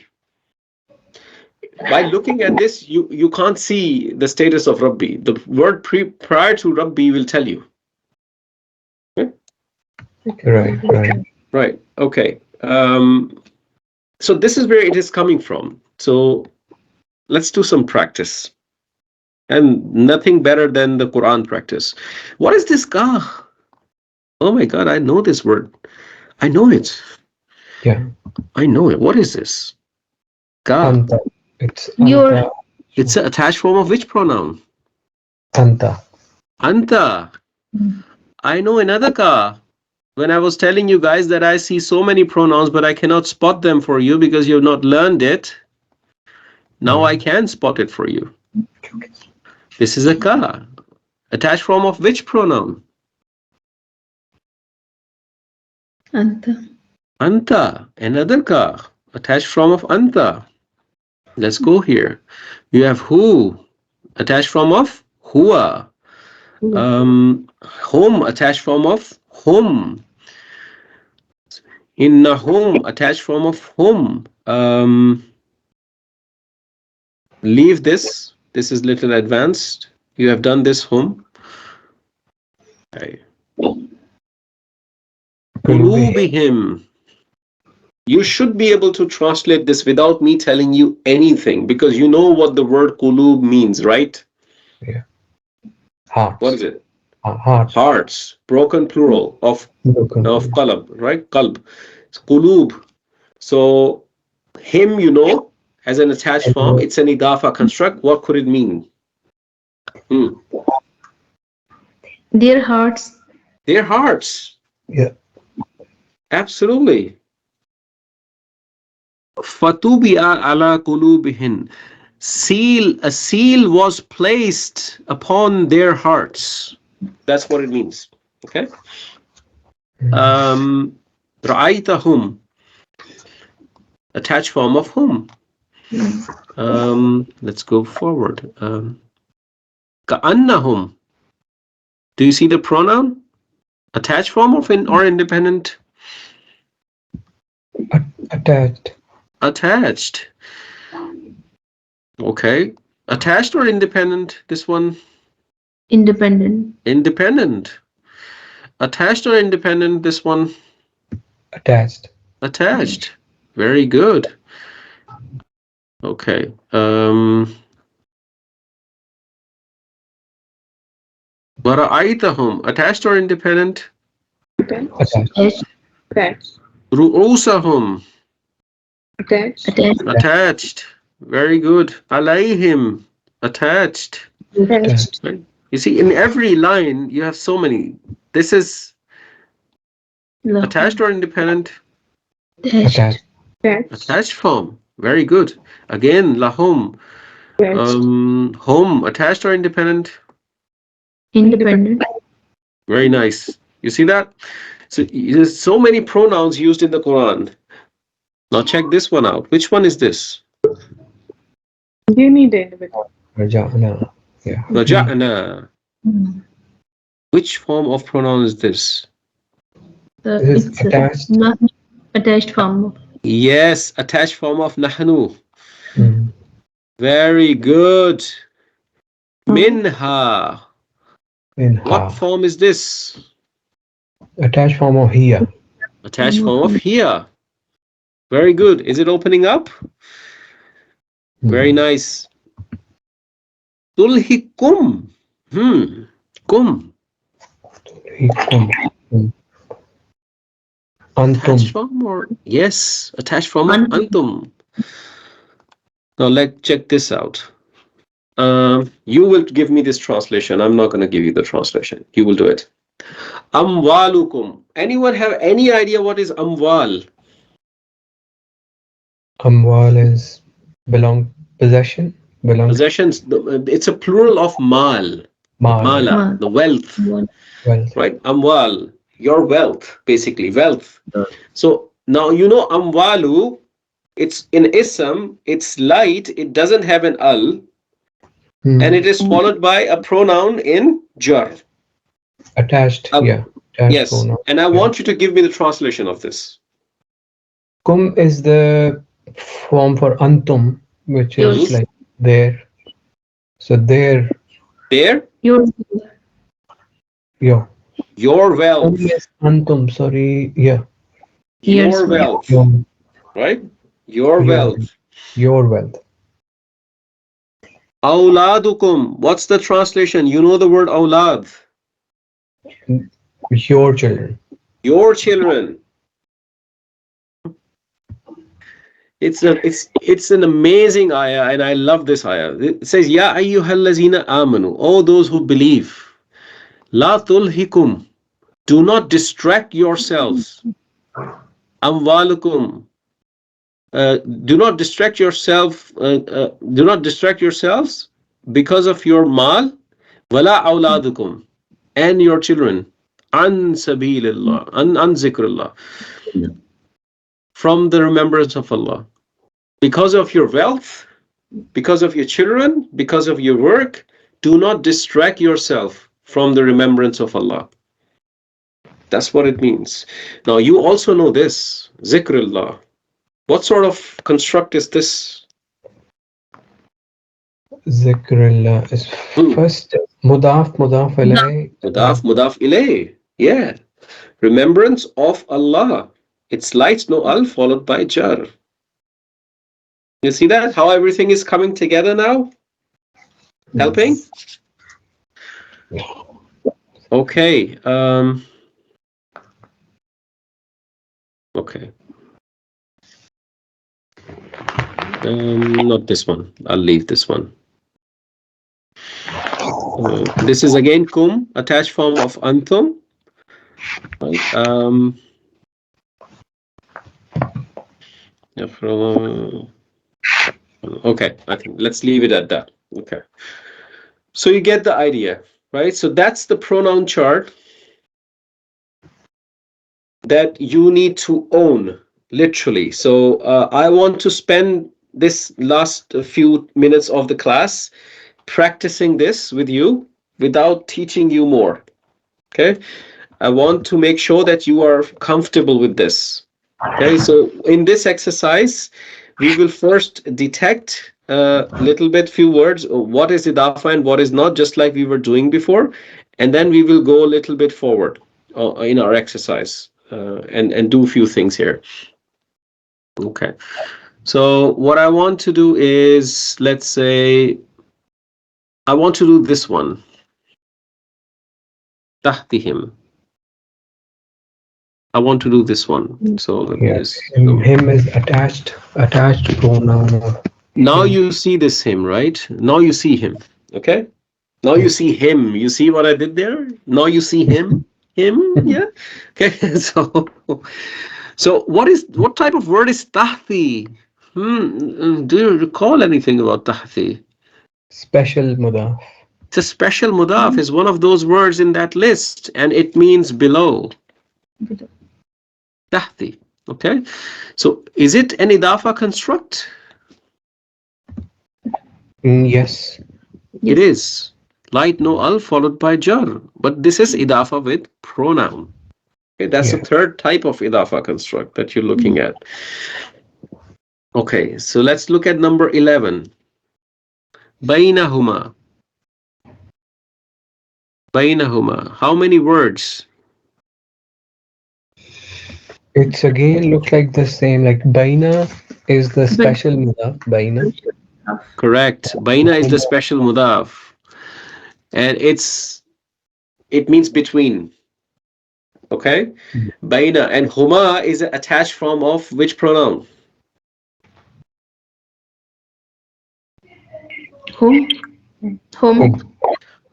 by looking at this, you can't see the status of Rabbi. The word prior to Rabbi will tell you. Right, right. Right. Okay. So this is where it is coming from. So let's do some practice. And nothing better than the Quran practice. What is this ka? Oh my God, I know this word. I know it. Yeah. I know it. What is this? Ka. Anta. It's Your- anta. It's an attached form of which pronoun? Anta. Anta. I know another ka. When I was telling you guys that I see so many pronouns, but I cannot spot them for you because you've not learned it. Now I can spot it for you. This is a ka. Attached form of which pronoun? Anta. Anta. Another ka. Attached form of anta. Let's go here. You have who. Attached form of hua. Hum. Attached form of hum. Innahum. Attached form of hum. Leave this. This is little advanced. You have done this hum. Okay. Qulubihim. You should be able to translate this without me telling you anything because you know what the word qulub means, right? Yeah. Hearts. What is it? Hearts. Hearts. Broken plural of qalb, right? Qalb. It's qulub. So him, you know, as an attached form, it's an Idafah construct. What could it mean? Their hearts. Their hearts. Yeah. Absolutely. Fatubi'a ala qulubihin. A seal was placed upon their hearts. That's what it means. Okay. Ra'aytahum. Attached form of whom. Let's go forward. Ka'annahum. Do you see the pronoun? Attached form of or independent? Attached. Attached. Okay. Attached or independent? This one? Independent. Independent. Attached or independent? This one? Attached. Attached. Very good. Okay. Wara'aytahum. Attached or independent? Attached. Attached. Ru'usahum. Attached. Attached. Attached. Very good. Alayhim. Attached. Attached. Right? You see, in every line, you have so many. This is attached or independent? Attached. Attached. Attached form. Very good. Again, lahum. Home. Attached or independent? Independent. Very nice. You see that? So there's so many pronouns used in the Quran. Now check this one out. Which one is this? You need the individual. Raja'na. Yeah. Raja'na. Which form of pronoun is this? This is It's attached. not attached form. Yes, attached form of nahnu. Mm. Very good. Minha. Minha. What form is this? Attached form of here. Attached form of here. Very good. Is it opening up? Very nice. Tulhikum. Kum. Attached Antum. form or yes, attached form of antum. Now let's check this out. You will give me this translation. I'm not going to give you the translation. You will do it. Amwalukum. Anyone have any idea what is amwal? Amwal is possession. Possessions. It's a plural of mal. Mala, the wealth. Wealth. Right? Amwal. Your wealth, basically. Wealth. So now you know amwalu. It's in ism. It's light. It doesn't have an al. And it is followed by a pronoun in jar. Attached. Yeah. Attached Yes. pronoun. And I want you to give me the translation of this. Kum is the form for antum, which Yours. is like there. So there, There, Yours. yo. your Oh wealth. yes, antum. Sorry, yeah. Yours. Your wealth. Your, Right? Your your, wealth. your wealth. Awladukum. What's the translation? You know the word awlad. Your children. Your children. It's an amazing ayah, and I love this ayah. It says, Ya ayyuhallazina amanu. All those who believe. La tulhikum. Do not distract yourselves. Amwalukum. Do not distract yourself. Do not distract yourselves because of your mal. Wala awladukum. And your children. An sabilillah. An zikrullah. From the remembrance of Allah. Because of your wealth, because of your children, because of your work, do not distract yourself from the remembrance of Allah. That's what it means. Now, you also know this, zikrullah. What sort of construct is this? Zikrullah is first mudaf alayh. Mudaf ilayh. Yeah. Remembrance of Allah. It's light, no al, followed by jar. You see that? How everything is coming together now? Helping? Okay. Okay. Not this one. I'll leave this one. This is again kum, attached form of antum. Right. Okay, I think let's leave it at that. Okay. So you get the idea, right? So that's the pronoun chart that you need to own, literally. So I want to spend this last few minutes of the class practicing this with you without teaching you more. Okay, I want to make sure that you are comfortable with this. Okay, so in this exercise, we will first detect a little bit few words, what is Idafah and what is not, just like we were doing before, and then we will go a little bit forward in our exercise and do a few things here. Okay, so what I want to do is, let's say, I want to do this one. Tahtihim. I want to do this one. So let me just. Him is attached pronoun. Now you see this him, right? Now you see him. Okay. Now you see him. You see what I did there? Now you see him. Him. Yeah. Okay. So what type of word is tahthi? Do you recall anything about tahthi? Special mudaf. It's a special mudaf. Is one of those words in that list, and it means below. Tahthi. Okay. So is it an idafa construct? Yes. It is. Light no al followed by jar. But this is idafa with pronoun. Okay, that's the third type of idafa construct that you're looking at. Okay, so let's look at number 11. Bainahuma. Bainahuma. How many words? It's again look like the same. Like baina is the special mudaf. Baina. Correct. Baina is the special mudaf. And it means between. Okay? Baina. And huma is an attached form of which pronoun? Whom? Whom?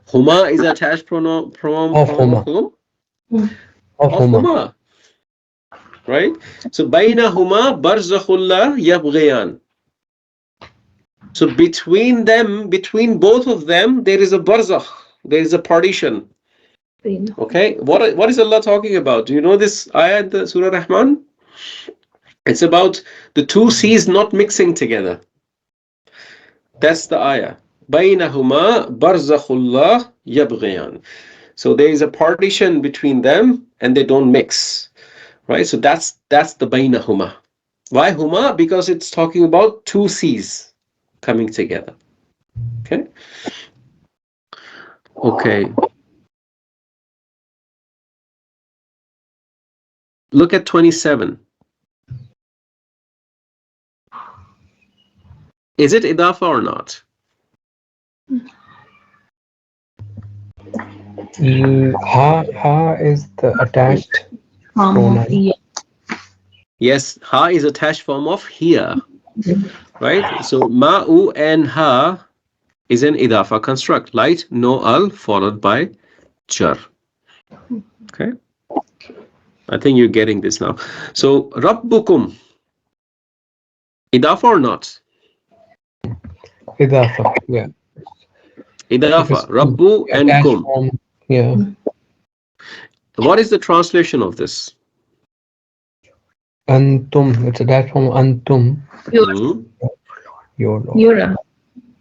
Huma is attached pronoun of whom? Of huma. Right? So bainahuma barzakhullah yabghiyan. So between them, between both of them, there is a barzakh. There is a partition. Okay? What is Allah talking about? Do you know this ayah in the Surah Rahman? It's about the two seas not mixing together. That's the ayah. Bainahuma barzakhullah yabghiyan. So there is a partition between them and they don't mix. Right? So that's the bainahuma. Why huma? Because it's talking about two seas. coming together. Okay. Okay. Look at 27. Is it Idafah or not? Ha is the attached pronoun. Yeah. Yes, ha is attached form of here, right? So ma'u and ha is an Idafah construct, right? No al followed by jar. Okay. I think you're getting this now. So Rabbukum, Idafah or not? Idafah, yeah. Idafah, Because Rabbu and attached kum. form, yeah. What is the translation of this? Antum, it's attached form antum. Hmm? Your Lord. Yura.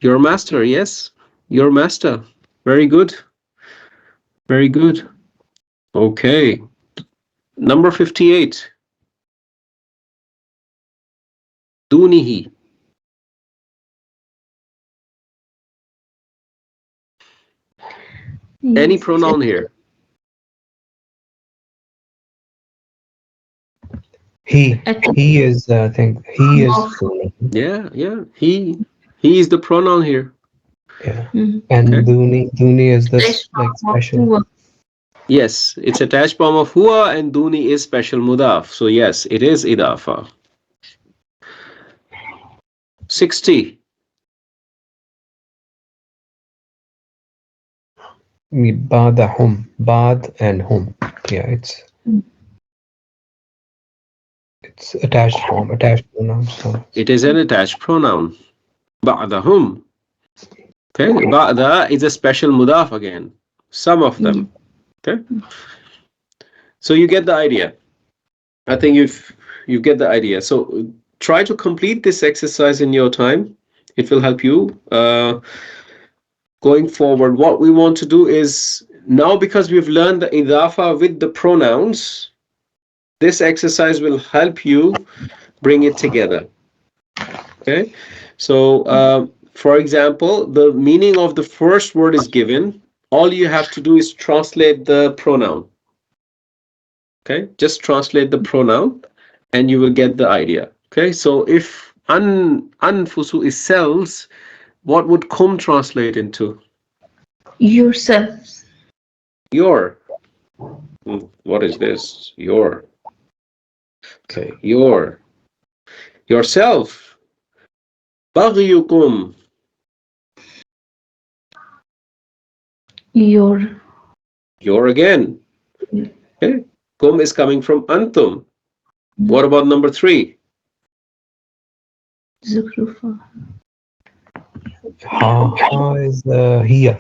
Your master, yes. Your master. Very good. Very good. Okay. Number 58. Dunihi. Any pronoun here? He is, I think, he is pronoun. Yeah. He is the pronoun here. Yeah. Mhm. And Okay. Duni is this like special. Yes, it's attached form of huwa and duni is special mudaf. So yes, it is idafa. 60. Badahum, bad and hum. Yeah, it's attached form, attached pronoun. So It is an attached pronoun. Ba'dahum. Okay, ba'da is a special mudaf again. Some of them. Okay. So you get the idea. I think you get the idea. So try to complete this exercise in your time. It will help you going forward. What we want to do is now, because we've learned the idafa with the pronouns, this exercise will help you bring it together. Okay. So for example, the meaning of the first word is given. All you have to do is translate the pronoun. Okay, just translate the pronoun and you will get the idea. Okay, so if anfusu is selves, what would kum translate into? Yourselves. Your. What is this? Your. Okay, your. Yourself. Baghyukum. Your. Your again. Okay, kum is coming from antum. What about number 3? Zukrufa. ha is here.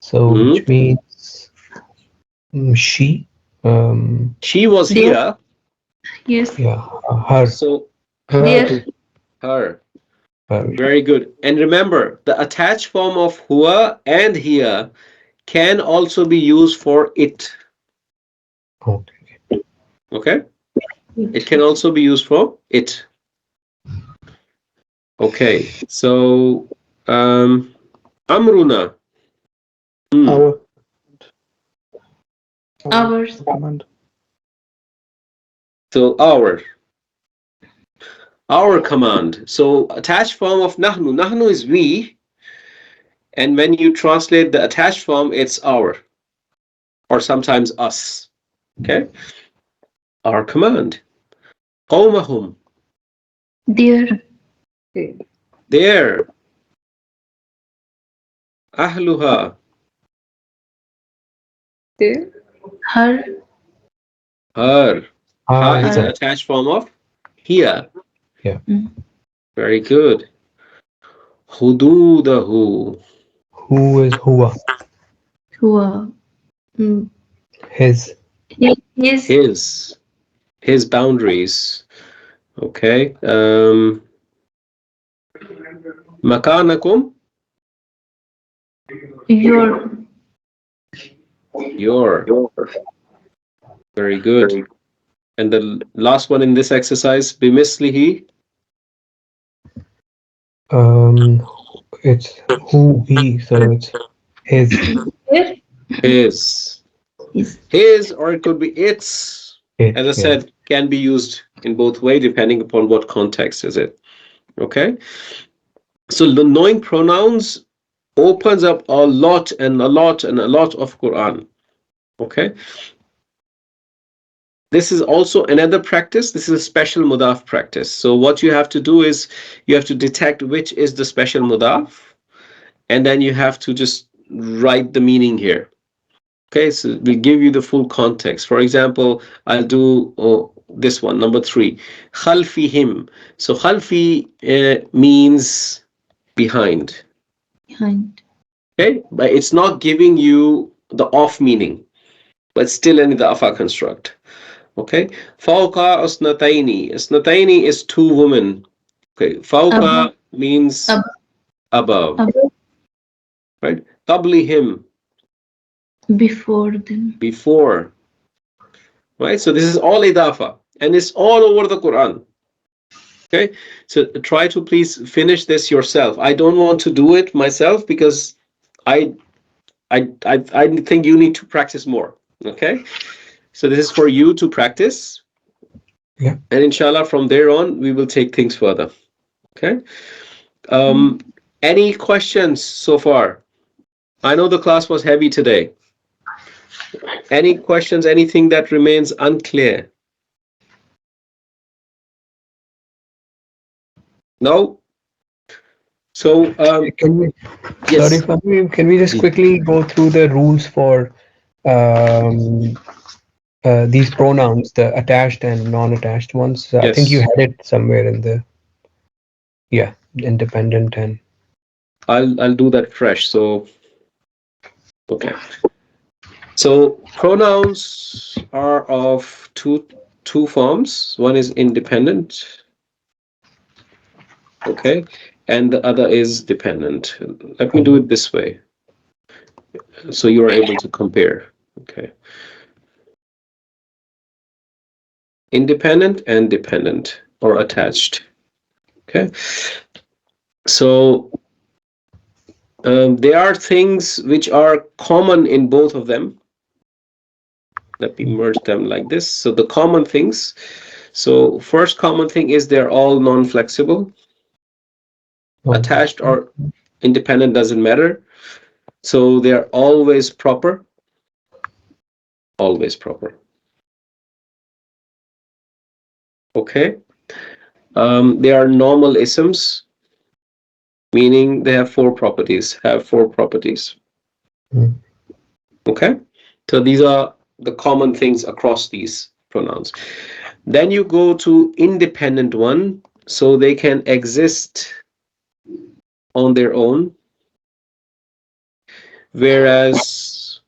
So which means she. She was here. Yes. Yeah, her. So There. her. Her. Very good. And remember, the attached form of huwa and here can also be used for it. Okay. Okay? It can also be used for it. Okay. So, amruna. Our Ours. command. So, our command. So, attached form of nahnu. Nahnu is we. And when you translate the attached form, it's our. Or sometimes us. Okay? Our command. Qawmahum. There. There. Ahluha. Her. Her. Ha Her is an attached form of here. Yeah. Very good. Hududahu. Who is huwa? Who. His. His. His boundaries. Okay. Makanakum. Your. Your. Very good. And the last one in this exercise, bimislihi. It's who, he, so it's his. Here His. is His, or it could be its. As I It, yeah. said, can be used in both ways depending upon what context is it. Okay. So knowing pronouns opens up a lot and a lot and a lot of Quran. Okay. This is also another practice. This is a special mudaf practice. So what you have to do is you have to detect which is the special mudaf, and then you have to just write the meaning here. Okay, so we give you the full context. For example, I'll do this one, number 3. Khalfihim. So khalfi means behind. behind. Okay, but it's not giving you the off meaning, but still an idafa construct. Okay, fawqa asnataini. Asnataini is 2 women. Okay, fawqa Above, means above, above, above, right? Qablihim, before them. before, right? So this is all idafa, and it's all over the Quran. Okay, so try to please finish this yourself. I don't want to do it myself because I think you need to practice more. Okay, so this is for you to practice. Yeah. And inshallah, from there on, we will take things further. Okay. Any questions so far? I know the class was heavy today. Any questions? Anything that remains unclear? No? So, Can we, sorry, yes. Fahmi, can we just Mm. quickly go through the rules for these pronouns, the attached and non-attached ones? I think you Yes. had it somewhere in the, yeah, independent and. I'll do that fresh. So, okay. So pronouns are of two forms. One is independent, okay, and the other is dependent. Let me do it this way, so you are able to compare. Okay, independent and dependent or attached. Okay, so there are things which are common in both of them. Let me merge them like this. So the common things. So first common thing is they're all non-flexible. Attached or independent doesn't matter. So they're always proper. Always proper. Okay. They are normal isms, meaning they have 4 properties. Okay. So these are the common things across these pronouns. Then you go to independent one, so they can exist on their own, whereas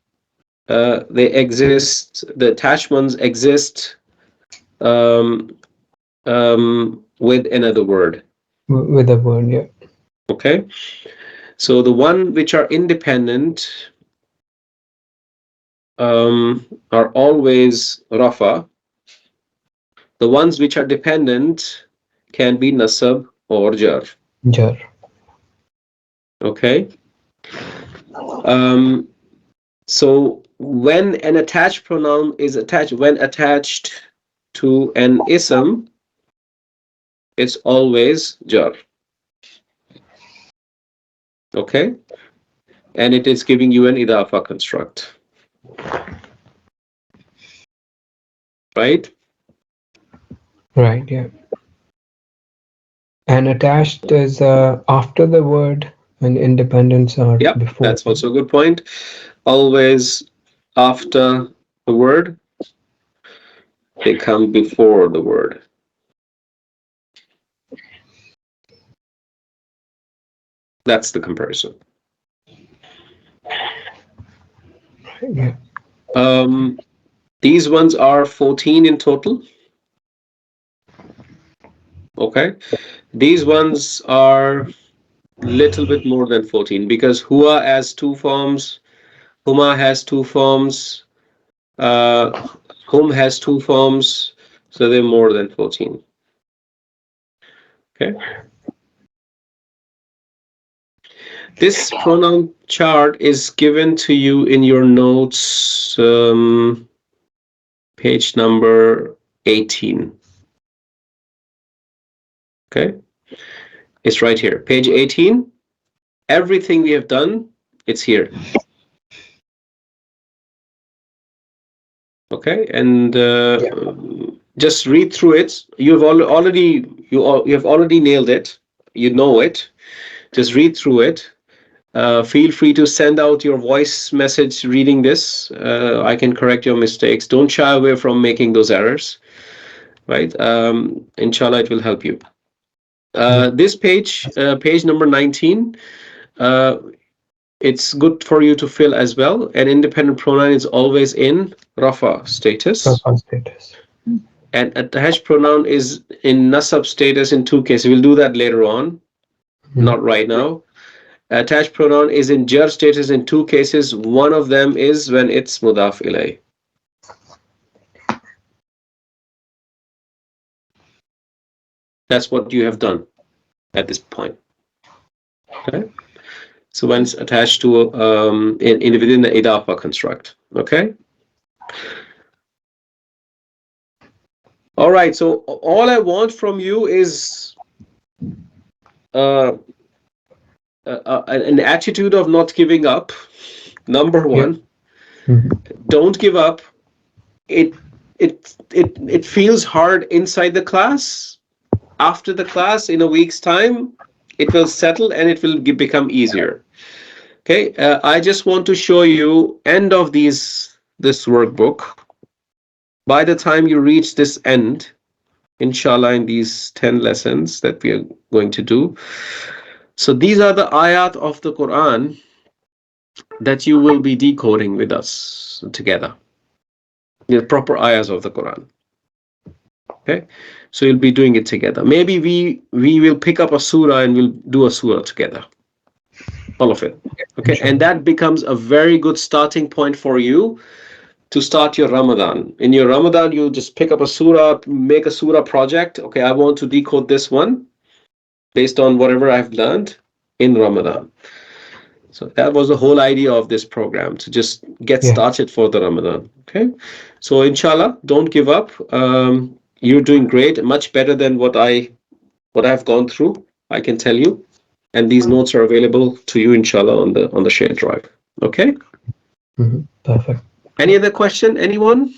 the attachments exist with another word. With a word, yeah. Okay, so the one which are independent are always rafa. The ones which are dependent can be nasab or jar. Jar. Okay. So when an attached pronoun is attached to an ism, it's always jar. Okay, and it is giving you an idafa construct, right? Right, yeah. And attached is after the word, and independence are Yeah, before. that's also a good point. Always after the word, they come before the word. That's the comparison. Yeah. These ones are 14 in total. Okay, these ones are little bit more than 14 because hua has 2 forms, huma has 2 forms, hum has 2 forms, so they're more than 14. Okay. This pronoun chart is given to you in your notes, page number 18. Okay, it's right here, page 18. Everything we have done, it's here. Okay, and just read through it. You have already nailed it. You know it. Just read through it. Feel free to send out your voice message reading this. I can correct your mistakes. Don't shy away from making those errors. Right? Inshallah, it will help you. This page, page number 19. It's good for you to fill as well. An independent pronoun is always in Rafa status. Rafa status. And attached pronoun is in Nasab status in two cases. We'll do that later on, not right now. Attached pronoun is in Jar status in two cases. One of them is when it's Mudaaf ilay. That's what you have done at this point. Okay. So when it's attached to within the Idafah construct. Okay. All right. So all I want from you is an attitude of not giving up. Number one, don't give up. It feels hard inside the class. After the class, in a week's time, it will settle and it will become easier. Okay, I just want to show you end of this workbook. By the time you reach this end, inshallah, in these 10 lessons that we are going to do. So these are the ayat of the Quran that you will be decoding with us together. The proper ayahs of the Quran. Okay, so you'll be doing it together. Maybe we will pick up a surah and we'll do a surah together. All of it. Okay, and that becomes a very good starting point for you to start your Ramadan. In your Ramadan, you just pick up a surah, make a surah project. Okay, I want to decode this one based on whatever I've learned in Ramadan. So that was the whole idea of this program, to just get started for the Ramadan. Okay, so inshallah, don't give up. You're doing great, much better than what I've gone through, I can tell you. And these notes are available to you, inshallah, on the shared drive. Okay? Perfect. Any other question? Anyone?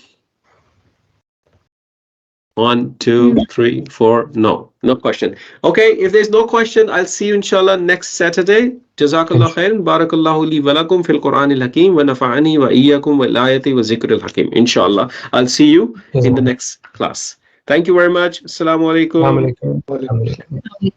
1, 2, 3, 4. No question. Okay, if there's no question, I'll see you inshallah next Saturday. Jazakallah khairan. Barakallahu li wa lakum fil Qur'anil Hakim wa nafa'ani wa iyyakum wa al-ayati wa zikril hakim. Inshallah. I'll see you in the next class. Thank you very much. Assalamu alaikum. Assalamu alaikum.